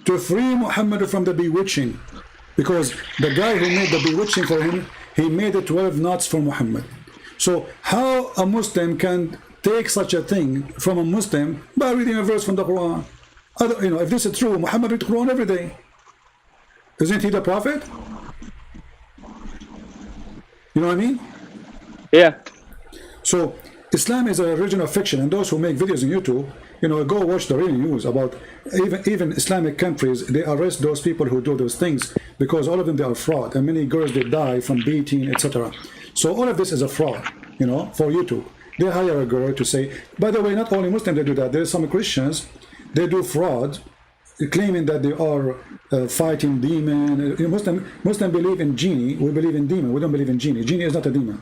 to free Muhammad from the bewitching, because the guy who made the bewitching for him, he made the 12 knots for Muhammad. So how a Muslim can take such a thing from a Muslim by reading a verse from the Quran? You know, if this is true, Muhammad read the Quran every day. Isn't he the prophet? You know what I mean? Yeah. So Islam is a religion of fiction, and those who make videos on YouTube, you know, go watch the real news about even Islamic countries. They arrest those people who do those things because all of them, they are fraud, and many girls, they die from beating, etc. So all of this is a fraud, you know, for YouTube. They hire a girl to say, by the way, not only Muslims they do that, there's some Christians, they do fraud, claiming that they are fighting demon. Muslim believe in genie, we believe in demon, we don't believe in genie. Genie is not a demon.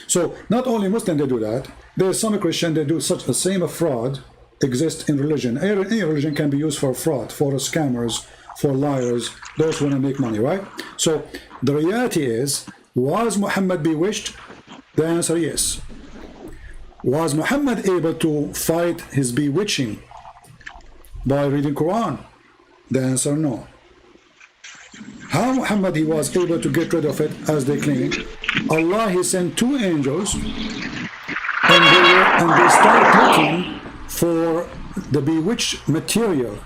So not only Muslim they do that, there's some Christian they do such the same fraud exists in religion. Any religion can be used for fraud, for scammers, for liars, those who want to make money, right? So the reality is, was Muhammad bewitched? The answer yes. Was Muhammad able to fight his bewitching by reading Quran? The answer no. How Muhammad he was able to get rid of it, as they claim? Allah, he sent 2 angels, and they start looking for the bewitched material,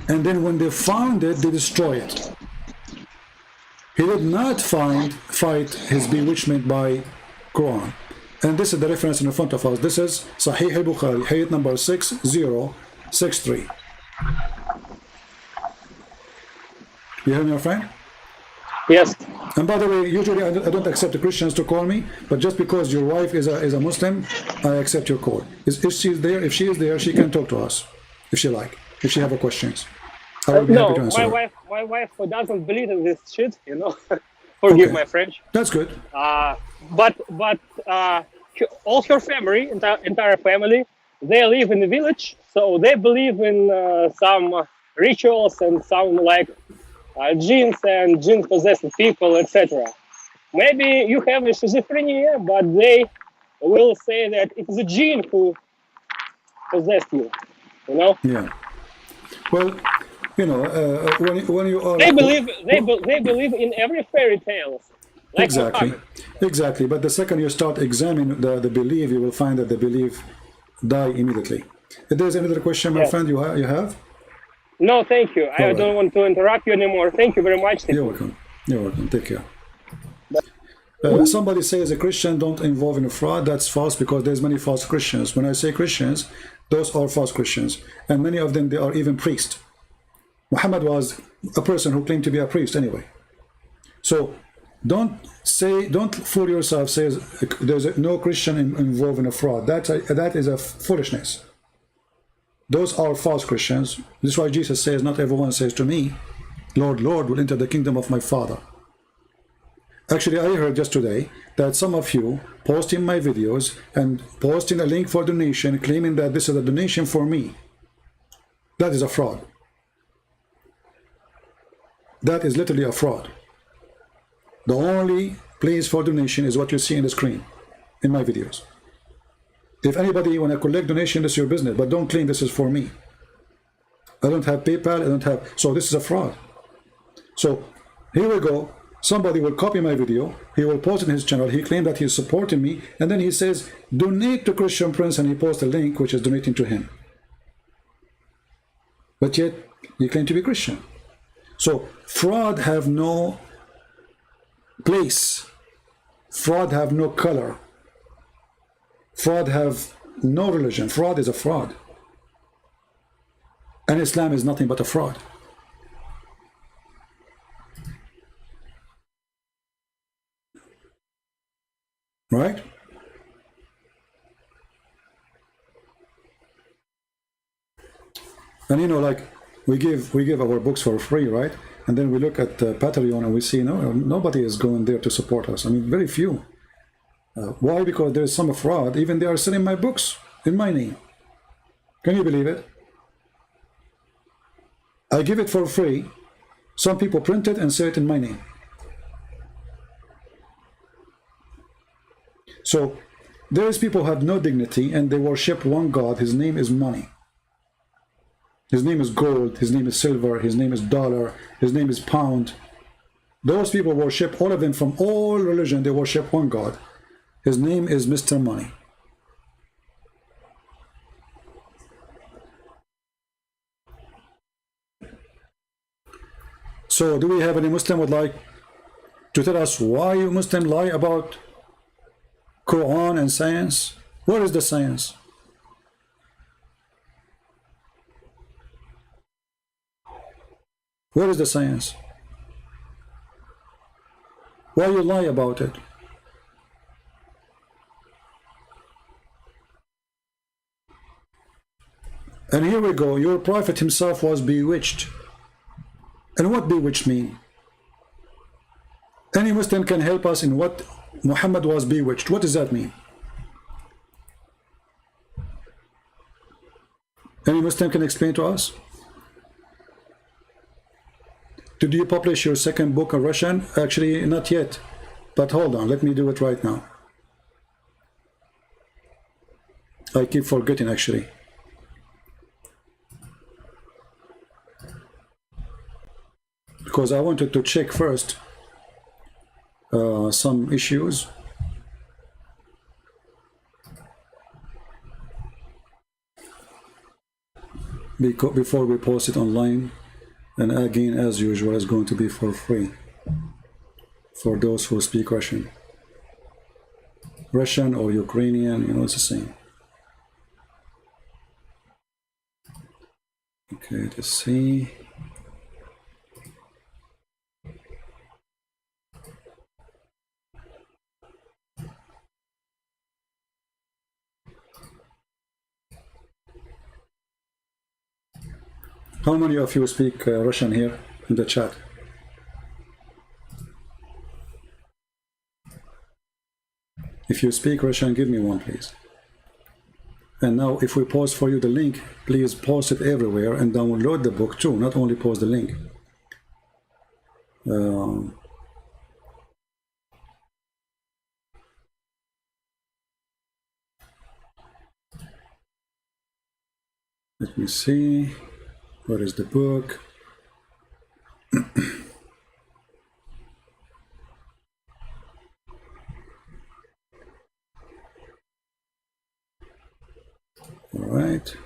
and then when they found it, they destroy it. He did not fight his bewitchment by Quran. And this is the reference in front of us. This is Sahih al-Bukhari, hadith number 6063. You hear me, my friend? Yes. And by the way, usually I don't accept the Christians to call me, but just because your wife is a Muslim, I accept your call. If she's there, she can talk to us, if she like, if she have a questions. I will be No, happy to answer her. my wife doesn't believe in this shit, you know. Forgive Okay. my French. That's good. But all her family, entire family, they live in the village, so they believe in some rituals and some like jinns and jinn possessed people, etc. Maybe you have a schizophrenia, but they will say that it is a jinn who possessed you. You know, Yeah. Well, you know, when you are they believe in every fairy tale. Like exactly, Muhammad. exactly. But the second you start examining the belief, you will find that the belief die immediately. If there's another question, my Yes. friend, you have? No, thank you. I All right. don't want to interrupt you anymore. Thank you very much. You're welcome. You're welcome. Take care. Somebody says a Christian don't involve in a fraud. That's false because there's many false Christians. When I say Christians, those are false Christians, and many of them they are even priests. Muhammad was a person who claimed to be a priest anyway. So don't fool yourself. Says there's no Christian involved in a fraud. That is a foolishness. Those are false Christians. This is why Jesus says, not everyone says to me, Lord, Lord, will enter the kingdom of my Father. Actually, I heard just today that some of you posting my videos and posting a link for donation, claiming that this is a donation for me. That is a fraud. That is literally a fraud. The only place for donation is what you see in the screen in my videos. If anybody want to collect donation, this is your business, but don't claim this is for me. I don't have PayPal, I don't have, so this is a fraud. So here we go. Somebody will copy my video, he will post it in his channel, he claimed that he's supporting me, and then he says, donate to Christian Prince, and he posts a link which is donating to him. But yet, you claim to be Christian. So fraud have no place. Fraud have no color. Fraud have no religion. Fraud is a fraud. And Islam is nothing but a fraud. Right? And you know, like we give our books for free, right? And then we look at Patreon and we see nobody is going there to support us. I mean, very few. Why? Because there's some fraud. Even they are selling my books in my name. Can you believe it? I give it for free. Some people print it and sell it in my name. So there's people who have no dignity and they worship one God. His name is money. His name is gold. His name is silver. His name is dollar. His name is pound. Those people worship, all of them from all religion, they worship one God. His name is Mr. Money. So do we have any Muslim would like to tell us why you Muslim lie about Quran and science? What is the science? What is the science? Why you lie about it? And here we go. Your prophet himself was bewitched. And what bewitched mean? Any Muslim can help us in what Muhammad was bewitched. What does that mean? Any Muslim can explain to us? Did you publish your second book in Russian? Actually, not yet. But hold on, let me do it right now. I keep forgetting, actually. Because I wanted to check first some issues. Before we post it online. And again, as usual, it's going to be for free. for those who speak Russian. Russian or Ukrainian, you know, it's the same. Okay, let's see. How many of you speak Russian here in the chat? If you speak Russian, give me one, please. And now, if we post for you the link, please post it everywhere and download the book too, not only post the link. Let me see. Where is the book? All right.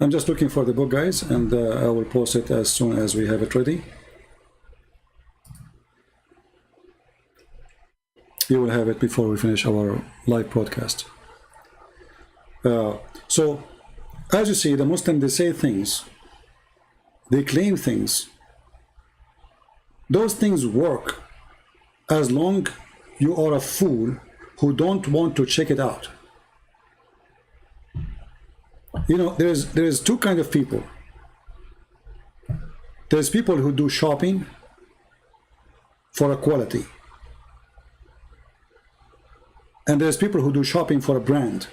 I'm just looking for the book, guys, and I will post it as soon as we have it ready. You will have it before we finish our live broadcast. So, as you see, the Muslims, they say things, they claim things. Those things work as long you are a fool who don't want to check it out. You know, there's two kinds of people. There's people who do shopping for a quality. And there's people who do shopping for a brand.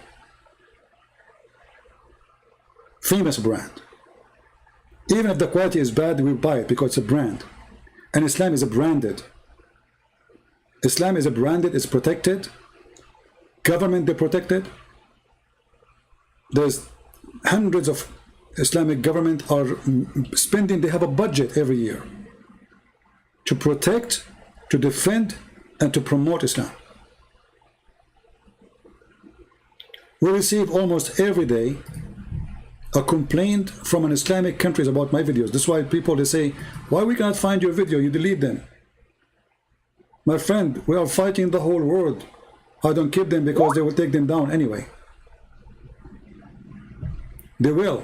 Famous brand. Even if the quality is bad, we buy it because it's a brand. And Islam is a branded. Islam is a branded, it's protected. Government, they protected. There's hundreds of Islamic government are spending, they have a budget every year to protect, to defend, and to promote Islam. We receive almost every day a complaint from an Islamic countries about my videos. That's why people, they say, why we cannot find your video, you delete them. My friend, we are fighting the whole world. I don't keep them because they will take them down anyway. They will.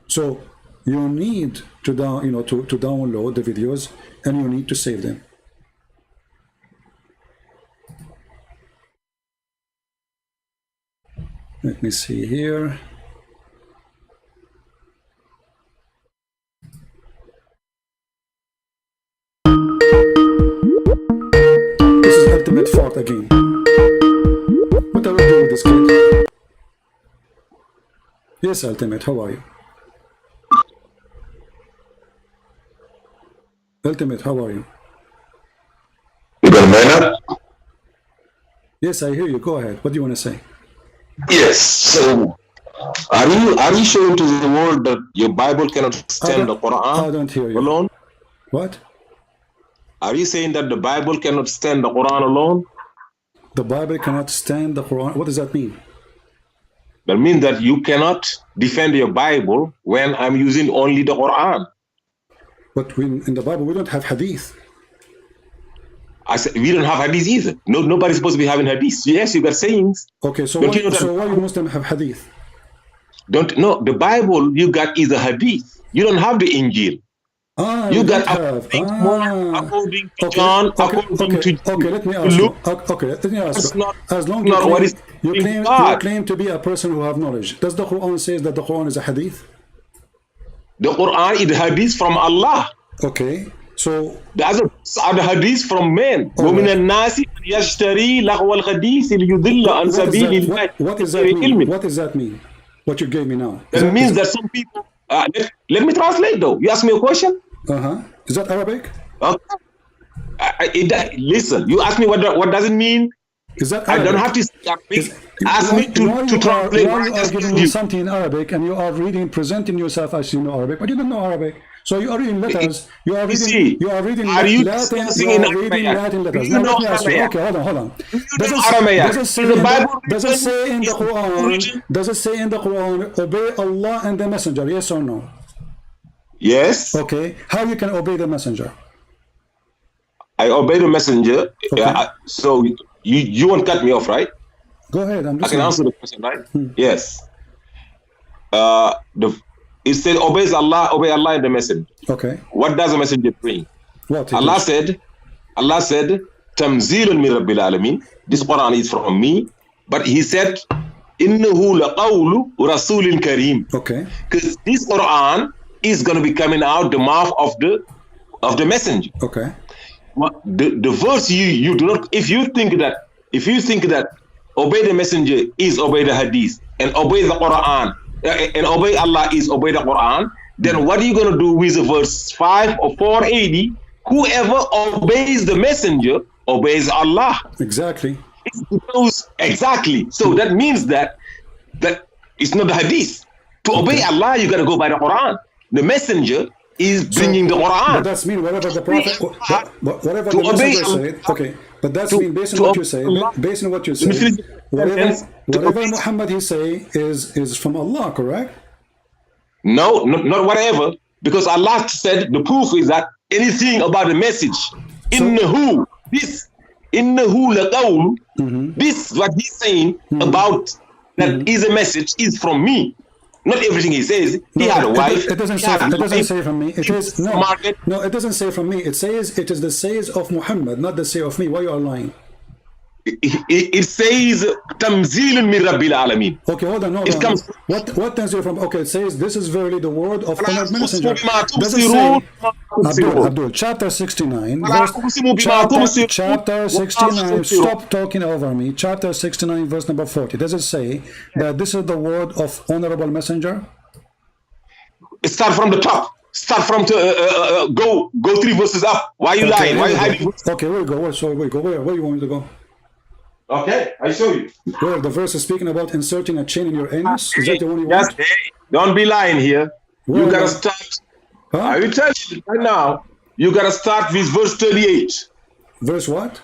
So you need to download the videos, and you need to save them. Let me see here. This is Ultimate Fort again. What are we doing with this kid? Yes, Ultimate, how are you? Ultimate, how are you? You got a man up? Yes, I hear you. Go ahead. What do you want to say? Yes. So, are you showing to the world that your Bible cannot stand the Quran I don't hear you. alone? What? Are you saying that the Bible cannot stand the Quran alone? The Bible cannot stand the Quran. What does that mean? That means that you cannot defend your Bible when I'm using only the Quran. But in the Bible, we don't have hadith. I said we don't have hadith either. Nobody's supposed to be having hadith. Yes, you got sayings. Okay, so Don't why, you know that- so why you Muslims have hadith? The Bible you got is a hadith. You don't have the Injil. You got according to John, according to okay, let me ask Luke. you. Okay, let me ask That's you. not- As long not what is you in God. claim to be a person who have knowledge, does the Quran say that the Quran is a hadith? The Quran is hadith from Allah. Okay, so The other are the hadith from men. ومن الناس يشتري لغو الحديث ليضل عن سبيل الله. what does that mean? What does that mean? What you gave me now? That means that some people. Let me translate though. You ask me a question. Is that Arabic? Okay. Listen, you ask me what does it mean? Is that I Arabic? don't have to speak Arabic. Ask me Why to you translate. Why what you I are just giving told me you. something in Arabic and you are reading, presenting yourself as you know Arabic, but you don't know Arabic. So you are reading letters. You are reading. see, You are reading are you Latin. discussing You in are reading Aramaic? Latin Do letters. you Now know let me ask you. Aramaic? Okay, hold on. Do you know Aramaic? Does it say Is the in Bible does it written? say in the Is the Bible Quran? written? Does it say in the Quran obey Allah and the Messenger? Yes or no? Yes. Okay. How you can obey the Messenger? I obey the messenger. Okay. So you won't cut me off, right? Go ahead. I'm I can listening. answer the question, right? Yes. It said obey Allah and the messenger. Okay. What does the messenger bring? What? Allah said, Tamzilun min Rabbil Alameen. This Quran is from me, but he said, Innahu laqawlu rasulin kareem. Okay. Because this Quran is going to be coming out the mouth of the messenger. Okay. The verse you do not, if you think that obey the messenger is obey the hadith and obey the Quran and obey Allah is obey the Quran, then what are you going to do with verse 5 or 480? Whoever obeys the messenger obeys Allah. Exactly. Exactly. So that means that it's not the hadith. To obey Allah, you got to go by the Quran. The messenger is bringing the Quran. But that's mean whatever the prophet, whatever the obey messenger Allah. said. Okay, but that's mean based on what you say. Based on what you say, whatever Muhammad he say is from Allah, correct? No, not whatever. Because Allah said the proof is that anything about the message, innahu laqawl, this what he's saying about that is a message is from me. Not everything he says. He had a wife. It doesn't say. It doesn't say from me. It is no. No, it doesn't say from me. It says it is the says of Muhammad, not the say of me. Why you are lying? It says Tamzilun min Rabbil Alameen. Okay, hold on. It comes. What translation from? Okay, it says this is verily the word of honored messenger. Doesn't say. Abdul, chapter 69, chapter 69, stop talking over me. Chapter 69, verse number 40. Does it say that this is the word of honorable messenger? Start from the top. Start from go 3 verses up. Why are you lying? Why are you hiding? Okay, where we go? Where you want me to go? Okay, I show you. Where the verse is speaking about inserting a chain in your anus? Is that the one you want? Yes, don't be lying here. Where You gotta am I? start. Huh? I will tell you right now. You gotta start with verse 38. Verse what?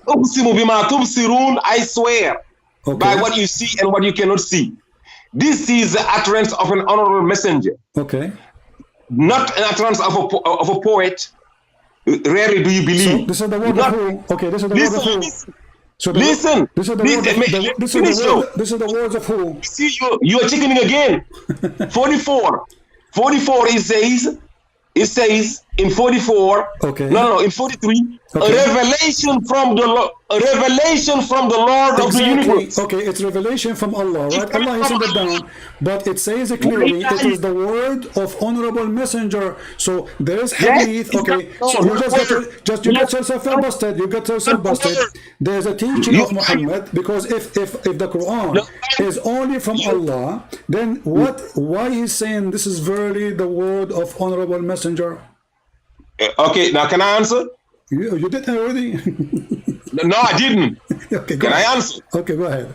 I swear Okay. by what you see and what you cannot see. This is the utterance of an honorable messenger, Okay. not an utterance of a poet. Rarely do you So believe. this is the word of who? Okay, this is the word of who? Listen. So Listen. This is the Listen. word of, this is the word, this is the words of who? See, you are chickening again. 44. 44 it says in 44. Okay. No, in 43. Okay. A revelation from the Lord of the universe. Okay, it's revelation from Allah, right? Allah is in the down, but it says it clearly it is the word of honorable messenger. So there is hadith. Yes, Okay, so you just you get yourself busted. You get yourself busted. There's a teaching of Muhammad because if the Quran is only from Allah, then why he's saying this is verily the word of honorable messenger? Okay, now can I answer? You did already. No, I didn't. Okay, Can I answer? Okay, go ahead.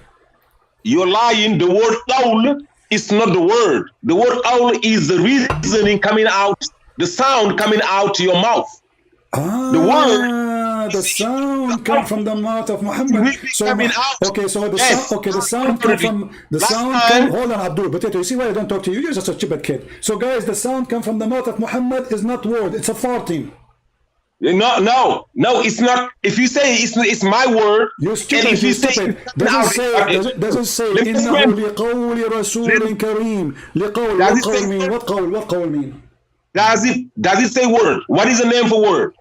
You're lying. The word qawl is not the word. The word qawl is the reasoning coming out, the sound coming out to your mouth. The word, the sound come from the mouth of Muhammad. So okay, so the sound come from the sound. Hold on, Abdul. But you see why I don't talk to you? You're just a stupid kid. So guys, the sound come from the mouth of Muhammad is not word. It's a farting. No, it's not. If you say it's my word, you're stupid. And if you stupid. Doesn't say إنه لقول رسول كريم. لقول. What قول mean? What قول mean? Does it say word? What is the name for word?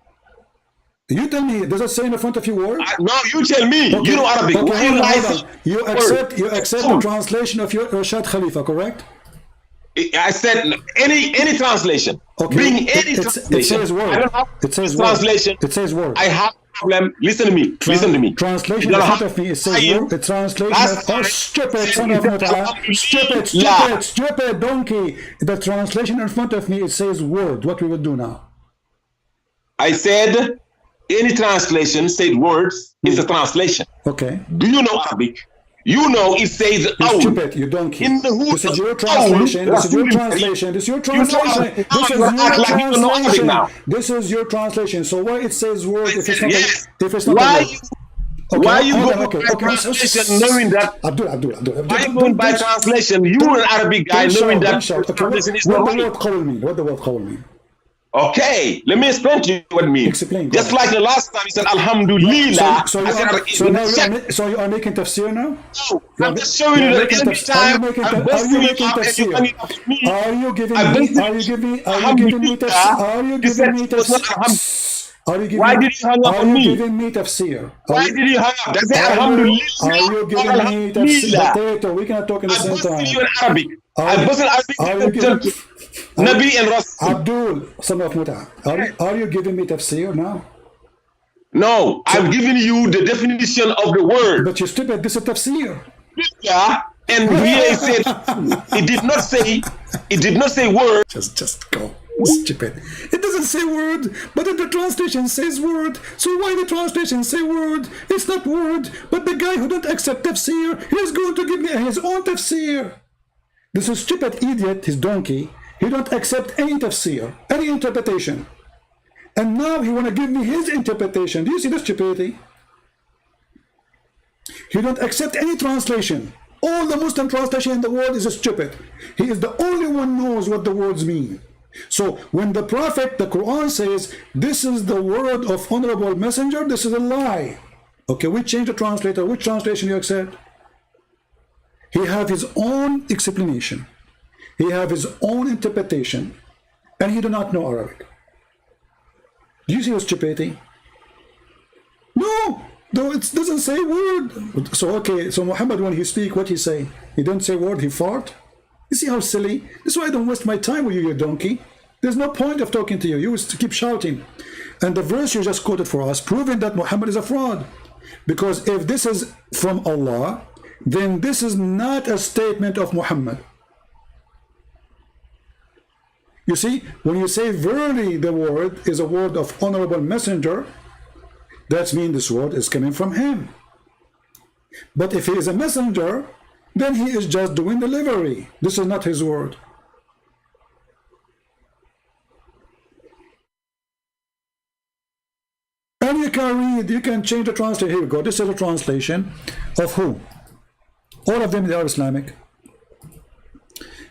You tell me. Does it say in the front of your word? No, you tell me. Okay. You know Arabic. Okay, hold on. You accept the translation of your Rashad Khalifa, correct? I said any translation. Okay. Bring any translation. It says word. I don't have it says translation. Word. It says word. I have a problem. Listen to me. Listen to me. Translation in front of me. It says word. The translation of stupid son of Mutala. Stupid donkey. The translation in front of me. It says word. What we would do now? I said any translation said words is a translation. Okay. Do you know Arabic? You know it says You owl. stupid, you donkey. In the hood This is your of translation. owl, This is your Rasul translation. This is your You know translation. Arabic. This is You your act like you don't know Arabic translation. now. This is your translation. So why it says word if it's not Yes. if it's not a Why word? you Okay, why you hold go on, okay, by okay. translation knowing that Abdul. why you going by translation? You an Arabic guy knowing that translation is what not the right. word qawl mean? What the word qawl mean? Okay, let me explain to you what it means. Explain, go Just ahead. like the last time you said Alhamdulillah. So I said, so you are making tafsir now? I'm just showing you that every time I'm busting you up and you're coming up to me. Are you giving I me? busted Are you giving me? Are you Alhamdulillah. giving me tafsir? Are you You said giving me it was not tafsir? Are you giving? Why did you hang up Are on you me? giving me tafsir? Why did you hang up? That's it, Are Alhamdulillah. you giving me tafsir? Alhamdulillah. Potato. We cannot talk at the I same busted you time. in Arabic. Are I you- busted are you Arabic giving- to Nabi and Rasul. Abdul, son of Muta. Are you giving me tafsir now? No, I'm giving you the definition of the word. But you're stupid. This is tafsir. Yeah, and here it said it did not say word. Just go. Stupid. It doesn't say word, but then the translation says word. So why the translation say word? It's not word. But the guy who don't accept tafsir, he's going to give me his own tafsir. This is stupid idiot, his donkey. He don't accept any tafsir, any interpretation. And now he want to give me his interpretation. Do you see the stupidity? He don't accept any translation. All the Muslim translation in the world is stupid. He is the only one knows what the words mean. So when the Prophet, the Quran says, this is the word of honorable messenger, this is a lie. Okay, we change the translator. Which translation you accept? He have his own explanation. He have his own interpretation. And he do not know Arabic. Do you see the stupidity? No, though it doesn't say word. So okay, so Muhammad, when he speak, what he say? He don't say word, he fart. You see how silly? This is why I don't waste my time with you, you donkey. There's no point of talking to you. You used to keep shouting. And the verse you just quoted for us, proving that Muhammad is a fraud. Because if this is from Allah, then this is not a statement of Muhammad. You see, when you say verily the word is a word of honorable messenger, that means this word is coming from him. But if he is a messenger, then he is just doing delivery. This is not his word. And you can read, you can change the translation. Here we go. This is a translation of who? All of them, they are Islamic.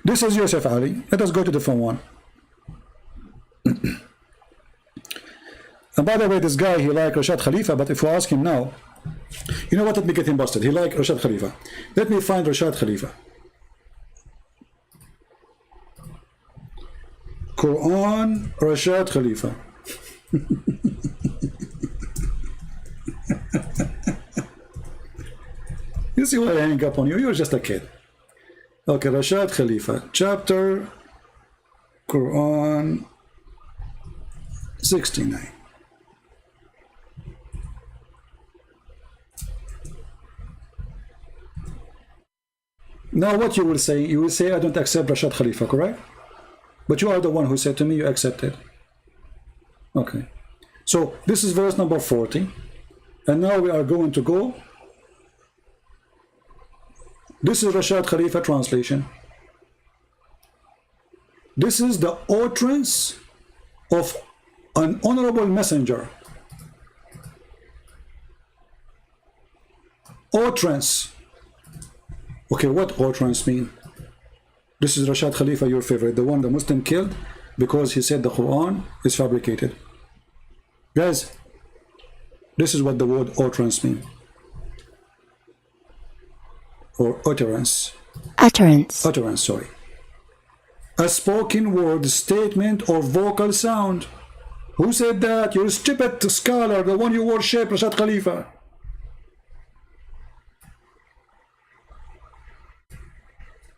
This is Yusuf Ali. Let us go to the different one. And by the way, this guy, he like Rashad Khalifa, but if you ask him now, you know what, let me get him busted. He like Rashad Khalifa. Let me find Rashad Khalifa. Quran, Rashad Khalifa. You see why I hang up on you? You're just a kid. Okay, Rashad Khalifa, chapter, Quran 69. Now what you will say, I don't accept Rashad Khalifa, correct? But you are the one who said to me you accepted. Okay. So this is verse number 40. And now we are going to go. This is Rashad Khalifa translation. This is the utterance of an honorable messenger. Utterance. Okay, what utterance mean? This is Rashad Khalifa, your favorite, the one the Muslim killed because he said the Quran is fabricated. Guys, this is what the word utterance mean. Or utterance. Utterance. Utterance, sorry. A spoken word, statement, or vocal sound. Who said that? You're a stupid scholar, the one you worship, Rashad Khalifa.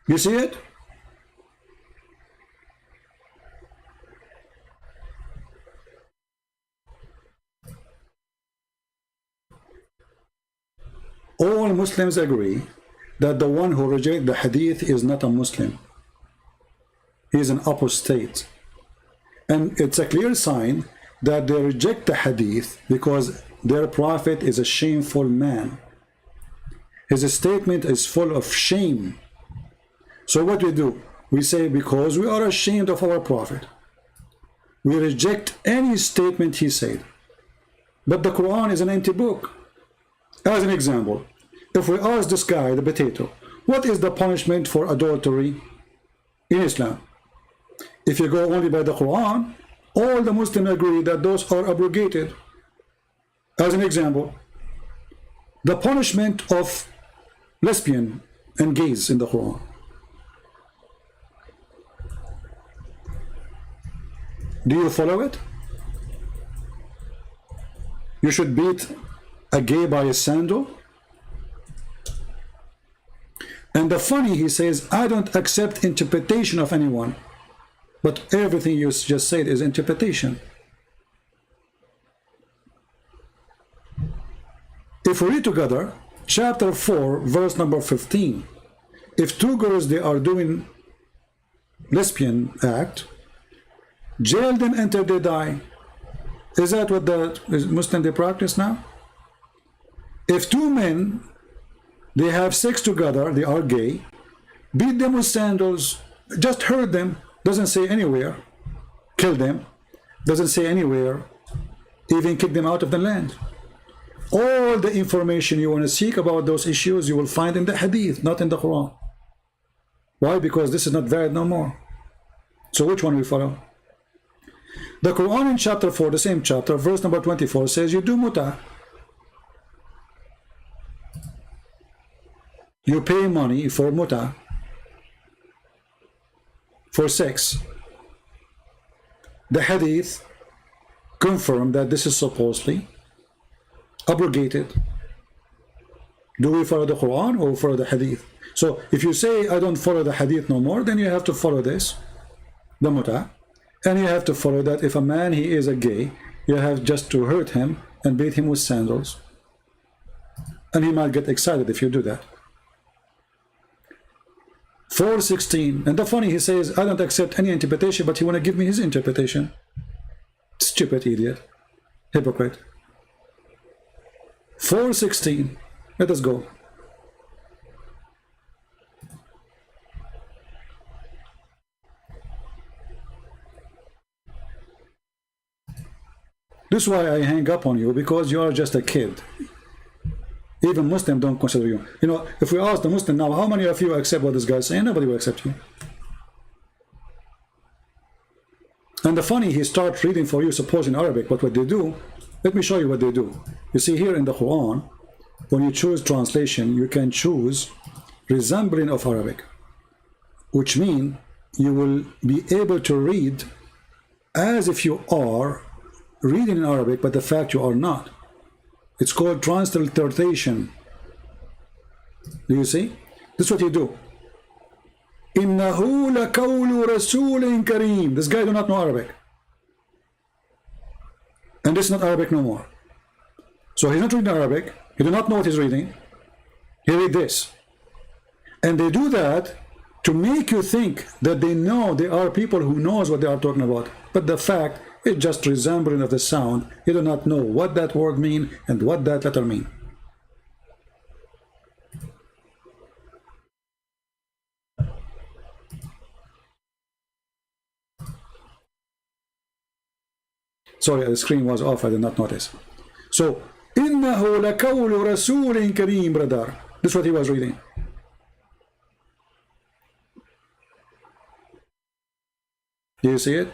You see it? All Muslims agree that the one who rejects the hadith is not a Muslim. He is an apostate. And it's a clear sign that they reject the hadith because their prophet is a shameful man. His statement is full of shame. So what we do? We say, because we are ashamed of our prophet, we reject any statement he said. But the Quran is an empty book. As an example, if we ask this guy, the potato, what is the punishment for adultery in Islam? If you go only by the Quran, all the Muslims agree that those are abrogated. As an example, the punishment of lesbian and gays in the Quran. Do you follow it? You should beat a gay by a sandal. And the funny, he says, I don't accept interpretation of anyone. But everything you just said is interpretation. If we read together, chapter 4, verse number 15. If two girls, they are doing lesbian act, jail them until they die. Is that what the Muslim they practice now? If two men, they have sex together, they are gay, beat them with sandals, just hurt them, doesn't say anywhere, kill them, doesn't say anywhere, even kick them out of the land. All the information you want to seek about those issues, you will find in the hadith, not in the Quran. Why? Because this is not valid no more. So which one we follow? The Quran in chapter 4, the same chapter, verse number 24 says, you do muta. You pay money for muta, for sex. The hadith confirm that this is supposedly abrogated. Do we follow the Quran or follow the hadith? So if you say I don't follow the hadith no more, then you have to follow this, the muta, and you have to follow that if a man, he is a gay, you have just to hurt him and beat him with sandals, and he might get excited if you do that. 4:16, and the funny, he says I don't accept any interpretation, but he want to give me his interpretation. Stupid idiot, hypocrite. 4:16, let us go. This is why I hang up on you, because you are just a kid. Even Muslims don't consider you. You know, if we ask the Muslim now, how many of you accept what this guy is saying? Nobody will accept you. And the funny, he starts reading for you, suppose in Arabic, but what they do, let me show you what they do. You see here in the Quran, when you choose translation, you can choose resembling of Arabic, which means you will be able to read as if you are reading in Arabic, but the fact you are not. It's called transliteration. Do you see? This is what you do. إِنَّهُ لَقَوْلُ رَسُولٍ كَرِيمٍ. This guy do not know Arabic. And this is not Arabic no more. So he's not reading Arabic. He do not know what he's reading. He read this. And they do that to make you think that they know, they are people who knows what they are talking about. But the fact, it's just resembling of the sound. You do not know what that word mean and what that letter mean. Sorry, the screen was off, I did not notice. So, إِنَّهُ لَقَوْلُ رَسُولٍ كَرِيمٍ, brother. This is what he was reading. Do you see it?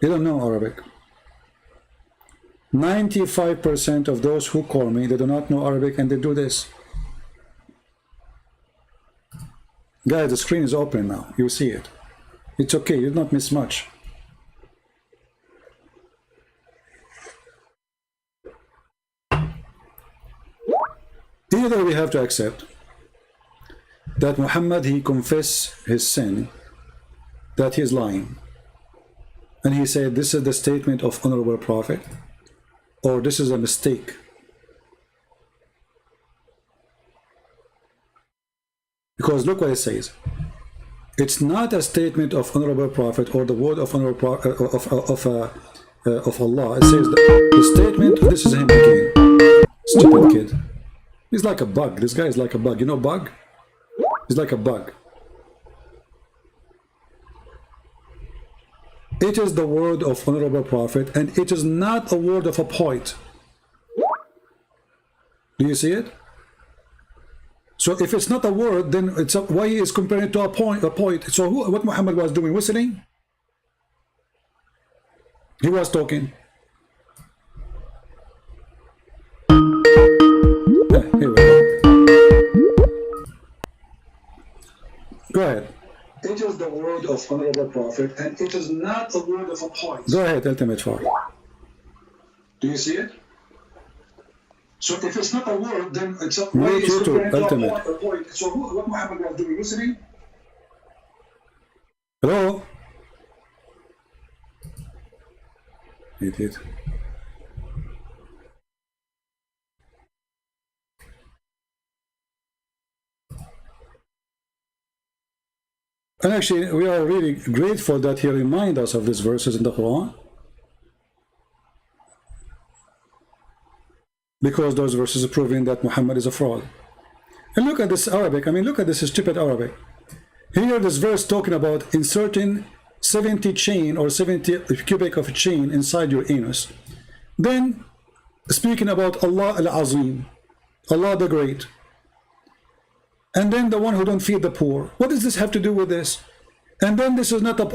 You don't know Arabic. 95% of those who call me, they do not know Arabic, and they do this. Guys, the screen is open now. You see it. It's okay. You did not miss much. Either we have to accept that Muhammad, he confessed his sin, that he is lying, and he said this is the statement of honorable prophet, or this is a mistake. Because look what it says. It's not a statement of honorable prophet or the word of honorable of Allah. It says the statement. This is him again. Stupid kid. He's like a bug. This guy is like a bug. You know, bug. He's like a bug. It is the word of honorable prophet, and it is not a word of a poet. Do you see it? So if it's not a word, then it's why he is comparing it to a poet. So what Muhammad was doing? Whistling? He was talking. Here we go. Go ahead. It is the word of honorable prophet, and it is not a word of a poet. Go ahead, Ultimate Far. Do you see it? So if it's not a word, then it's a Mute YouTube, Ultimate. A poet. So what Muhammad was doing? Listening? Hello? Idiot. And actually, we are really grateful that he reminds us of these verses in the Quran, because those verses are proving that Muhammad is a fraud. And look at this Arabic. I mean, look at this stupid Arabic. Here, this verse talking about inserting 70 chain or 70 cubic of chain inside your anus. Then, speaking about Allah al-Azim, Allah the Great. And then the one who don't feed the poor. What does this have to do with this? And then this is not the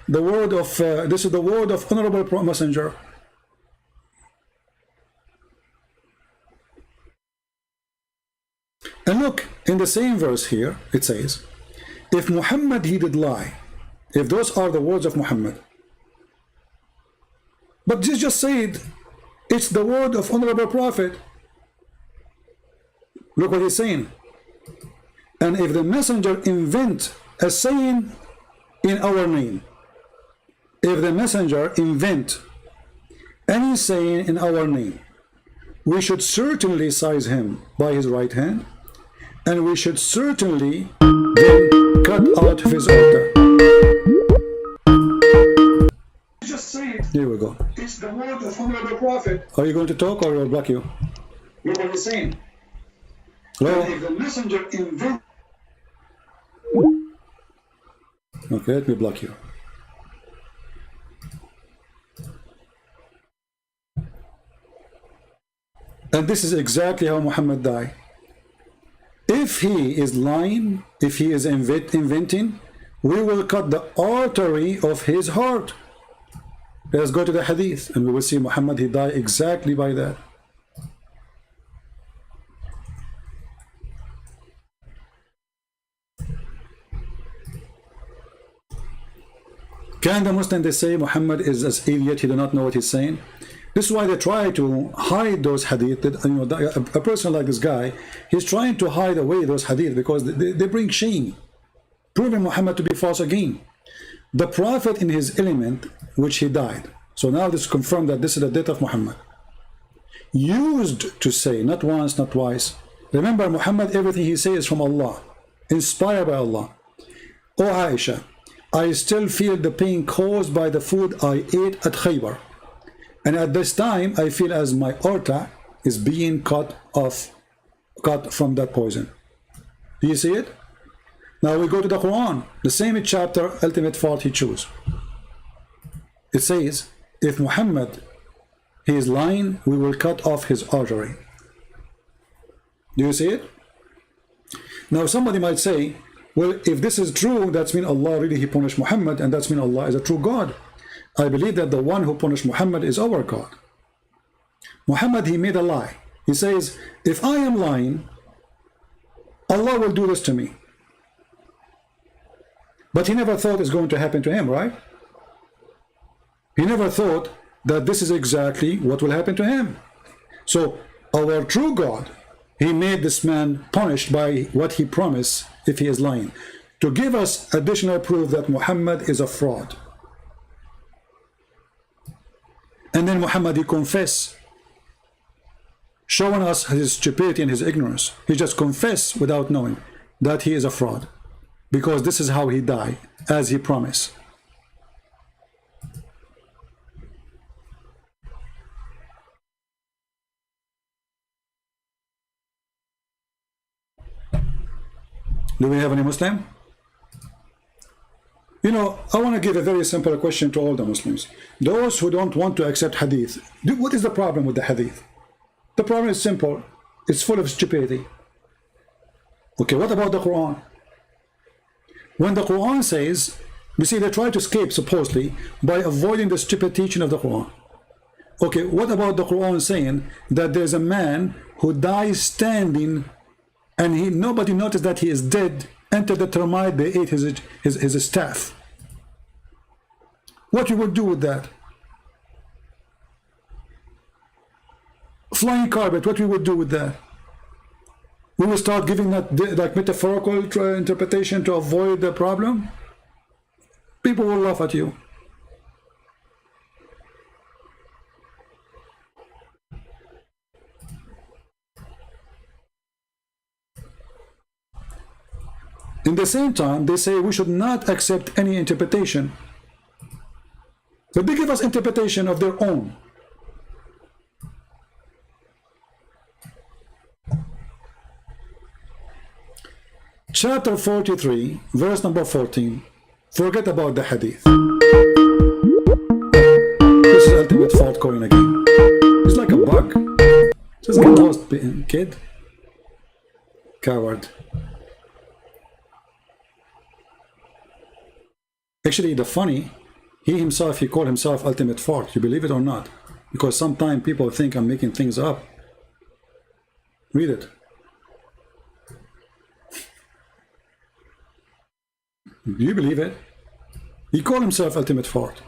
word of this is the word of honorable messenger. And look, in the same verse here, it says, if Muhammad he did lie, if those are the words of Muhammad, but just said it's the word of honorable prophet. Look what he's saying. And if the messenger invent a saying in our name, if the messenger invent any saying in our name, we should certainly seize him by his right hand, and we should certainly then cut out his altar. Just say it. Here we go. It's the word of honorable prophet. Are you going to talk or will I block you? Look what he's saying. Hello? And if the messenger invent... Okay, let me block you. And this is exactly how Muhammad died. If he is lying, if he is inventing, we will cut the artery of his heart. Let's go to the hadith and we will see Muhammad, he died exactly by that. Can the Muslim, they say Muhammad is an idiot, he do not know what he's saying? This is why they try to hide those hadith. That, you know, a person like this guy, he's trying to hide away those hadith because they bring shame, proving Muhammad to be false again. The Prophet in his element, which he died, so now this confirmed that this is the death of Muhammad, used to say, not once, not twice. Remember, Muhammad, everything he says is from Allah, inspired by Allah. O Aisha, I still feel the pain caused by the food I ate at Khaybar. And at this time, I feel as my aorta is being cut from that poison. Do you see it? Now we go to the Quran, the same chapter, ultimate fault he chose. It says, if Muhammad, he is lying, we will cut off his artery. Do you see it? Now somebody might say, well, if this is true, that's mean Allah really he punished Muhammad, and that's mean Allah is a true God. I believe that the one who punished Muhammad is our God. Muhammad, he made a lie. He says, if I am lying, Allah will do this to me. But he never thought it's going to happen to him, right? He never thought that this is exactly what will happen to him. So our true God, he made this man punished by what he promised if he is lying, to give us additional proof that Muhammad is a fraud. And then Muhammad, he confessed, showing us his stupidity and his ignorance. He just confessed without knowing that he is a fraud. because this is how he died, as he promised. Do we have any Muslim? You know, I want to give a very simple question to all the Muslims. Those who don't want to accept hadith, what is the problem with the hadith? The problem is simple. It's full of stupidity. Okay, what about the Quran? When the Quran says, you see, they try to escape supposedly by avoiding the stupid teaching of the Quran. Okay, what about the Quran saying that there's a man who dies standing and nobody noticed that he is dead, entered the termite, they ate his staff. What you would do with that? Flying carpet, what we would do with that? We will start giving that like metaphorical interpretation to avoid the problem? People will laugh at you. In the same time, they say we should not accept any interpretation. But they give us interpretation of their own. Chapter 43, verse number 14. Forget about the hadith. This is ultimate fault coin again. It's like a bug. Just get lost, kid. Coward. Actually, the funny, he called himself ultimate fault. You believe it or not? Because sometimes people think I'm making things up. Read it. Do you believe it? He called himself ultimate fault.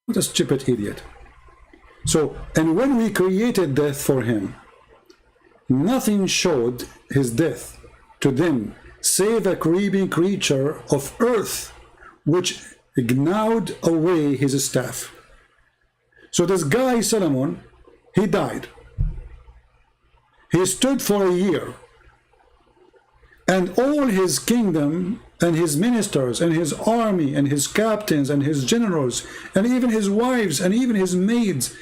What a stupid idiot. So, and when we created death for him, nothing showed his death to them save a creeping creature of earth which gnawed away his staff. So this guy Solomon, he died. He stood for a year, and all his kingdom and his ministers and his army and his captains and his generals and even his wives and even his maids,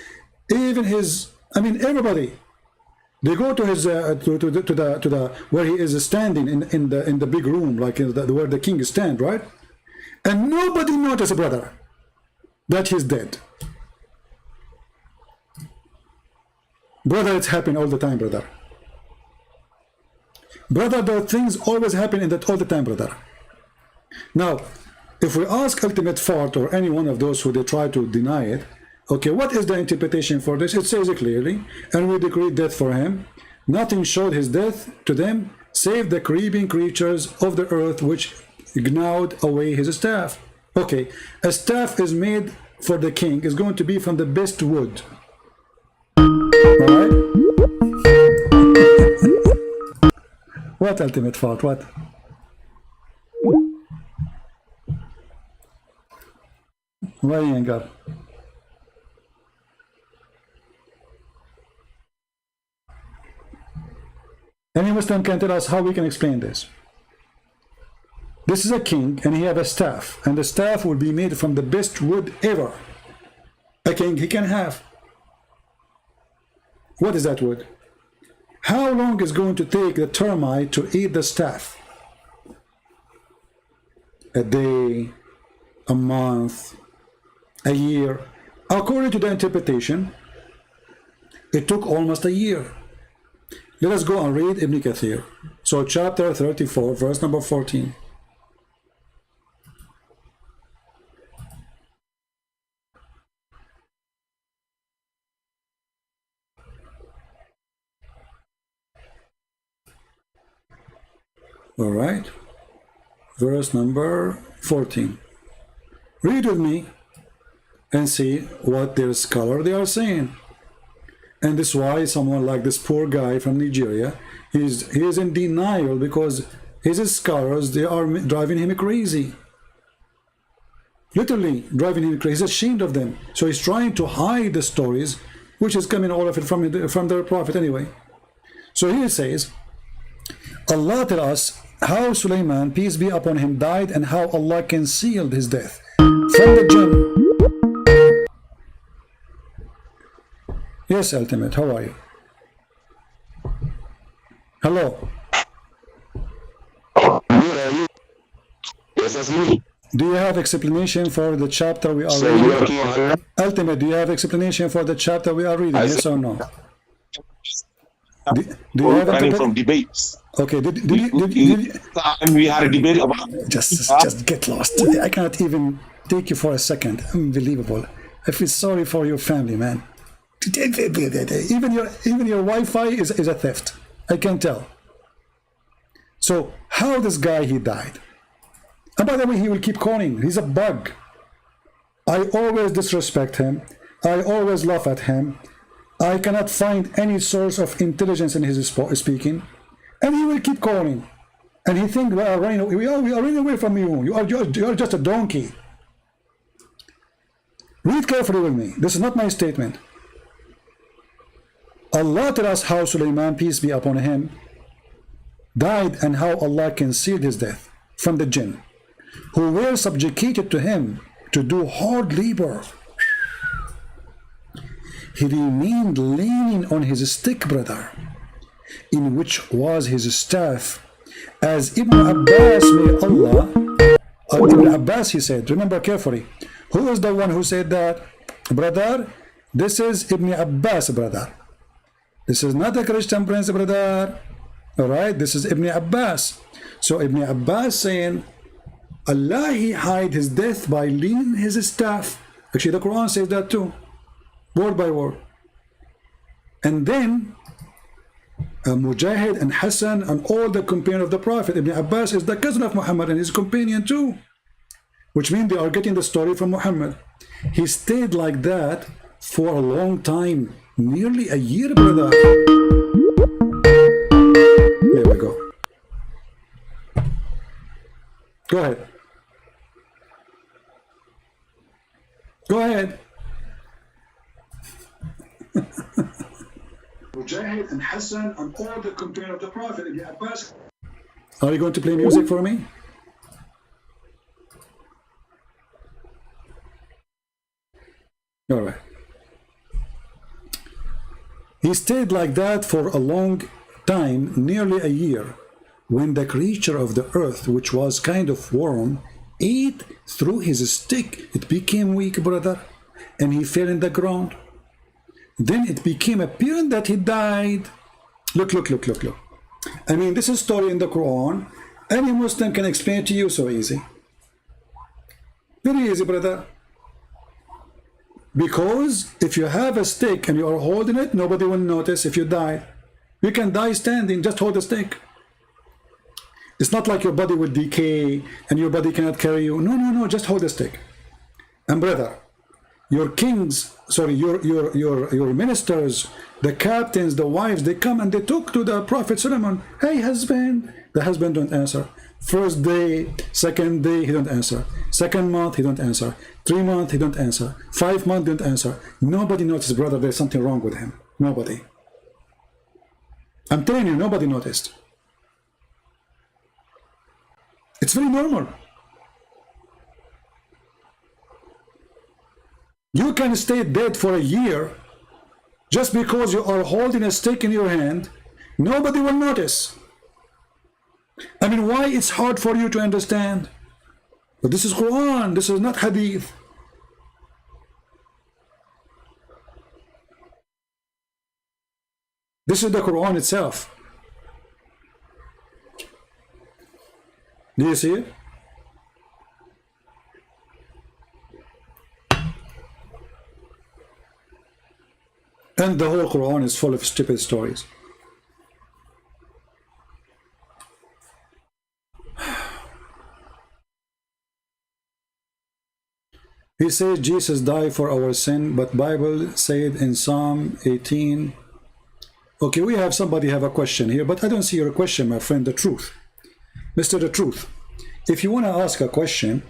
even his, I mean everybody, they go to his to the where he is standing in the big room, like where the king stand, right? And nobody noticed, brother, that he's dead. Brother, it's happening all the time, brother. Brother, the things always happen in that all the time, brother. Now, if we ask ultimate fault or any one of those who they try to deny it, okay, what is the interpretation for this? It says it clearly, and we decree death for him. Nothing showed his death to them, save the creeping creatures of the earth which gnawed away his staff. Okay, a staff is made for the king, is going to be from the best wood. Alright? What ultimate fault? What? Why you ain't got? Any Muslim can tell us how we can explain this. This is a king and he have a staff, and the staff will be made from the best wood ever a king he can have. What is that wood? How long is going to take the termite to eat the staff? A day, a month, a year. According to the interpretation, it took almost a year. Let us go and read Ibn Kathir. So chapter 34, verse number 14. All right, verse number 14. Read with me and see what their scholar they are saying. And this is why someone like this poor guy from Nigeria, he is in denial because his scholars, they are driving him crazy. Literally driving him crazy. He's ashamed of them. So he's trying to hide the stories which is coming all of it from their prophet anyway. So here it says, Allah tell us how Sulaiman, peace be upon him, died and how Allah concealed his death from the jinn. Yes, Ultimate, how are you? Hello. Yes, that's me. Do you have explanation for the chapter we are So you are reading? King Allah? Ultimate, do you have explanation for the chapter we are reading? Yes or no? Do you have Running interpret- from debates. Okay, did And we had a debate about just get lost. I cannot even take you for a second. Unbelievable. I feel sorry for your family, man. Even your Wi-Fi is a theft. I can tell. So how this guy he died? And by the way, he will keep calling. He's a bug. I always disrespect him. I always laugh at him. I cannot find any source of intelligence in his speaking. And he will keep calling. And he thinks we are running away from you. You are just a donkey. Read carefully with me. This is not my statement. Allah tells us how Sulaiman, peace be upon him, died and how Allah concealed his death from the jinn, who were subjugated to him to do hard labor. He remained leaning on his stick, brother, in which was his staff, as Ibn Abbas, may Allah, Ibn Abbas, he said, remember carefully, who is the one who said that? Brother, this is Ibn Abbas, brother. This is not a Christian prince, brother. All right, this is Ibn Abbas. So Ibn Abbas saying, Allah, he hid his death by leaning his staff. Actually, the Quran says that too, word by word. And then Mujahid and Hassan and all the companions of the Prophet, Ibn Abbas is the cousin of Muhammad and his companion too, which means they are getting the story from Muhammad. He stayed like that for a long time, nearly a year, brother. There we go. Go ahead. Go ahead. Mujahid and Hassan and all the companions of the Prophet, Ibn Abbas. Are you going to play music for me? All right. He stayed like that for a long time, nearly a year, when the creature of the earth, which was kind of worm, ate through his stick. It became weak, brother, and he fell in the ground. Then it became apparent that he died. Look. I mean, this is a story in the Quran. Any Muslim can explain it to you so easy. Very easy, brother. Because if you have a stick and you are holding it, nobody will notice if you die. You can die standing, just hold the stick. It's not like your body will decay and your body cannot carry you. No, just hold the stick. And brother, your kings, sorry, your ministers, the captains, the wives, they come and they talk to the Prophet Solomon. Hey, husband. The husband don't answer. First day, second day, he don't answer. Second month, he don't answer. 3 months, he don't answer. 5 months, he don't answer. Nobody noticed, brother, there's something wrong with him. Nobody. I'm telling you, nobody noticed. It's very normal. You can stay dead for a year just because you are holding a stick in your hand. Nobody will notice. I mean, why it's hard for you to understand? But this is Quran, this is not Hadith. This is the Quran itself. Do you see it? And the whole Quran is full of stupid stories. He says Jesus died for our sin, but Bible said in Psalm 18. Okay, we have somebody have a question here, but I don't see your question, my friend, the truth. Mr. The Truth, if you want to ask a question,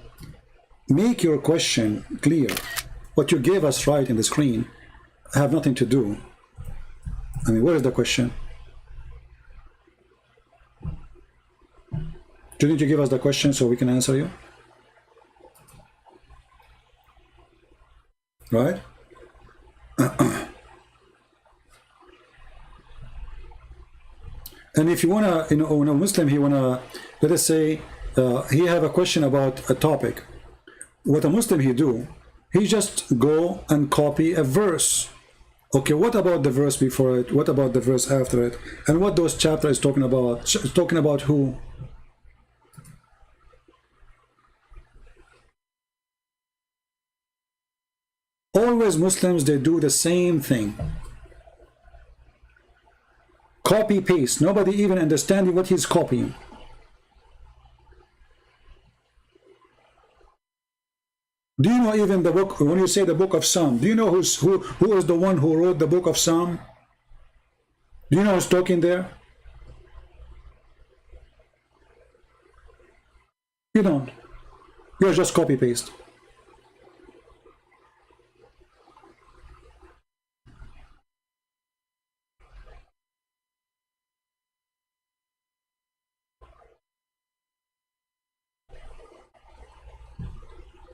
make your question clear. What you gave us right in the screen. have nothing to do. I mean, what is the question? Do you need to give us the question so we can answer you? Right? And if you wanna, when a Muslim, he wanna, let us say, he have a question about a topic. What a Muslim he do, he just go and copy a verse. Okay, what about the verse before it? What about the verse after it? And what those chapters is talking about? Talking about who? Always Muslims, they do the same thing. Copy paste. Nobody even understanding what he's copying. Do you know even the book, when you say the book of Psalm, do you know who is the one who wrote the book of Psalm? Do you know who's talking there? You don't. You're just copy paste.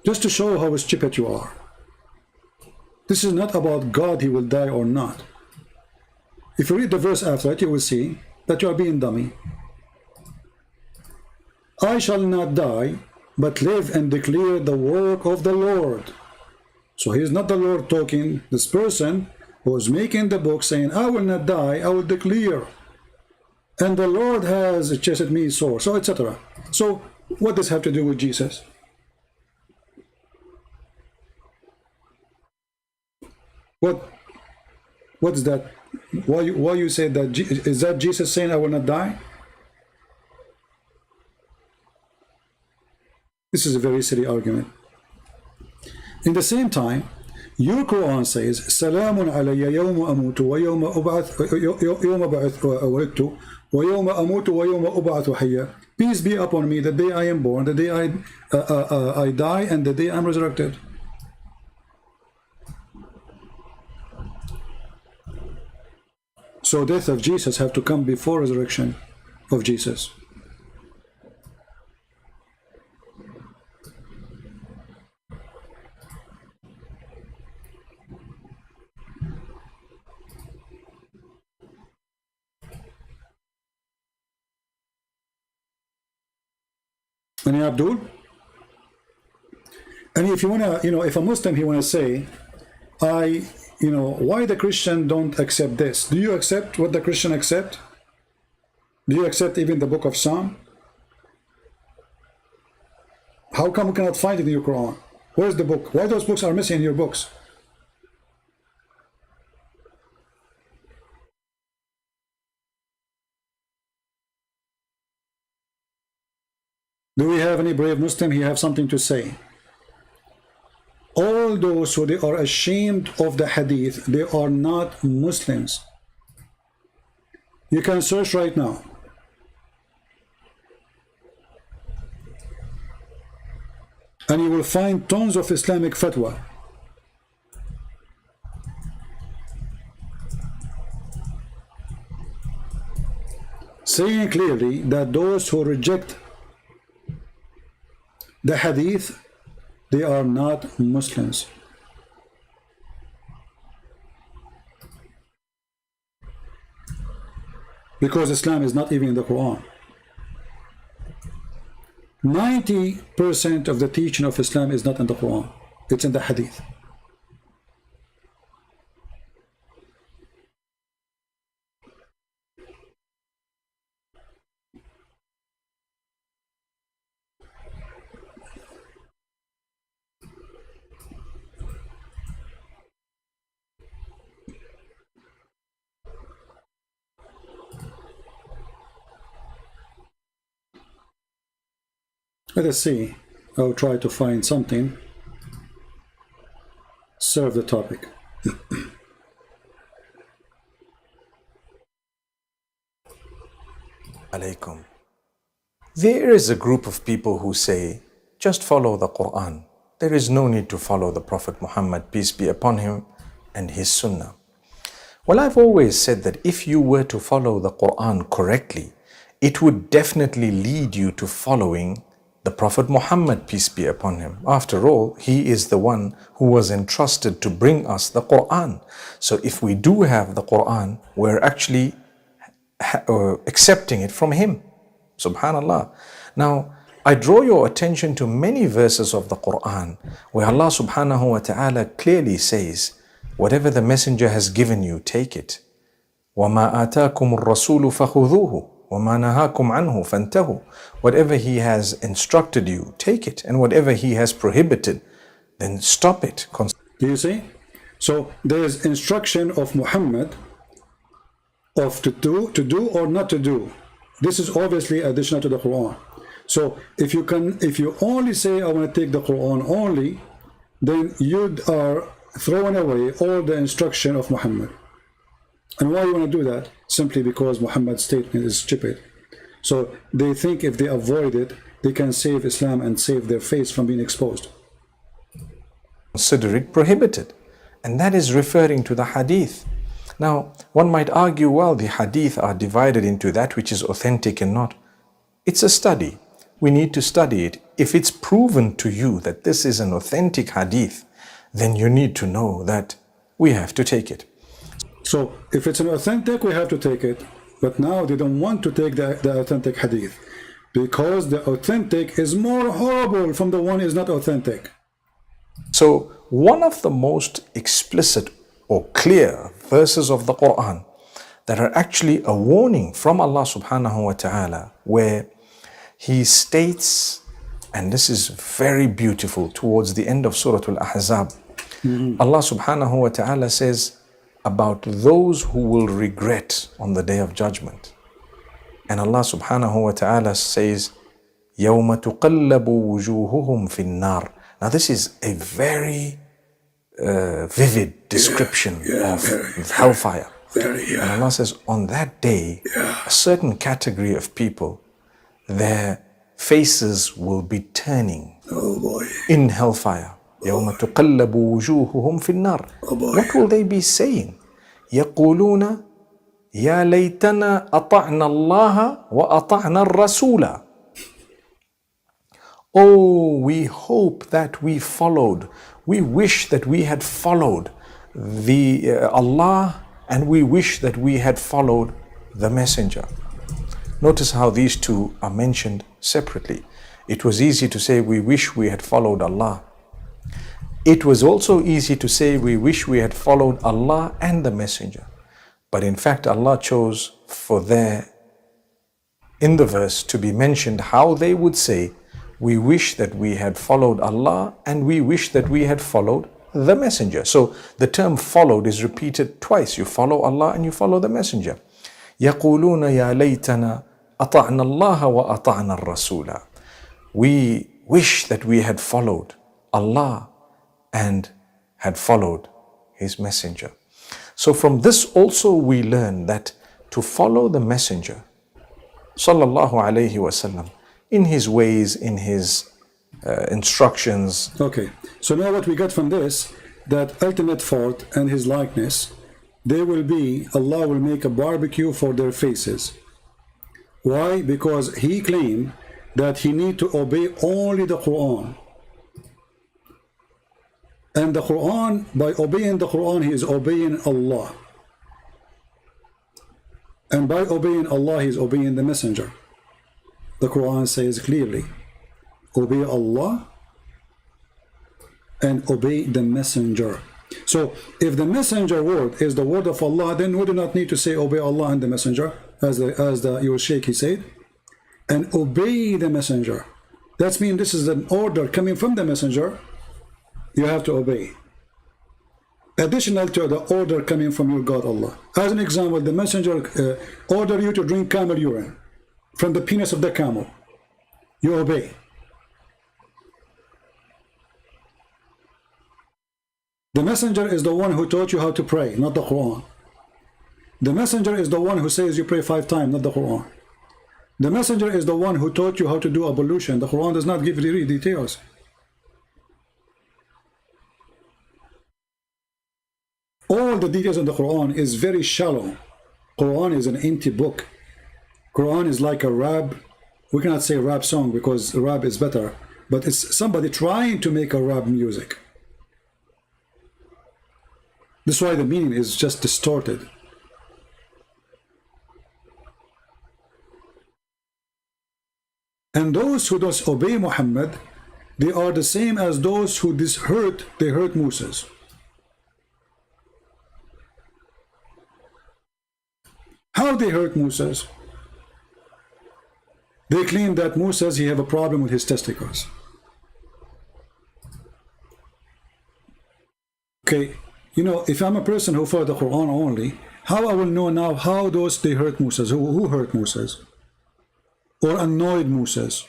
Just to show how stupid you are. This is not about God, he will die or not. If you read the verse after it, you will see that you are being dummy. I shall not die, but live and declare the work of the Lord. So he is not the Lord talking. This person who is making the book saying, I will not die, I will declare. And the Lord has chased me sore, so etc. So what does this have to do with Jesus? What's that? Why you say that? Is that Jesus saying I will not die? This is a very silly argument. In the same time, your Quran says, "Salamun alayya yawma amutu wa yawma ub'ath yawma ba'ath wa yawma amutu wa yawma ub'ath hayya." Peace be upon me the day I am born, the day I die, and the day I'm resurrected. So death of Jesus have to come before resurrection of Jesus. And Abdul? And if you wanna, if a Muslim he wanna say, why the Christian don't accept this? Do you accept what the Christian accept? Do you accept even the book of Psalm? How come we cannot find it in your Quran? Where's the book? Why those books are missing in your books? Do we have any brave Muslim? He have something to say. All those who they are ashamed of the hadith, they are not Muslims. You can search right now. And you will find tons of Islamic fatwa. Saying clearly that those who reject the hadith, they are not Muslims. Because Islam is not even in the Quran. 90% of the teaching of Islam is not in the Quran. It's in the hadith. Let us see. I'll try to find something. Serve the topic. Alaikum. There is a group of people who say, just follow the Quran. There is no need to follow the Prophet Muhammad, peace be upon him, and his sunnah. Well, I've always said that if you were to follow the Quran correctly, it would definitely lead you to following the Prophet Muhammad, peace be upon him. After all, he is the one who was entrusted to bring us the Quran. So if we do have the Quran, we're actually accepting it from him. Subhanallah. Now, I draw your attention to many verses of the Quran where Allah subhanahu wa ta'ala clearly says, whatever the messenger has given you, take it. وَمَا آتَاكُمُ الرَّسُولُ فَخُذُوهُ وَمَا نَهَاكُمْ عَنْهُ فَانْتَهُوا. Whatever he has instructed you, take it. And whatever he has prohibited, then stop it. Do you see? So there is instruction of Muhammad of to do or not to do. This is obviously additional to the Quran. So if you only say I want to take the Quran only, then you are throwing away all the instruction of Muhammad. And why you want to do that? Simply because Muhammad's statement is stupid. So they think if they avoid it, they can save Islam and save their face from being exposed. Consider it prohibited. And that is referring to the hadith. Now, one might argue, well, the hadith are divided into that which is authentic and not. It's a study. We need to study it. If it's proven to you that this is an authentic hadith, then you need to know that we have to take it. So if it's an authentic, we have to take it. But now they don't want to take the authentic hadith because the authentic is more horrible from the one is not authentic. So one of the most explicit or clear verses of the Quran that are actually a warning from Allah subhanahu wa ta'ala, where he states, and this is very beautiful, towards the end of Surah Al-Ahzab, Allah subhanahu wa ta'ala says about those who will regret on the day of judgment. And Allah subhanahu wa ta'ala says, يَوْمَ تُقَلَّبُ وُجُوهُهُمْ فِي النَّارِ. Now this is a very vivid description of hellfire. And Allah says, on that day, a certain category of people, their faces will be turning in hellfire. يَوْمَ تُقَلَّبُ وُجُوهُهُمْ فِي النَّارِ. What will they be saying? يَقُولُونَ يَا لَيْتَنَا أَطَعْنَا اللَّهَ وَأَطَعْنَا الرَّسُولَ. Oh, we hope that we followed. We wish that we had followed Allah, and we wish that we had followed the messenger. Notice how these two are mentioned separately. It was easy to say we wish we had followed Allah. It was also easy to say we wish we had followed Allah and the messenger. But in fact, Allah chose for in the verse to be mentioned how they would say, we wish that we had followed Allah and we wish that we had followed the messenger. So the term followed is repeated twice. You follow Allah and you follow the messenger. يَقُولُونَ يَا لَيْتَنَا أَطَعْنَا اللَّهَ وَأَطَعْنَا الرَّسُولَ. We wish that we had followed Allah and had followed his messenger. So from this also we learn that to follow the messenger sallallahu alayhi wasallam in his ways, in his instructions. Okay, so now what we got from this, that ultimate fault and his likeness, Allah will make a barbecue for their faces. Why? Because he claimed that he need to obey only the Quran. And the Quran, by obeying the Quran, he is obeying Allah. And by obeying Allah, he is obeying the messenger. The Quran says clearly, obey Allah and obey the messenger. So if the messenger word is the word of Allah, then we do not need to say obey Allah and the messenger, as your sheikh he said, and obey the messenger. That means this is an order coming from the messenger. You have to obey. Additional to the order coming from your God Allah. As an example, the messenger order you to drink camel urine from the penis of the camel. You obey. The messenger is the one who taught you how to pray, not the Quran. The messenger is the one who says you pray 5 times, not the Quran. The messenger is the one who taught you how to do ablution. The Quran does not give you details. the details in the Quran is very shallow. Quran is an empty book. Quran is like a rap. We cannot say rap song because rap is better, but it's somebody trying to make a rap music. That's why the meaning is just distorted. And those who disobey Muhammad, they are the same as those who hurt Moses. How they hurt Moses? They claim that Moses, he have a problem with his testicles. Okay, you know, if I'm a person who follow the Quran only, how I will know now how those they hurt Moses? Who hurt Moses? Or annoyed Moses?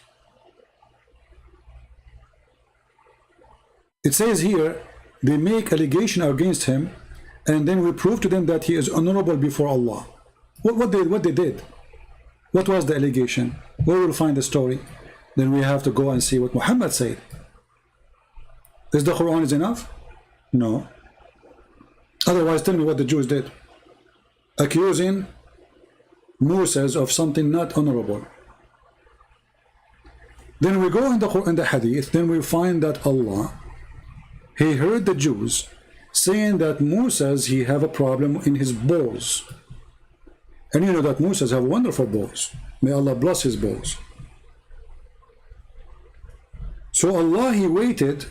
It says here, they make allegation against him, and then we prove to them that he is honorable before Allah. What they did? What was the allegation? Where will we find the story? Then we have to go and see what Muhammad said. Is the Quran is enough? No. Otherwise, tell me what the Jews did. Accusing Moses of something not honorable. Then we go in the hadith, then we find that Allah, he heard the Jews saying that Moses, he have a problem in his balls. And you know that Moses have wonderful balls. May Allah bless his balls. So Allah, he waited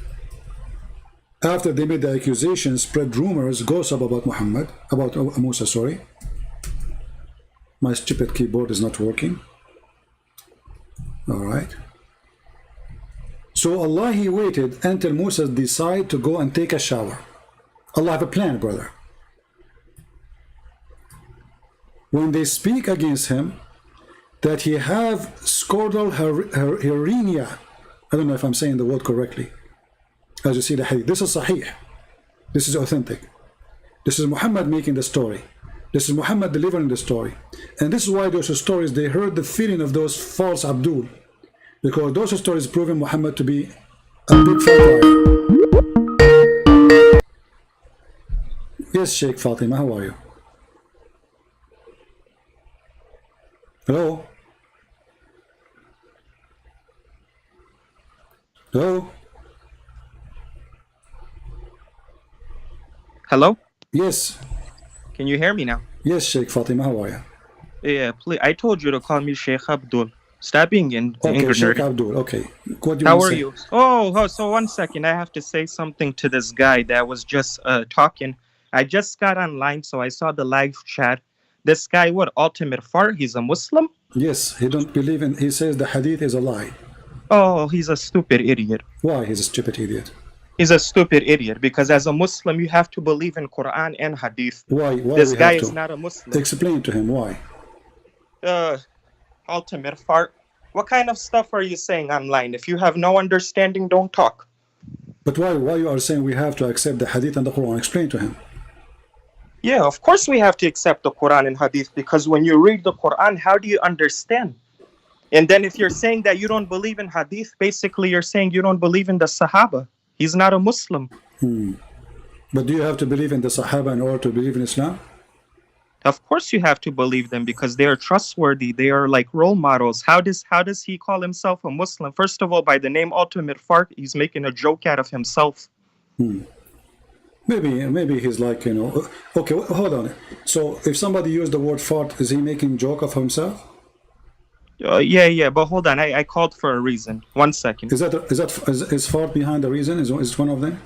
after they made the accusation, spread rumors, gossip about Muhammad, about Musa, sorry. My stupid keyboard is not working. All right. So Allah, he waited until Musa decided to go and take a shower. Allah have a plan, brother. When they speak against him, that he have scordal hernia. I don't know if I'm saying the word correctly. As you see the hadith, this is sahih. This is authentic. This is Muhammad making the story. This is Muhammad delivering the story. And this is why those stories, they heard the feeling of those false Abdul. Because those stories proven Muhammad to be a big fat liar. Yes, Sheikh Fatima, how are you? Hello? Hello? Hello? Yes. Can you hear me now? Yes, Sheikh Fatima, how are you? Yeah, please. I told you to call me Sheikh Abdul. Stop being in Okay, Sheikh ignorant. Abdul, okay. What do you How want are to say? you? Oh, so 1 second. I have to say something to this guy that was just talking. I just got online, so I saw the live chat. This guy, what, Ultimate Fart? He's a Muslim? Yes, he don't believe in, he says the hadith is a lie. Oh, he's a stupid idiot. Why? He's a stupid idiot. He's a stupid idiot because as a Muslim, you have to believe in Quran and Hadith. Why This we guy have is to? not a Muslim. Explain to him why. Ultimate Fart. What kind of stuff are you saying online? If you have no understanding, don't talk. But why you are saying we have to accept the hadith and the Quran? Explain to him. Yeah, of course we have to accept the Quran and Hadith because when you read the Quran, how do you understand? And then if you're saying that you don't believe in Hadith, basically you're saying you don't believe in the Sahaba. He's not a Muslim. But do you have to believe in the Sahaba in order to believe in Islam? Of course you have to believe them because they are trustworthy. They are like role models. How does he call himself a Muslim? First of all, by the name Ultimate Fart, he's making a joke out of himself. Maybe he's like, you know, okay, hold on. So if somebody used the word fart, is he making joke of himself? Yeah, but hold on. I called for a reason. 1 second. Is fart behind the reason? Is one of them?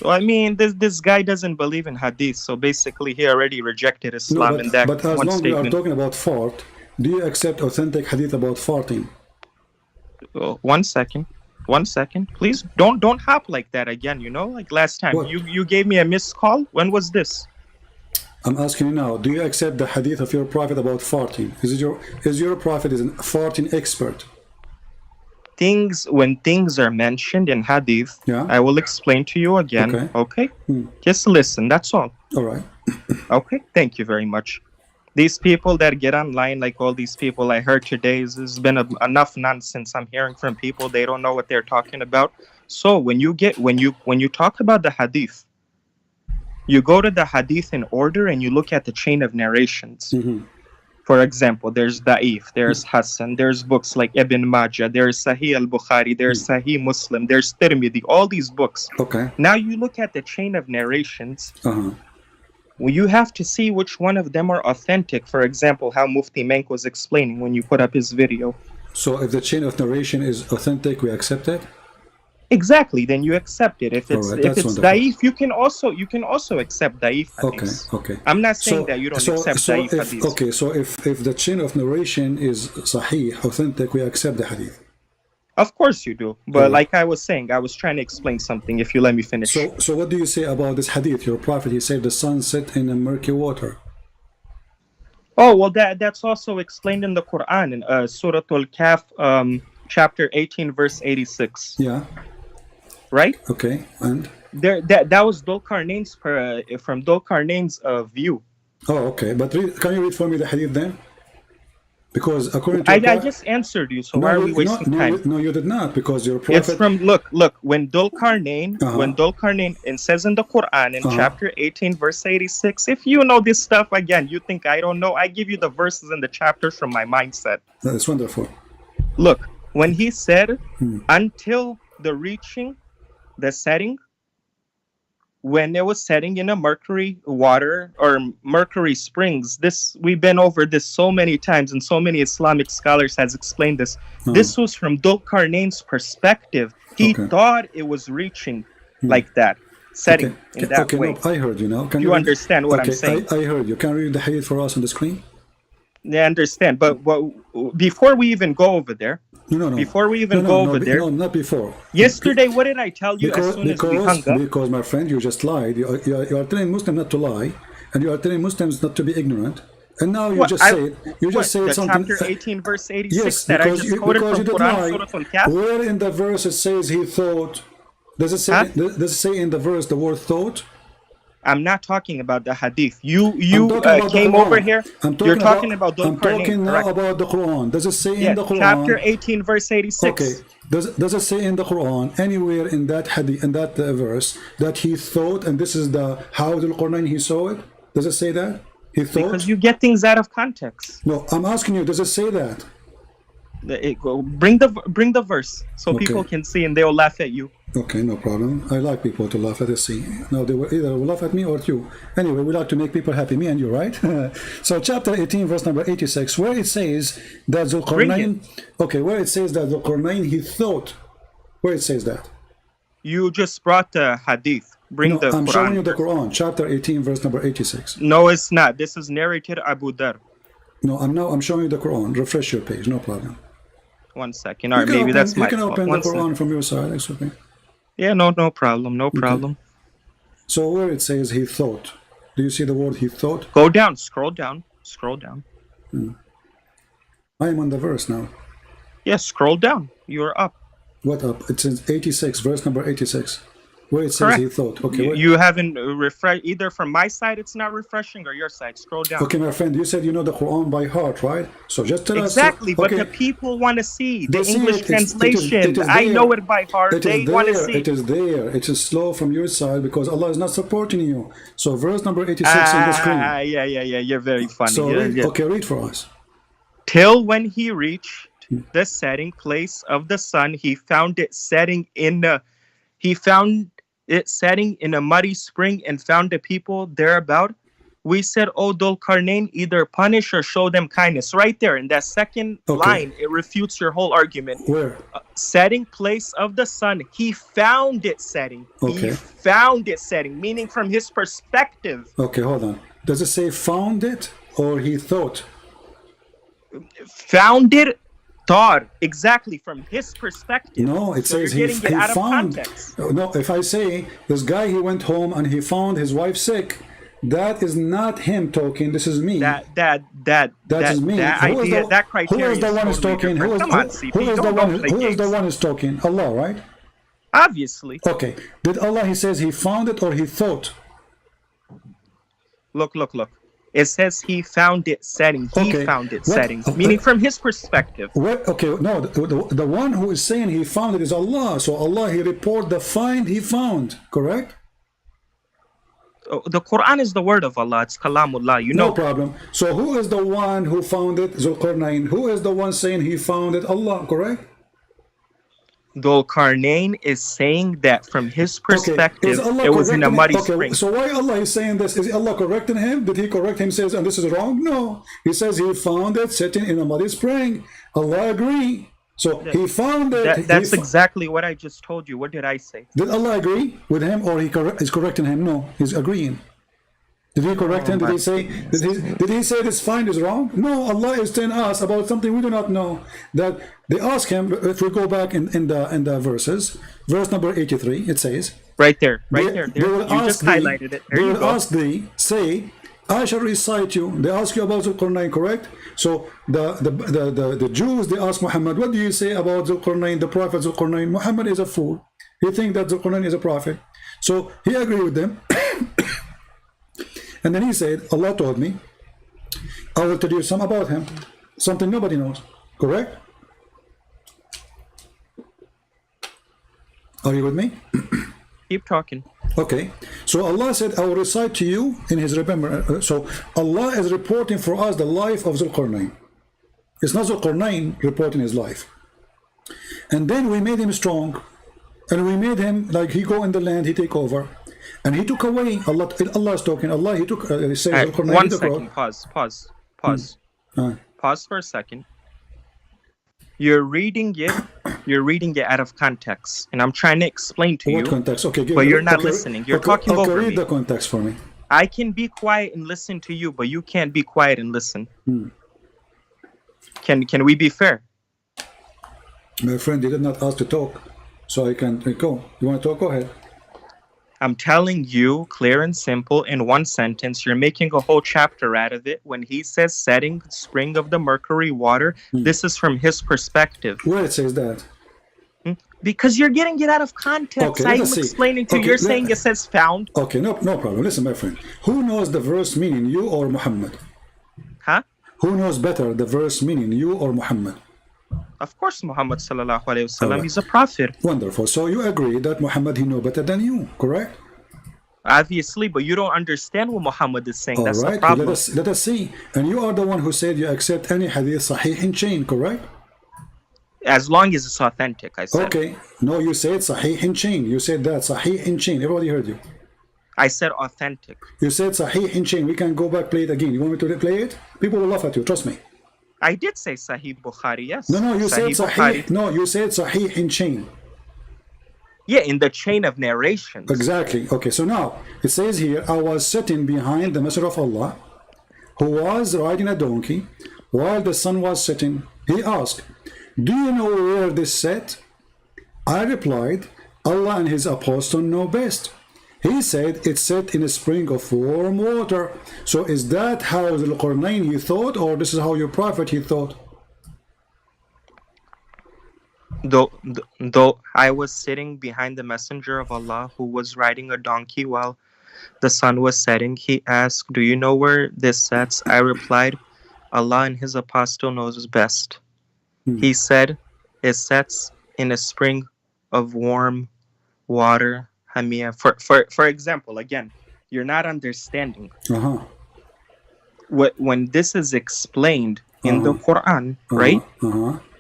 Well, I mean, this guy doesn't believe in Hadith, so basically he already rejected Islam in that but as one long as we are statement. talking about fart, do you accept authentic hadith about farting? 1 second. 1 second, please. Don't hop like that again. You know, like last time. What? You gave me a missed call. When was this? I'm asking you now, do you accept the hadith of your prophet about farting? Is your prophet a farting expert? When things are mentioned in Hadith, Yeah. I will explain to you again. Okay? Hmm. Just listen, that's all. All right. Okay, thank you very much. These people that get online, like all these people I heard today, there's been enough nonsense I'm hearing from people. They don't know what they're talking about. So when you talk about the Hadith, you go to the hadith in order and you look at the chain of narrations. For example, there's Da'if, there's Hassan, there's books like Ibn Majah, there's Sahih al-Bukhari, there's Sahih Muslim, there's Tirmidhi, all these books. Okay. Now you look at the chain of narrations. Well, you have to see which one of them are authentic. For example, how Mufti Menk was explaining when you put up his video. So if the chain of narration is authentic, we accept it? Exactly, then you accept it. If it's Alright, if it's wonderful. Da'if, you can also accept Da'if hadiths. Okay. I'm not saying that you don't accept Da'if if, hadiths. okay, so if the chain of narration is sahih, authentic, we accept the hadith. Of course you do. But like I was saying, I was trying to explain something, if you let me finish. So what do you say about this hadith? Your prophet, he said the sun set in a murky water. Oh, well, that's also explained in the Quran, in Surah Al-Kahf, chapter 18, verse 86. Yeah. Right? Okay, and? That was Dhul-Qarnayn's, from Dhul-Qarnayn's view. Oh, okay. But can you read for me the hadith then? Because according to I just answered you, so why are we wasting time? No, you did not, because your prophet... It's from, look, when Dhul-Qarnayn, it says in the Quran, in chapter 18, verse 86, if you know this stuff, again, you think I don't know, I give you the verses and the chapters from my mindset. That is wonderful. Look, when he said, until the reaching the setting, when it was setting in a mercury water or mercury springs, this we've been over this so many times, and so many Islamic scholars has explained this. This was from Dhul-Qarnayn's perspective. He thought it was reaching like that, setting in that way. No, I heard you now. Can you understand what I'm saying? I heard you. Can you read the hadith for us on the screen? Yeah, I understand. But before we even go over there, before we even go over there, no, not before. Yesterday, what did I tell you as soon as we hung up? Because, my friend, you just lied. You are telling Muslims not to lie, and you are telling Muslims not to be ignorant. And now you just said something. Chapter 18, verse 86 yes, that I just quoted from Quran, Surah Al-Kahf. Where in the verse it says he thought? Does it say? Does it say in the verse the word thought? I'm not talking about the hadith. You came over here. You're talking about Dhul-Qarnayn. I'm talking now about the Quran. Does it say in the Quran? Chapter 18, verse 86. Okay. Does it say in the Quran anywhere in that hadith, in that verse, that he thought, and this is how Dhul-Qarnayn he saw it? Does it say that he thought? Because you get things out of context. No, I'm asking you. Does it say that? Bring the verse so people can see, and they'll laugh at you. Okay, no problem. I like people to laugh at us. See, now they will either laugh at me or at you. Anyway, we like to make people happy, me and you, right? So, chapter 18, verse number 86, where it says that Dhul-Qarnayn. Okay, where it says that Dhul-Qarnayn he thought. Where it says that? You just brought the hadith. Bring the Quran. I'm showing you the Quran, chapter 18, verse number 86. No, it's not. This is narrated Abu Dhar. No, I'm showing you the Quran. Refresh your page, no problem. 1 second. All right, maybe that's my fault. You can open the Quran from your side. It's okay. Yeah, no problem. No problem. So where it says he thought, do you see the word he thought? Go down. Scroll down. I am on the verse now. Yes, scroll down. You're up. What up? It says 86, verse number 86. Where it says he thought. Okay. You haven't refreshed either from my side. It's not refreshing, or your side. Scroll down. Okay, my friend. You said you know the Quran by heart, right? So just tell us. Exactly, but the people want to see the English translation. I know it by heart. They want to see. It is there. It is slow from your side because Allah is not supporting you. So verse number 86 on the screen. Yeah. You're very funny. So okay, read for us. Till when he reached the setting place of the sun, he found it setting in a muddy spring and found the people thereabout. We said, O Dhul-Qarnayn, either punish or show them kindness. Right there in that second line, it refutes your whole argument. Where? Setting place of the sun. He found it setting. Okay. He found it setting, meaning from his perspective. Okay, hold on. Does it say found it or he thought? Found it. Thought exactly from his perspective. No, it says he found. No, if I say this guy, he went home and he found his wife sick, that is not him talking. This is me. That is me. That criteria. Who is the one who's talking? Who is the one who's talking? Allah, right? Obviously. Okay. Did Allah? He says he found it or he thought. Look. It says he found it setting. He found it setting, meaning from his perspective. Okay, no, the one who is saying he found it is Allah. So Allah, he report the find he found, correct? The Quran is the word of Allah. It's Kalamullah. You No know. problem. So who is the one who found it? Zulqarnain. Who is the one saying he found it? Allah, correct? Dhul Qarnayn is saying that from his perspective, Is Allah it was in a correcting muddy him? Okay, spring. so why Allah is saying this? Is Allah correcting him? Did he correct him? Says, and this is wrong? No. He says he found it sitting in a muddy spring. Allah agree. So he found it. That's exactly what I just told you. What did I say? Did Allah agree with him, or he is correcting him? No, he's agreeing. Did he correct him? Did he say? Did he say this find is wrong? No, Allah is telling us about something we do not know. That they ask him. If we go back in the verses, verse number 83, it says, Right there. they You will just ask thee- highlighted it. There They you will go. ask thee, say, I shall recite you. They ask you about Zulqarnain, correct? So the Jews, they ask Muhammad, what do you say about Zulqarnain, the prophet Zulqarnain? Muhammad is a fool. He thinks that Zulqarnain is a prophet. So he agreed with them. And then he said, Allah told me, I will tell you some about him. Something nobody knows. Correct? Are you with me? Keep talking. Okay, so Allah said, I will recite to you in His remembrance. So Allah is reporting for us the life of Zulqarnain. It's not Zulqarnain reporting his life. And then we made him strong, and we made him like he go in the land, he take over, and he took away. Allah is talking. Allah, he took. He says, All right, Zulqarnain, one he took second. away. Pause. Uh, Pause for a second. You're reading it out of context, and I'm trying to explain to what you, context? Okay, but you're not listening. You're talking over read me. the context for me. I can be quiet and listen to you, but you can't be quiet and listen. Can we be fair? My friend, he did not ask to talk, so I can go. You want to talk? Go ahead. I'm telling you, clear and simple, in one sentence. You're making a whole chapter out of it. When he says setting spring of the mercury water, this is from his perspective. Where it says that? Because you're getting it out of context. Okay, let I'm us see. explaining to you. Okay, You're saying it says found. Okay, no problem. Listen, my friend. Who knows the verse meaning, you or Muhammad? Huh? Who knows better the verse meaning, you or Muhammad? Of course, Muhammad sallallahu alaihi wasallam, Alright. he's a prophet. Wonderful. So you agree that Muhammad, he know better than you, correct? Obviously, but you don't understand what Muhammad is saying. All That's the right. problem. Let us see. And you are the one who said you accept any hadith sahih in chain, correct? As long as it's authentic, I said. Okay. No, you said sahih in chain. You said that sahih in chain. Everybody heard you. I said authentic. You said sahih in chain. We can go back, play it again. You want me to play it? People will laugh at you. Trust me. I did say Sahih Bukhari, yes. No, you said sahih. Bukhari. No, you said sahih in chain. Yeah, in the chain of narrations. Exactly. Okay, so now it says here, I was sitting behind the Messenger of Allah, who was riding a donkey, while the sun was setting. He asked, do you know where this set? I replied, Allah and His Apostle know best. He said, it's set in a spring of warm water. So is that how Zulqarnain he thought, or this is how your prophet he thought? Though I was sitting behind the messenger of Allah who was riding a donkey while the sun was setting, he asked, do you know where this sets? I replied, Allah and His Apostle knows best. He said, it sets in a spring of warm water. Hamia. For example, again, you're not understanding. When this is explained in the Quran, right?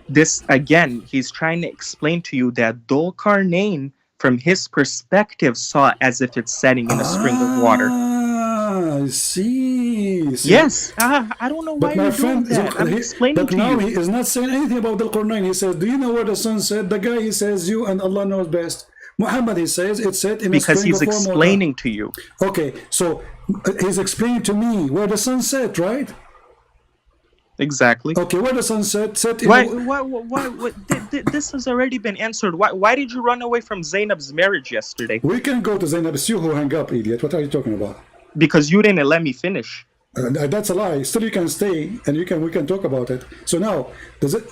This, again, he's trying to explain to you that Dhul Qarnayn, from his perspective, saw as if it's setting in a spring of water. I see. Yes. I don't know why But my you're friend, doing that. I'm explaining but to now you. he is not saying anything about Dhul Qarnayn. He says, do you know where the sun set? The guy, he says, you and Allah knows best. Muhammad, he says, it's set in a Because spring he's of warm water. explaining to you. Okay, so he's explaining to me where the sun set, right? Exactly. Okay, where the sun set in This has already been answered. Why did you run away from Zainab's marriage yesterday? We can go to Zainab. It's you who hang up, idiot. What are you talking about? Because you didn't let me finish. That's a lie. Still, you can stay, and we can talk about it. So now,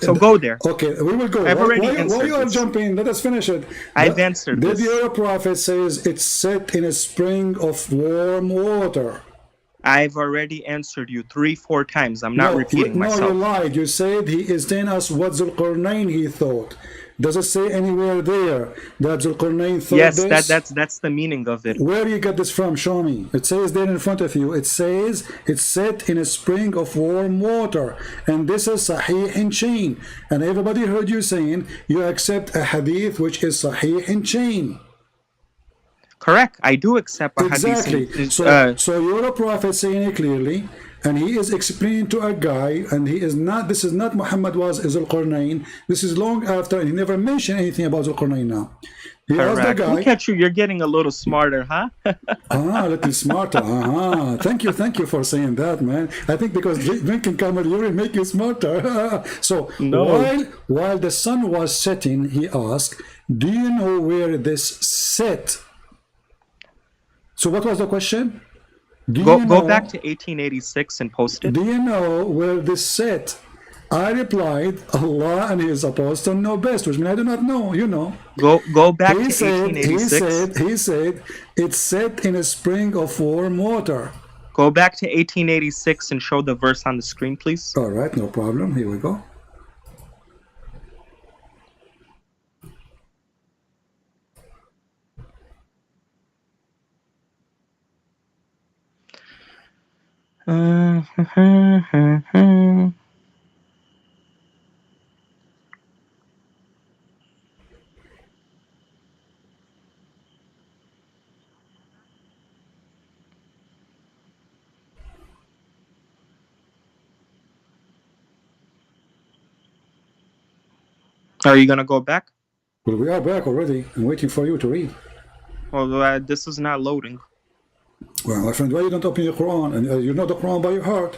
So go there. Okay, we will go. I've already Why answered you are this. jumping? Let us finish it. I've answered Did this. your prophet says it's set in a spring of warm water? I've already answered you 3-4 times. I'm not repeating No, myself. you lied. You said he is telling us what Zulqarnain he thought. Does it say anywhere there that Zulqarnain thought Yes, this? that's the meaning of it. Where you get this from? Show me. It says there in front of you. It says it's set in a spring of warm water, and this is Sahih in chain. And everybody heard you saying you accept a hadith which is Sahih in chain. Correct. I do accept a Exactly. hadith. So you're a prophet saying it clearly, and he is explaining to a guy, and he is not. This is not Muhammad was Zulqarnain. This is long after, and he never mentioned anything about Zulqarnain now. He asked the correct. guy. Look at you. You're getting a little smarter, huh? A little smarter. Thank you for saying that, man. I think because drinking camel urine make you smarter. So No. while the sun was setting, he asked, "Do you know where this set?" So what was the question? Do Go you go know- back to 1886 and post it. Do you know where this set? I replied, Allah and His apostle know best, which means I do not know. You know. Go back to He said, 1886. it's set in a spring of warm water. Go back to 1886 and show the verse on the screen, please. All right, no problem. Here we go. Are you gonna go back? Well, we are back already. I'm waiting for you to read. Well, this is not loading. Well, my friend, why you don't open your Quran? And you know the Quran by your heart.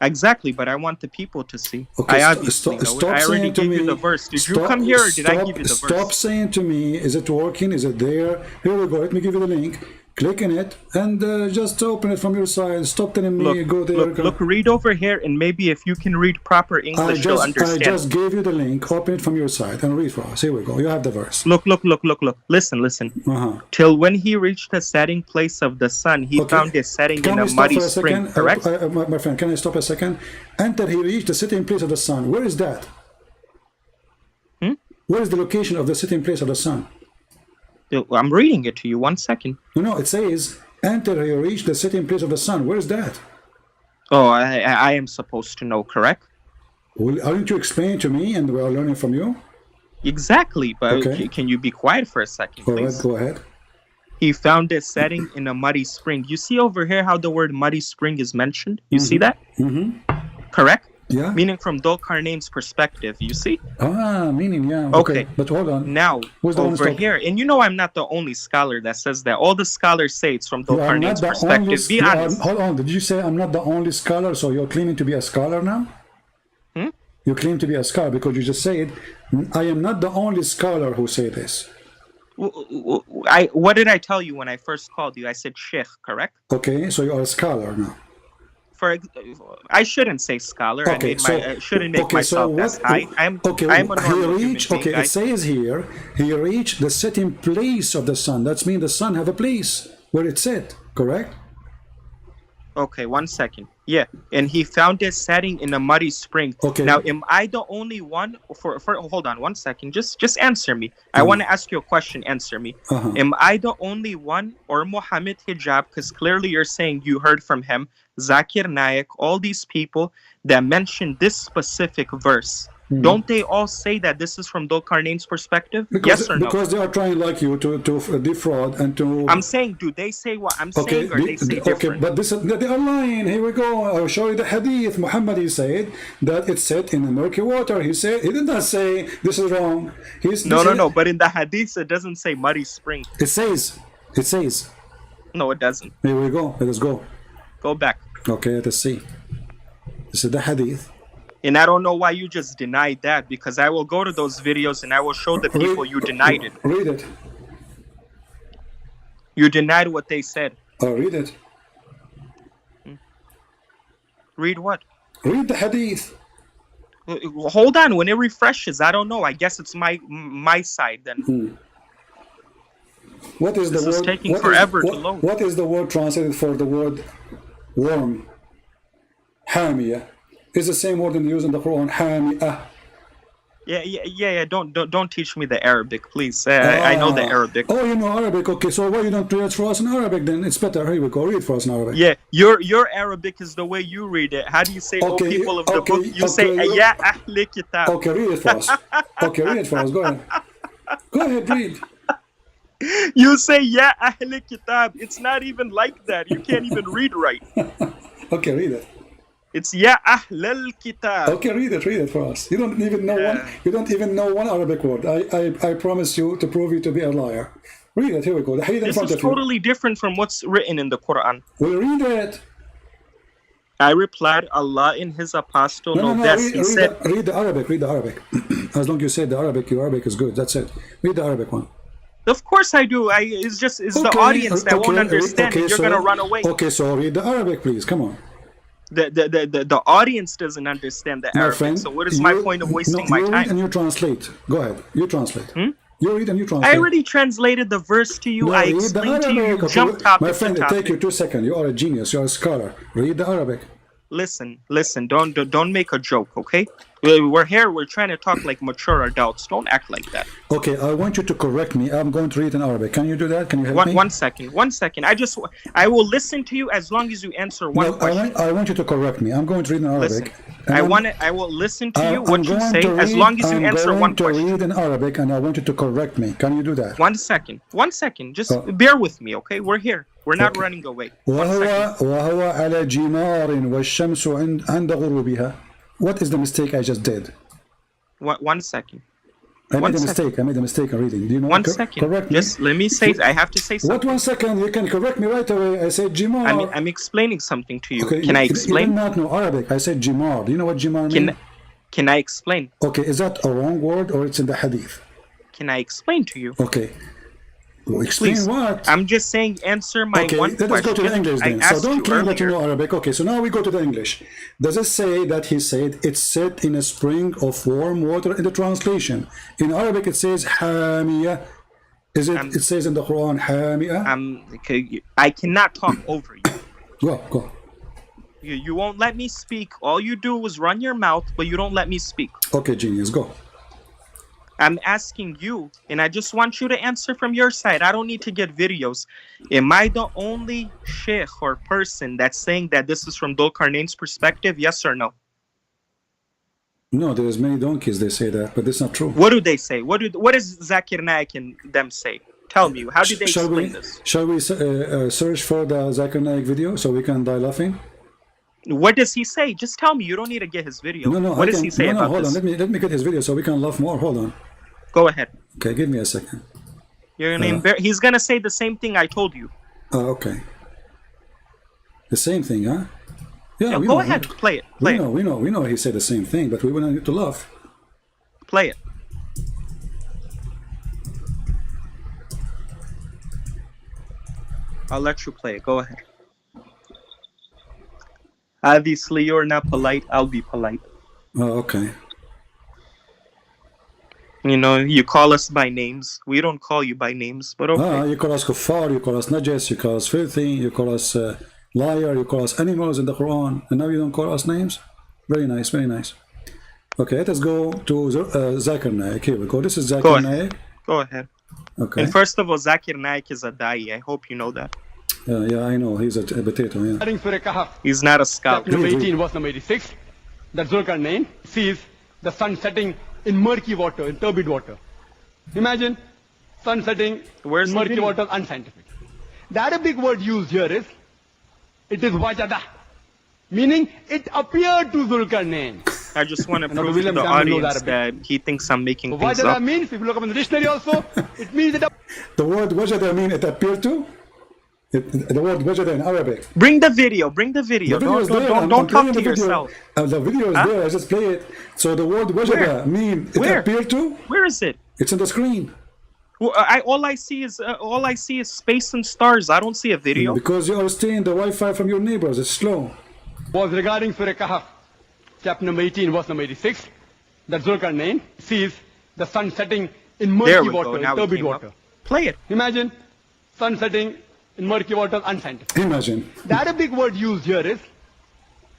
Exactly, but I want the people to see. Okay, I obviously know it. stop I already saying to gave me. you the verse. Did you come here or did I give you the Stop verse? saying to me, is it working? Is it there? Here we go. Let me give you the link. Click in it and just open it from your side. Stop telling me go there. Look, read over here, and maybe if you can read proper English, you'll I understand. just gave you the link. Open it from your side and read for us. Here we go. You have the verse. Look. Listen. Uh-huh. Till when he reached the setting place of the sun, he Okay. found a setting Can in we a stop muddy for a spring. second? Correct? My friend, can I stop a second? Until he reached the sitting place of the sun. Where is that? Where is the location of the sitting place of the sun? I'm reading it to you. 1 second. No, it says until he reached the sitting place of the sun. Where is that? Oh, I am supposed to know, correct? Well, aren't you explaining to me and we are learning from you? Exactly, but Okay. can you be quiet for a second, All please? right, go ahead. He found a setting in a muddy spring. You see over here how the word muddy spring is mentioned? You see that? Mm-hmm. Correct? Yeah. Meaning from Dhul-Qarnain's perspective, you see? Meaning, yeah. Okay. But hold on. Now, Who's the one over stop- here, and you know I'm not the only scholar that says that. All the scholars say it's from You are not Dhul-Qarnain's the perspective. only. Be you are- honest. hold on. Did you say I'm not the only scholar? So you're claiming to be a scholar now? You claim to be a scholar because you just said, I am not the only scholar who say this. What did I tell you when I first called you? I said Sheikh, correct? Okay, so you are a scholar now. I shouldn't say scholar. Okay, I shouldn't make myself as high. I'm a normal human being, it says here, he reached the setting place of the sun. That means the sun have a place where it's set, correct? Okay, 1 second. Yeah, and he found a setting in a muddy spring. Okay. Now, am I the only one? Hold on 1 second. Just answer me. I want to ask you a question. Answer me. Am I the only one, or Muhammad Hijab? Because clearly you're saying you heard from him, Zakir Naik, all these people that mentioned this specific verse. Don't they all say that this is from Dhul-Qarnain's perspective? Yes or no? Because they are trying like you to defraud and to. I'm saying, do they say what I'm saying, or they say different? But they are lying. Here we go. I'll show you the hadith. Muhammad, he said that it's set in the murky water. He did not say this is wrong. No. But in the hadith, it doesn't say muddy spring. It says. No, it doesn't. Here we go. Let us go. Go back. Okay, let us see. This is the hadith. And I don't know why you just denied that, because I will go to those videos and I will show the people you denied it. Read it. You denied what they said. Read it. Read what? Read the hadith. Hold on. When it refreshes, I don't know. I guess it's my side then. What is the word? This is taking forever to load. What is the word translated for the word worm? Hamiyah. It's the same word in use in the Quran. Hamiyah. Yeah. Don't teach me the Arabic, please. I know the Arabic. Oh, you know Arabic. Okay, so why you don't read it for us in Arabic then? It's better. Here we go. Read for us in Arabic. Yeah, your Arabic is the way you read it. How do you say, Okay, "Oh, people of the okay, book"? You say, okay, "Ya ahli kitab." Okay, read it for us. Okay, read it for us. Go ahead. Go ahead, read. You say, "Ya ahli kitab." It's not even like that. You can't even read right. Okay, read it. It's "Ya ahlal kitab." Okay, read it for us. You don't even know one. You don't even know one Arabic word. I promise you to prove you to be a liar. Read it. Here we go. Read it in This front is of you. totally different from what's written in the Quran. Well, read it. I replied, Allah in His apostle No, know no, best. read, He read, said, read the Arabic. Read the Arabic. As long as you say the Arabic, your Arabic is good. That's it. Read the Arabic one. "Of course I do. It's the audience that won't understand it. You're gonna run away." Okay, so read the Arabic, please. Come on. The audience doesn't understand the My Arabic. friend, So what is my point of wasting my you read time? and you translate. Go ahead. You translate. You read and you I translate. already translated the verse to you. No, I read the explained to you. Arabic. You Okay, jump topic my friend, to it topic. take you 2 seconds. You are a genius. You are a scholar. Read the Arabic. Listen. Don't make a joke, okay? We're here. We're trying to talk like mature adults. Don't act like that. Okay, I want you to correct me. I'm going to read in Arabic. Can you do that? Can you help me? One second. I will listen to you as long as you answer one No, question. I want you to correct me. I'm going to read in Arabic. Listen, I will listen to you what you say as long as you answer one I'm going question. to read in Arabic and I want you to correct me. Can you do that? One second. Just bear with me, okay? We're here. We're not running away. وهو على جمار والشمس عند غروبها. What is the mistake I just did? One second. I made a mistake in reading. Do you know? One second. Correct me. Just let me say. I have to say something. What 1 second? You can correct me right away. I said Jimar. I'm explaining something to you. Okay, Can I You explain? do not know Arabic. I said Jimar. Do you know what Jimar means? Can I explain? Okay, is that a wrong word or it's in the hadith? Can I explain to you? Okay. Well, explain Please. what? I'm just saying answer my Okay, one let us question. go to the English then. I So asked don't you claim that you earlier. know Arabic. Okay, so now we go to the English. Does it say that he said it's set in a spring of warm water in the translation? In Arabic it says Hamiyah. It says in the Quran Hamiyah? I cannot talk over you. Go. You won't let me speak. All you do is run your mouth, but you don't let me speak. Okay, genius, go. I'm asking you, and I just want you to answer from your side. I don't need to get videos. Am I the only sheikh or person that's saying that this is from Dhul-Qarnain's perspective? Yes or no? No, there's many donkeys they say that, but that's not true. What do they say? What does Zakir Naik and them say? Tell me, how do they explain this? Shall we search for the Zakir Naik video so we can die laughing? What does he say? Just tell me. You don't need to get his video. No. What does he say about hold this? on. Let me get his video so we can laugh more. Hold on. Go ahead. Okay, give me a second. You're gonna he's gonna say the same thing I told you. Oh, okay. The same thing, huh? Yeah, we go know. ahead. Play it. We know he said the same thing, but we want you to laugh. Play it. I'll let you play it. Go ahead. Obviously, you're not polite. I'll be polite. Oh, okay. You know, you call us by names. We don't call you by names, but okay. You call us kuffar, you call us najas, you call us filthy, you call us liar, you call us animals in the Quran, and now you don't call us names? Very nice, very nice. Okay, let us go to Zakir Naik. Here we go. This is Zakir Naik. Go ahead. Okay. And first of all, Zakir Naik is a da'i. I hope you know that. Yeah, I know. He's a potato, yeah. He's not a scout. Chapter number 18, verse number 86, that Zulkarnain sees the sun setting in murky water, in turbid water. Imagine sun setting in murky water, unscientific. The Arabic word used here is, it is wajada, meaning it appeared to Zulkarnain. I just want to prove to the audience that he thinks I'm making things up. Wajada means, if you look up in the dictionary also, it means it. The word wajada mean it appeared to? The word wajada in Arabic. Bring the video. Bring the video. Don't talk to yourself. The video is there. I just play it. So the word wajada mean it appeared to? Where is it? It's on the screen. Well, all I see is space and stars. I don't see a video. Because you are stealing the Wi-Fi from your neighbors. It's slow. Was regarding Surah Kahf, chapter number 18, verse number 86, that Zulkarnain sees the sun setting in murky water, in turbid water. Play it. Imagine sun setting in murky water, unscientific. Imagine. The Arabic word used here is,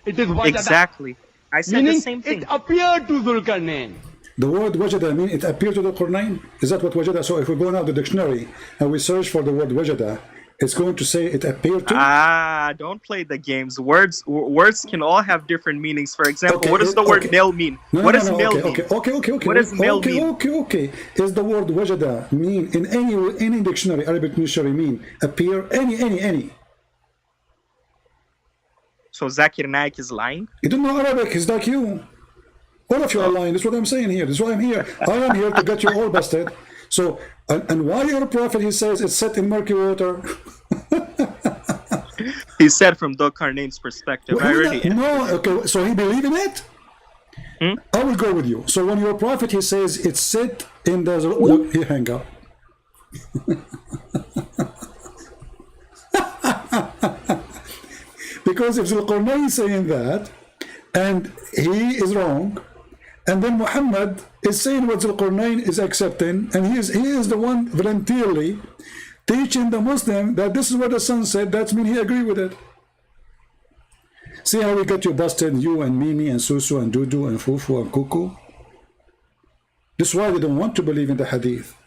it is wajada. Exactly. I said meaning the same thing. It appeared to Zulkarnain. The word wajada mean it appeared to the Quran? Is that what wajada? So if we go now to the dictionary and we search for the word wajada, it's going to say it appeared to? Don't play the games. Words can all have different meanings. For example, Okay, what does the word okay. male mean? No, What no, does no, male okay, mean? okay. What does male mean? Okay. Is the word wajada mean in any dictionary, Arabic dictionary mean appear? Any. So Zakir Naik is lying? You don't know Arabic, he's like you. All of you are lying. That's what I'm saying here. That's why I'm here. I am here to get you all busted. So, and why your prophet, he says it's set in murky water? He said from Dhul-Qarnayn's perspective. I already No, okay, so he believe in it? I will go with you. So when your prophet, he says it's set in the... Look, he hang up. Because if Dhul-Qarnayn is saying that, and he is wrong, and then Muhammad is saying what Dhul-Qarnayn is accepting, and he is the one voluntarily teaching the Muslim that this is what the sun said, that means he agree with it. See how we got you busted, you and Mimi and Susu and Dudu and Fufu and Kuku? This is why they don't want to believe in the hadith,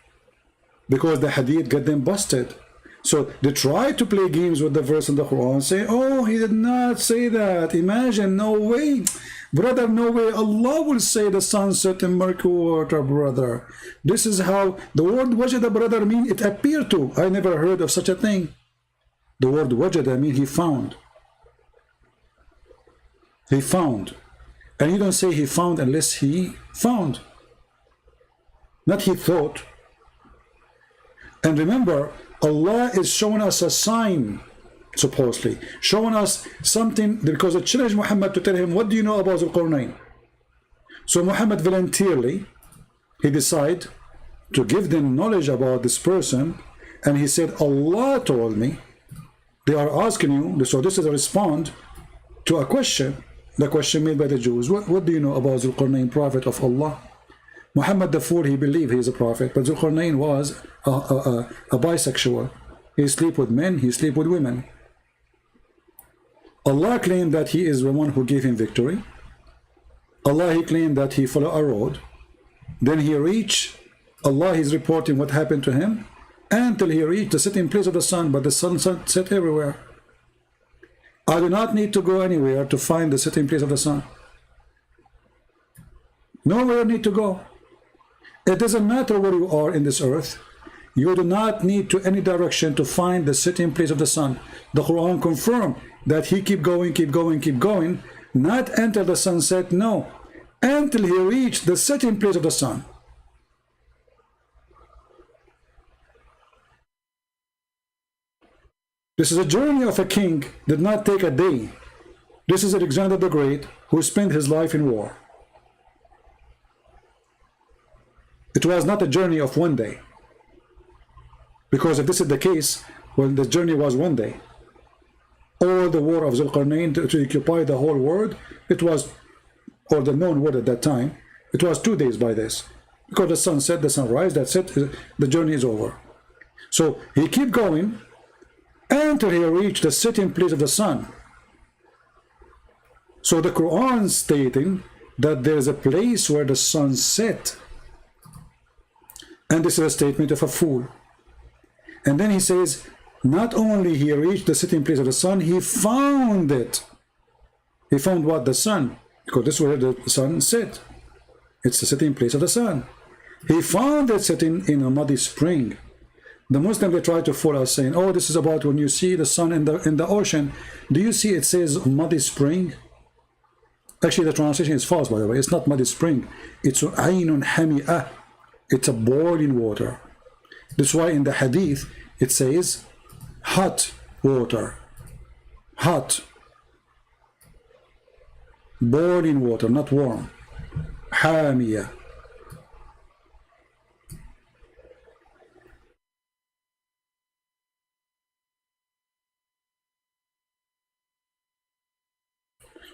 because the hadith get them busted. So they try to play games with the verse in the Quran, say, oh, he did not say that. Imagine, no way. Brother, no way. Allah will say the sun set in murky water, brother. This is how the word wajada, brother, mean it appeared to. I never heard of such a thing. The word wajada mean he found. He found. And you don't say he found unless he found. Not he thought. And remember, Allah is showing us a sign, supposedly, showing us something, because it challenged Muhammad to tell him, what do you know about Dhul-Qarnayn? So Muhammad voluntarily, he decided to give them knowledge about this person, and he said, Allah told me, they are asking you, so this is a response to a question, the question made by the Jews, what do you know about Dhul-Qarnayn, prophet of Allah? Muhammad the Fool, he believed he is a prophet, but Dhul-Qarnayn was a bisexual. He sleep with men, he sleep with women. Allah claimed that he is the one who gave him victory. Allah, he claimed that he followed a road. Then he reached, Allah is reporting what happened to him, until he reached the sitting place of the sun, but the sun set everywhere. I do not need to go anywhere to find the sitting place of the sun. Nowhere need to go. It doesn't matter where you are in this earth. You do not need to any direction to find the sitting place of the sun. The Quran confirmed that he keep going, not until the sun set, no, until he reached the sitting place of the sun. This is a journey of a king, did not take a day. This is Alexander the Great, who spent his life in war. It was not a journey of one day. Because if this is the case, well, the journey was one day. All the war of Dhul-Qarnayn to occupy the whole world, it was, or the known world at that time, it was 2 days by this. Because the sun set, the sun rise, that's it, the journey is over. So he keep going until he reached the sitting place of the sun. So the Quran stating that there is a place where the sun set. And this is a statement of a fool. And then he says, not only he reached the sitting place of the sun, he found it. He found what? The sun. Because this is where the sun set. It's the sitting place of the sun. He found it sitting in a muddy spring. The Muslims, they try to fool us saying, oh, this is about when you see the sun in the ocean. Do you see it says muddy spring? Actually, the translation is false, by the way. It's not muddy spring. It's aynun hami'ah. It's a boiling water. That's why in the hadith it says hot water. Hot. Boiling water, not warm. Hamiyah.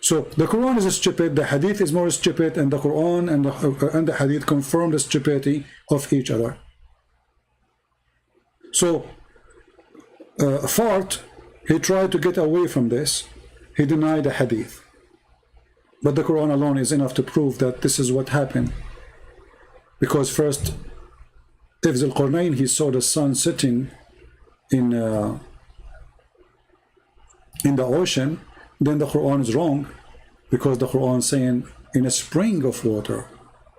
So the Quran is stupid, the Hadith is more stupid, and the Quran and the Hadith confirm the stupidity of each other. So Fard, he tried to get away from this. He denied the Hadith. But the Quran alone is enough to prove that this is what happened. Because first, if Zulqarnain, he saw the sun sitting in the ocean, then the Quran is wrong, because the Quran is saying in a spring of water,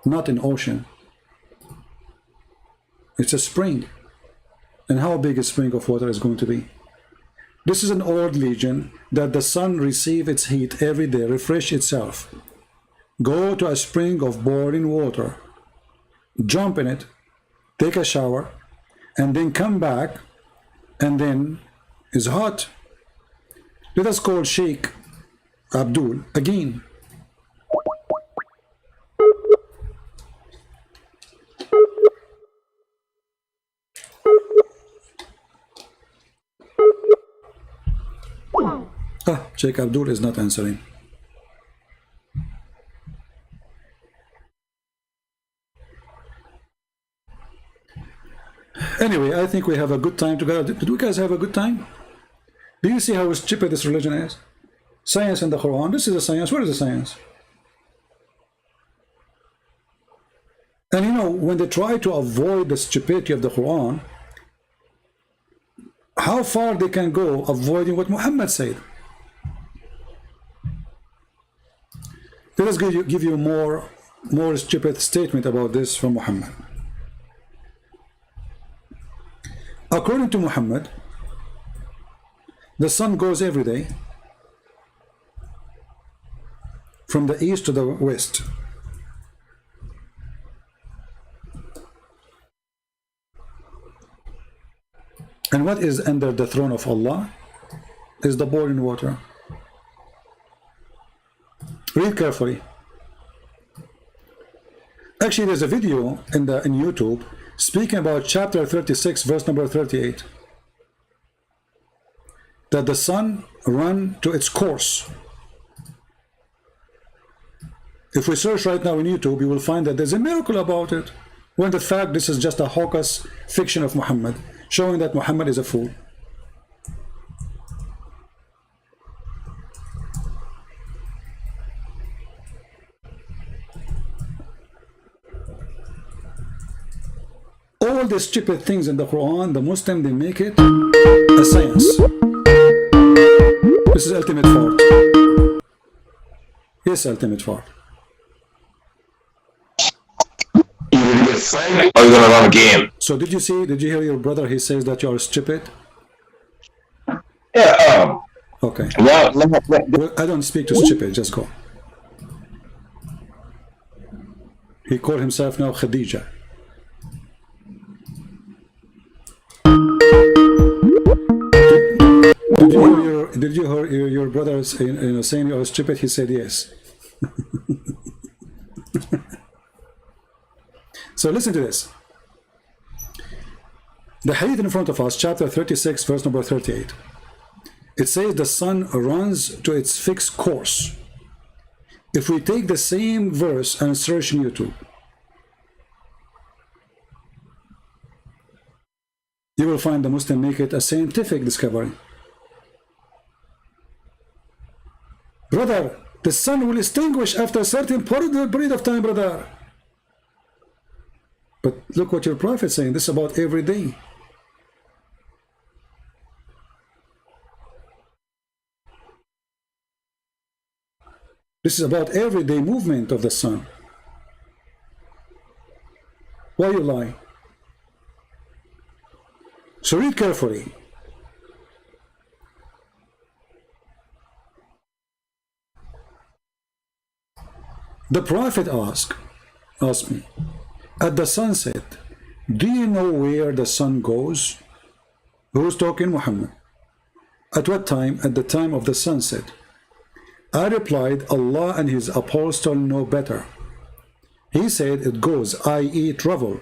not in ocean. It's a spring. And how big a spring of water is going to be? This is an old legend that the sun receives its heat every day, refresh itself, go to a spring of boiling water, jump in it, take a shower, and then come back, and then is hot. Let us call Sheikh Abdul again. Sheikh Abdul is not answering. Anyway, I think we have a good time together. Did you guys have a good time? Do you see how stupid this religion is? Science and the Quran. This is a science. Where is the science? And you know, when they try to avoid the stupidity of the Quran, how far they can go avoiding what Muhammad said. Let us give you more stupid statement about this from Muhammad. According to Muhammad, the sun goes every day from the east to the west. And what is under the throne of Allah is the boiling water. Read carefully. Actually, there's a video in YouTube speaking about chapter 36, verse number 38. That the sun run to its course. If we search right now in YouTube, you will find that there's a miracle about it, when the fact this is just a hocus fiction of Muhammad, showing that Muhammad is a fool. All the stupid things in the Quran, the Muslim, they make it a science. This is ultimate fault. Yes, ultimate fault. Either you get sang or you're gonna run a game. So did you hear your brother? He says that you are stupid. Yeah. Okay. Well, Well, I don't speak to stupid. Just go. He called himself now Khadija. Did you hear your brother saying you are stupid? He said yes. So listen to this. The hadith in front of us, chapter 36, verse number 38. It says the sun runs to its fixed course. If we take the same verse and search in YouTube, you will find the Muslim make it a scientific discovery. Brother, the sun will extinguish after a certain period of time, brother. But look what your prophet is saying. This is about every day. This is about everyday movement of the sun. Why you lie? So read carefully. The Prophet asked me, at the sunset, do you know where the sun goes? Who's talking? Muhammad. At what time? At the time of the sunset. I replied, Allah and his apostle know better. He said it goes, i.e. travel,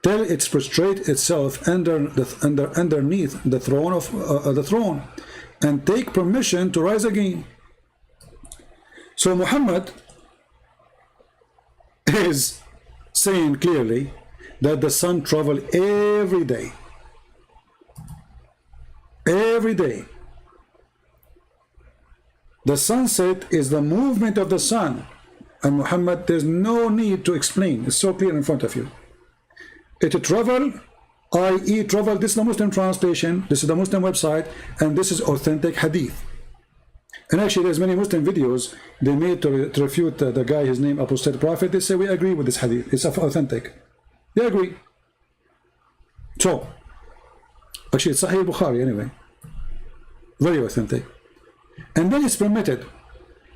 till it prostrate itself underneath the throne of the throne, and take permission to rise again. So Muhammad is saying clearly that the sun travel every day. Every day. The sunset is the movement of the sun And Muhammad, there's no need to explain. It's so clear in front of you. It travel, i.e. travel, this is the Muslim translation, this is the Muslim website, and this is authentic hadith. And actually there's many Muslim videos they made to refute the guy, his name, apostate prophet. They say we agree with this hadith, it's authentic. They agree. So, actually it's Sahih Bukhari anyway. Very authentic. And then it's permitted.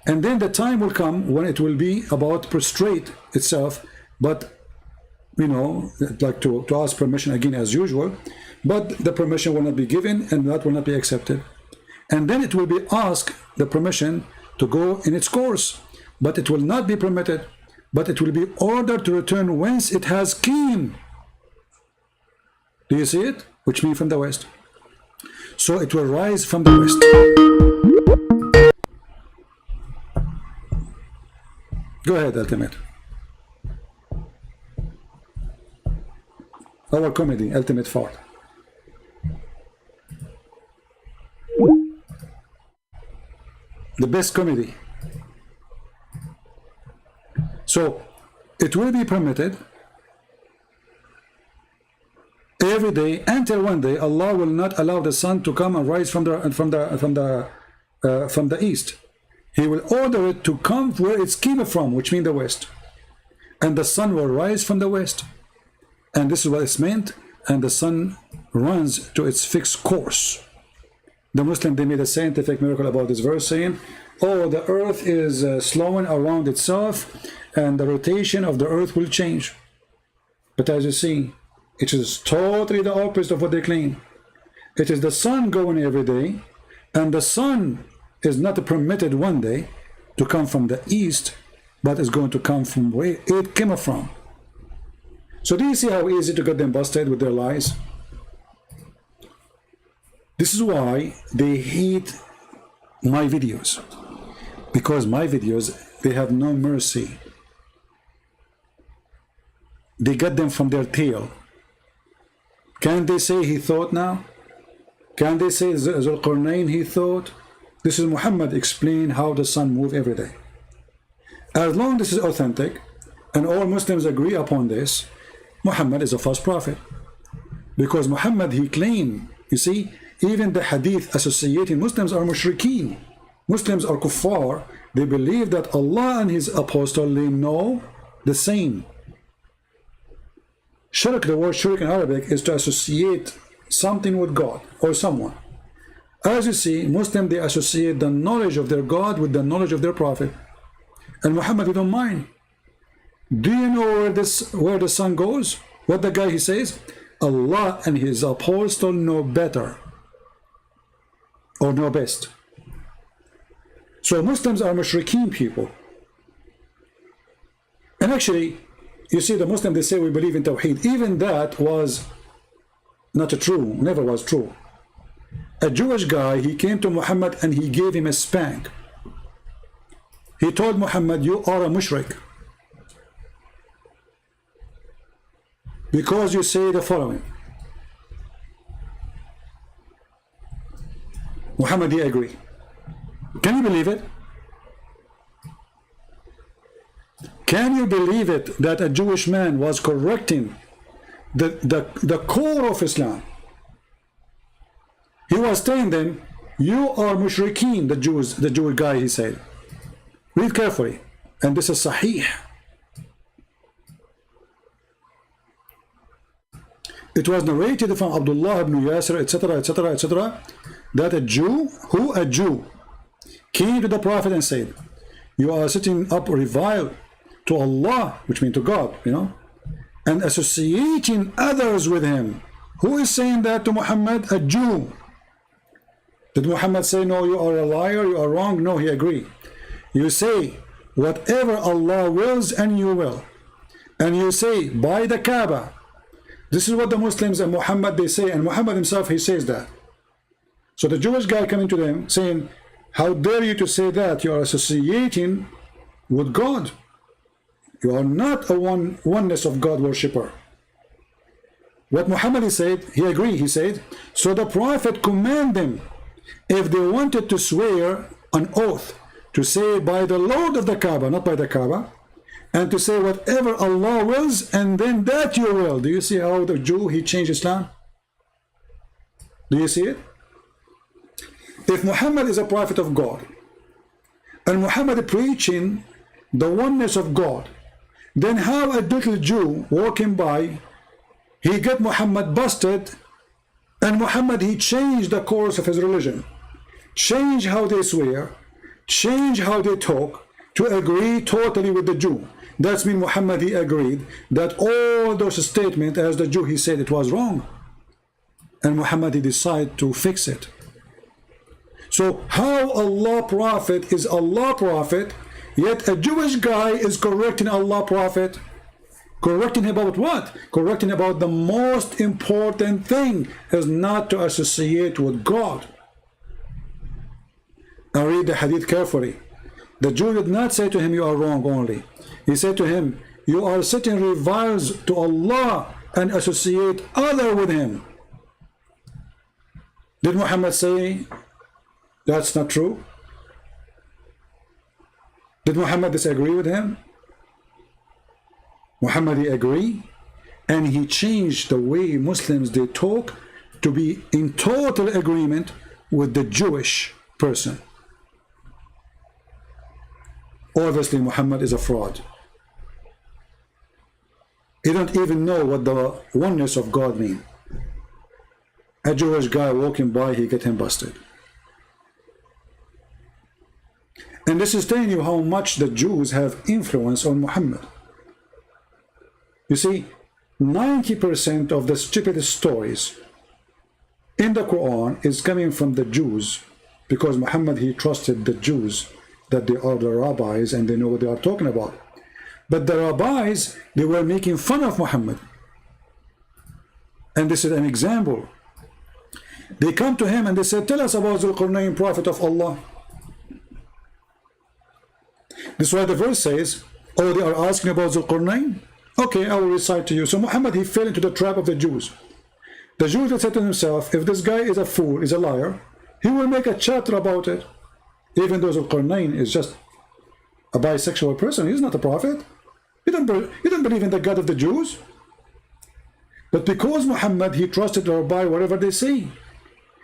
And then the time will come when it will be about prostrate itself, but you know, like to ask permission again as usual, but the permission will not be given and that will not be accepted. And then it will be asked the permission to go in its course, but it will not be permitted, but it will be ordered to return whence it has came. Do you see it? Which means from the west. So it will rise from the west. Go ahead, Ultimate. Our comedy, Ultimate Fart. The best comedy. So it will be permitted every day until one day Allah will not allow the sun to come and rise from the east. He will order it to come where it's came from, which means the west, and the sun will rise from the west, and this is what it's meant. And the sun runs to its fixed course. The Muslim, they made a scientific miracle about this verse, saying, oh, the earth is slowing around itself and the rotation of the earth will change. But as you see, it is totally the opposite of what they claim. It is the sun going every day, and the sun is not permitted one day to come from the east, but is going to come from where it came from. So do you see how easy to get them busted with their lies? This is why they hate my videos, because my videos, they have no mercy. They got them from their tail. Can they say he thought now? Can they say Zulqarnain he thought? This is Muhammad explain how the sun moves every day. As long as this is authentic, and all Muslims agree upon this, Muhammad is a false prophet. Because Muhammad, he claimed, you see, even the hadith associating Muslims are mushrikeen. Muslims are kuffar. They believe that Allah and his apostle, they know the same. Shirk, the word shirk in Arabic is to associate something with God or someone. As you see, Muslims, they associate the knowledge of their God with the knowledge of their prophet. And Muhammad, he don't mind. Do you know where the sun goes? What the guy he says? Allah and his apostle know better, or know best. So Muslims are mushrikeen people. And actually, you see, the Muslims, they say we believe in Tawheed. Even that was not true, never was true. A Jewish guy, he came to Muhammad and he gave him a spank. He told Muhammad, you are a mushrik, because you say the following. Muhammad, he agreed. Can you believe it? Can you believe it that a Jewish man was correcting the core of Islam? He was telling them, you are mushrikeen, the Jewish guy, he said. Read carefully, and this is Sahih. It was narrated from Abdullah ibn Yasir, etc., etc., etc., that a Jew came to the Prophet and said, you are setting up revile to Allah, which means to God, you know, and associating others with him. Who is saying that to Muhammad? A Jew. Did Muhammad say, no, you are a liar, you are wrong? No, he agreed. You say, whatever Allah wills, and you will. And you say, by the Kaaba. This is what the Muslims and Muhammad, they say, and Muhammad himself, he says that. So the Jewish guy coming to them saying, how dare you to say that? You are associating with God. You are not a oneness of God worshipper. What Muhammad, he said, he agreed, he said, so the Prophet commanded them, if they wanted to swear an oath, to say by the Lord of the Kaaba, not by the Kaaba, and to say whatever Allah wills, and then that you will. Do you see how the Jew, he changed Islam? Do you see it? If Muhammad is a prophet of God, and Muhammad preaching the oneness of God, then how a little Jew walking by, he get Muhammad busted, and Muhammad, he changed the course of his religion, change how they swear, change how they talk, to agree totally with the Jew. That's mean Muhammad, he agreed that all those statements as the Jew, he said it was wrong. And Muhammad, he decided to fix it. So how Allah prophet is Allah prophet, yet a Jewish guy is correcting Allah prophet? Correcting him about what? Correcting about the most important thing is not to associate with God. Now read the hadith carefully. The Jew did not say to him, you are wrong only. He said to him, you are setting reviles to Allah and associate other with him. Did Muhammad say that's not true? Did Muhammad disagree with him? Muhammad, he agreed, and he changed the way Muslims they talk to be in total agreement with the Jewish person. Obviously Muhammad is a fraud. He don't even know what the oneness of God means. A Jewish guy walking by, he get him busted. And this is telling you how much the Jews have influence on Muhammad. You see, 90% of the stupidest stories in the Quran is coming from the Jews, because Muhammad, he trusted the Jews, that they are the rabbis and they know what they are talking about. But the rabbis, they were making fun of Muhammad. And this is an example. They come to him and they said, tell us about Zulqarnain, prophet of Allah. This is why the verse says, oh, they are asking about Zulqarnain? Okay, I will recite to you. So Muhammad, he fell into the trap of the Jews. The Jews had said to himself, if this guy is a fool, is a liar, he will make a chapter about it. Even though Zulqarnain is just a bisexual person, he's not a prophet. He don't believe in the God of the Jews. But because Muhammad, he trusted the rabbi whatever they say.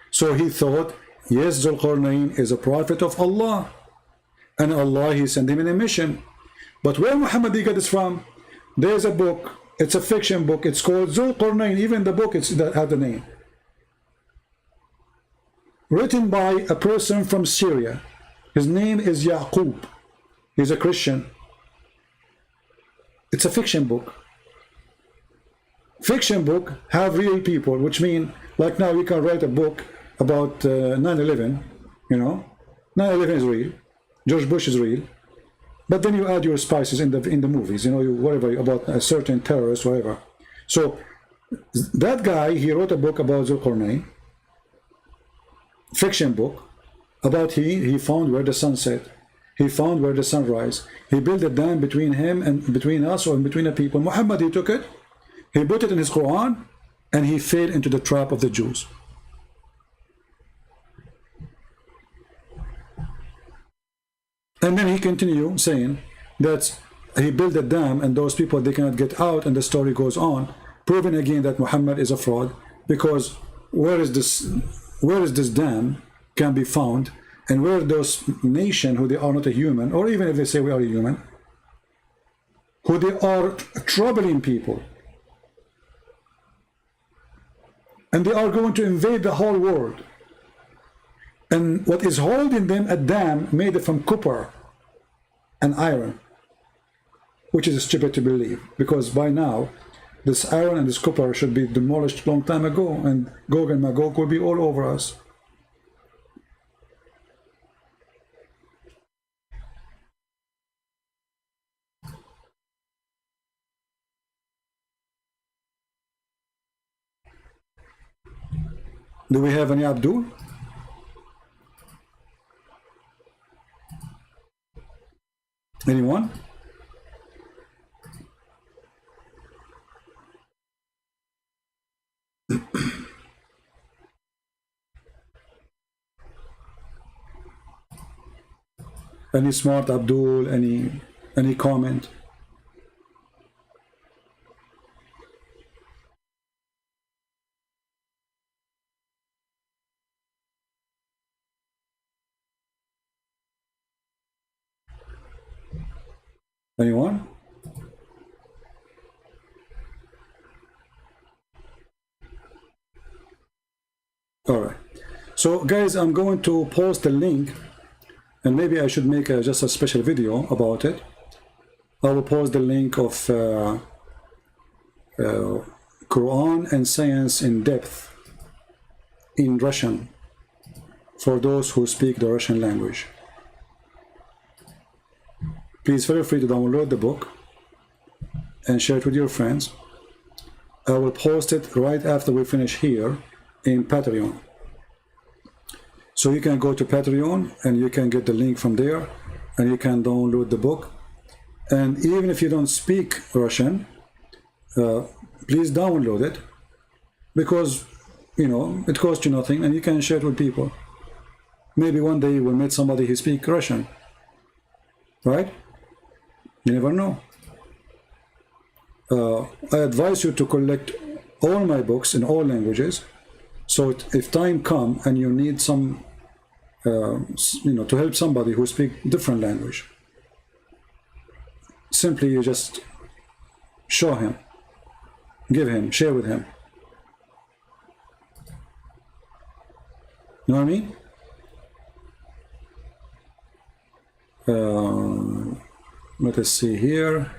So he thought, yes, Zulqarnain is a prophet of Allah. And Allah, he sent him in a mission. But where Muhammad, he got this from? There's a book, it's a fiction book, it's called Zulqarnain. Even the book, that had the name. Written by a person from Syria. His name is Yaqub. He's a Christian. It's a fiction book. Fiction book have real people, which mean, like now you can write a book about 9/11, you know. 9/11 is real. George Bush is real. But then you add your spices in the movies, you know, whatever, about a certain terrorist, whatever. So that guy, he wrote a book about Zulqarnain, fiction book, about he found where the sun set. He found where the sun rise. He built a dam between him and between us, or between the people. Muhammad, he took it, he put it in his Quran, and he fell into the trap of the Jews. And then he continued saying that he built a dam and those people, they cannot get out, and the story goes on, proving again that Muhammad is a fraud, because where is this dam can be found, and where those nation who they are not a human, or even if they say we are a human, who they are troubling people, and they are going to invade the whole world. And what is holding them a dam made from copper and iron, which is stupid to believe, because by now this iron and this copper should be demolished long time ago, and Gog and Magog will be all over us. Do we have any Abdul? Anyone? Any smart Abdul? Any comment? Anyone? All right. So guys, I'm going to post the link, and maybe I should make just a special video about it. I will post the link of Quran and Science in Depth in Russian for those who speak the Russian language. Please feel free to download the book and share it with your friends. I will post it right after we finish here in Patreon. So you can go to Patreon and you can get the link from there, and you can download the book. And even if you don't speak Russian, please download it, because you know it costs you nothing and you can share it with people. Maybe one day you will meet somebody who speaks Russian, right? You never know. I advise you to collect all my books in all languages, so if time comes and you need some, to help somebody who speaks different language, simply you just show him, give him, share with him. You know what I mean? Let us see here.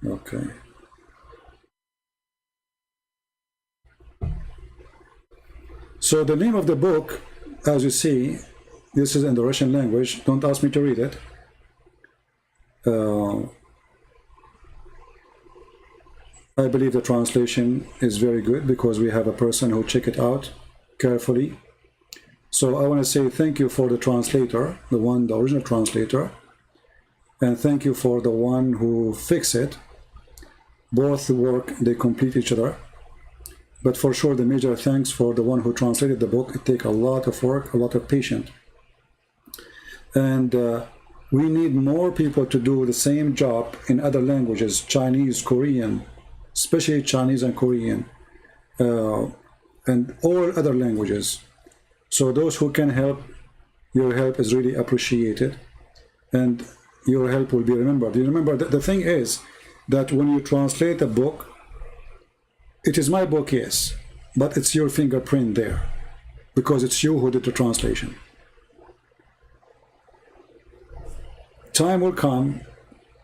Okay. So the name of the book, as you see, this is in the Russian language. Don't ask me to read it. I believe the translation is very good because we have a person who checked it out carefully. So I want to say thank you for the translator, the original translator, and thank you for the one who fixed it. Both work, they complete each other. But for sure, the major thanks for the one who translated the book. It takes a lot of work, a lot of patience. And we need more people to do the same job in other languages, Chinese, Korean, especially Chinese and Korean, and all other languages. So those who can help, your help is really appreciated, and your help will be remembered. You remember, the thing is that when you translate a book, it is my book, yes, but it's your fingerprint there, because it's you who did the translation. Time will come,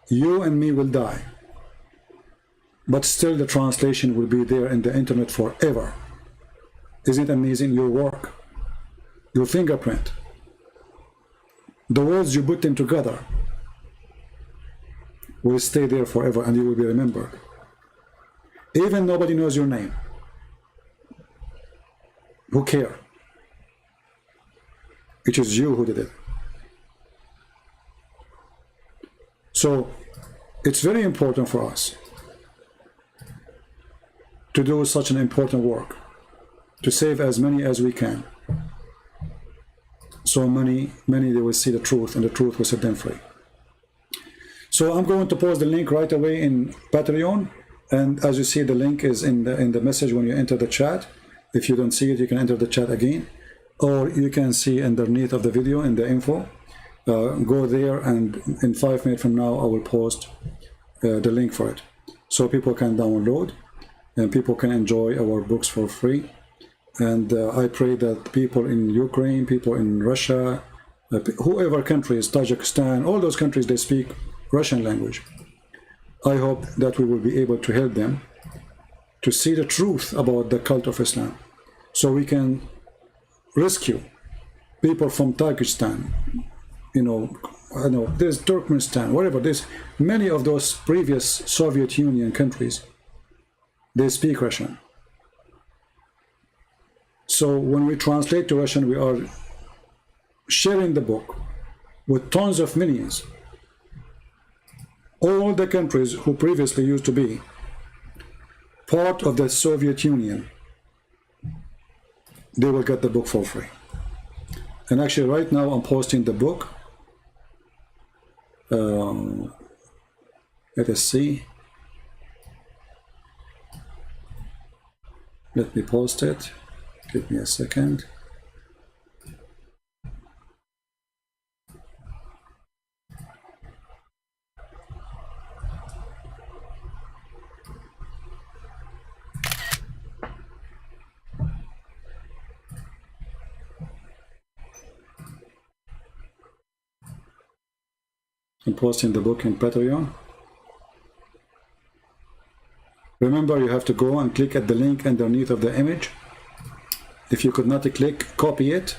you and me will die, but still the translation will be there in the internet forever. Isn't it amazing? Your work, your fingerprint, the words you put them together will stay there forever, and you will be remembered. Even nobody knows your name. Who cares? It is you who did it. So it's very important for us to do such an important work, to save as many as we can. So many they will see the truth, and the truth will set them free. So I'm going to post the link right away in Patreon, and as you see, the link is in the message when you enter the chat. If you don't see it, you can enter the chat again, or you can see underneath of the video in the info. Go there, and in 5 minutes from now I will post the link for it, so people can download and people can enjoy our books for free. And I pray that people in Ukraine, people in Russia, whoever countries, Tajikistan, all those countries, they speak Russian language. I hope that we will be able to help them to see the truth about the cult of Islam, so we can rescue people from Tajikistan, I know there's Turkmenistan, whatever, there's many of those previous Soviet Union countries, they speak Russian. So when we translate to Russian, we are sharing the book with tons of millions. All the countries who previously used to be part of the Soviet Union, they will get the book for free. And actually right now I'm posting the book Let us see. Let me post it. Give me a second. I'm posting the book in Patreon. Remember, you have to go and click at the link underneath of the image. If you could not click, copy it.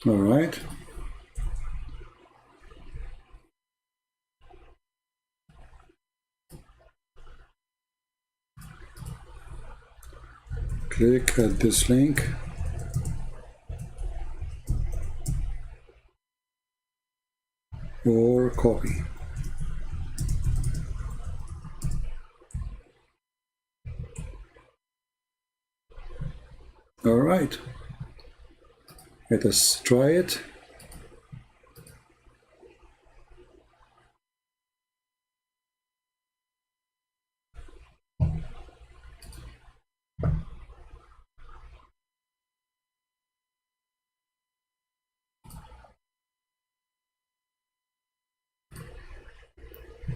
All right. Click at this link. Or copy. All right. Let us try it.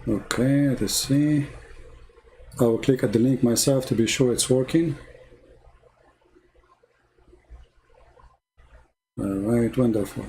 Okay, let us see. I will click at the link myself to be sure it's working. All right, wonderful.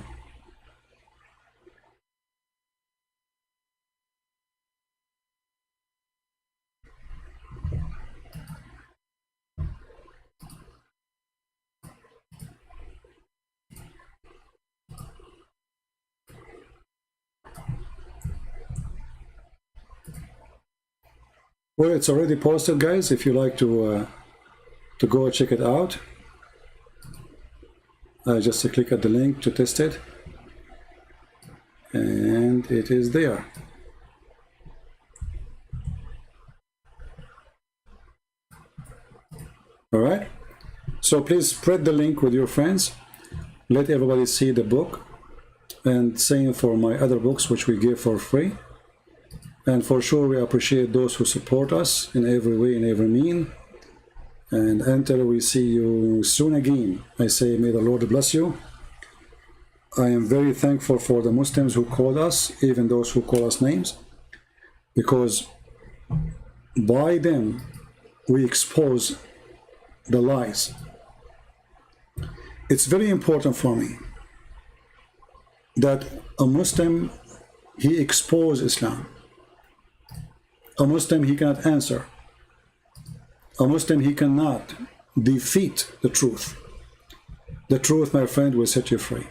Well, it's already posted, guys. If you like to go check it out, I just click at the link to test it, and it is there. All right. So please spread the link with your friends. Let everybody see the book, and same for my other books, which we give for free. And for sure, we appreciate those who support us in every way, in every mean. And until we see you soon again, I say, may the Lord bless you. I am very thankful for the Muslims who called us, even those who call us names, because by them, we expose the lies. It's very important for me that a Muslim, he exposes Islam. A Muslim, he cannot answer. A Muslim, he cannot defeat the truth. The truth, my friend, will set you free.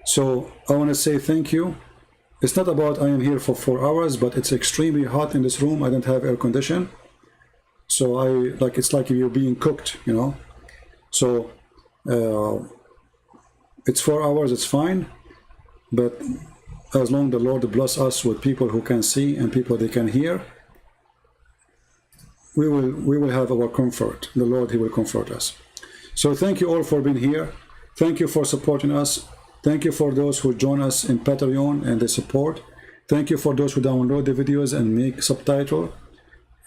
So I want to say thank you. It's not about I am here for 4 hours, but it's extremely hot in this room. I don't have air condition. So it's like you're being cooked, you know. So it's 4 hours, it's fine. But as long as the Lord bless us with people who can see and people they can hear, we will have our comfort. The Lord, he will comfort us. So thank you all for being here. Thank you for supporting us. Thank you for those who join us in Patreon and the support. Thank you for those who download the videos and make subtitle.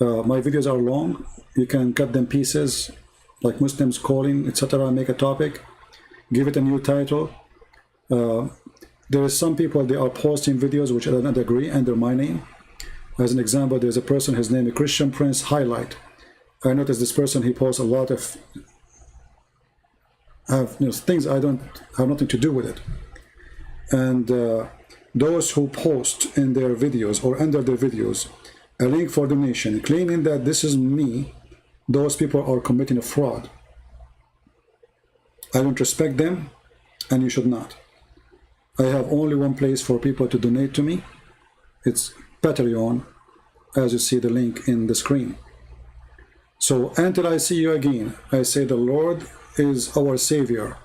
My videos are long. You can cut them pieces, like Muslims calling, etc. Make a topic, give it a new title. There is some people, they are posting videos which I don't agree under my name. As an example, there's a person, his name is Christian Prince Highlight. I noticed this person, he posts a lot of things I don't have nothing to do with it. And those who post in their videos or under their videos a link for donation, claiming that this is me, those people are committing a fraud. I don't respect them, and you should not. I have only one place for people to donate to me. It's Patreon, as you see the link in the screen. So until I see you again, I say the Lord is our Savior.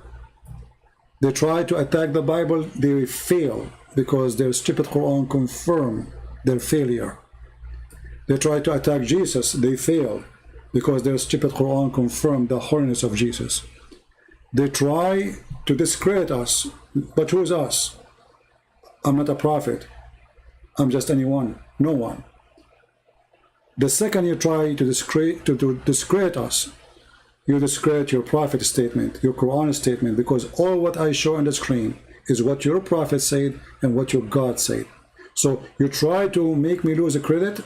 They try to attack the Bible, they fail because their stupid Quran confirm their failure. They try to attack Jesus, they fail because their stupid Quran confirm the holiness of Jesus. They try to discredit us, but who's us? I'm not a prophet. I'm just anyone, no one. The second you try to discredit us, you discredit your prophet statement, your Quran statement, because all what I show on the screen is what your prophet said and what your God said. So you try to make me lose a credit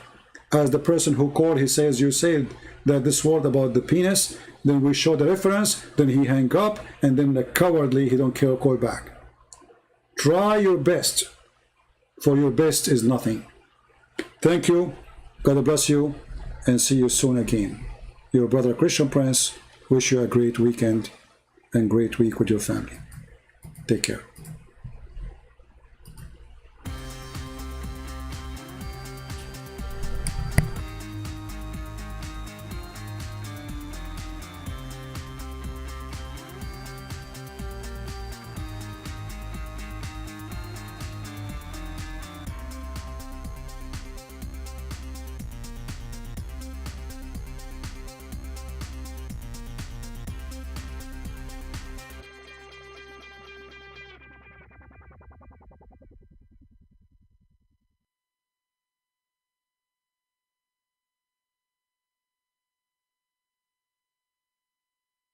as the person who called, he says, you said that this word about the penis, then we show the reference, then he hang up, and then like cowardly, he don't care, call back. Try your best, for your best is nothing. Thank you, God bless you, and see you soon again. Your brother Christian Prince, wish you a great weekend and great week with your family. Take care.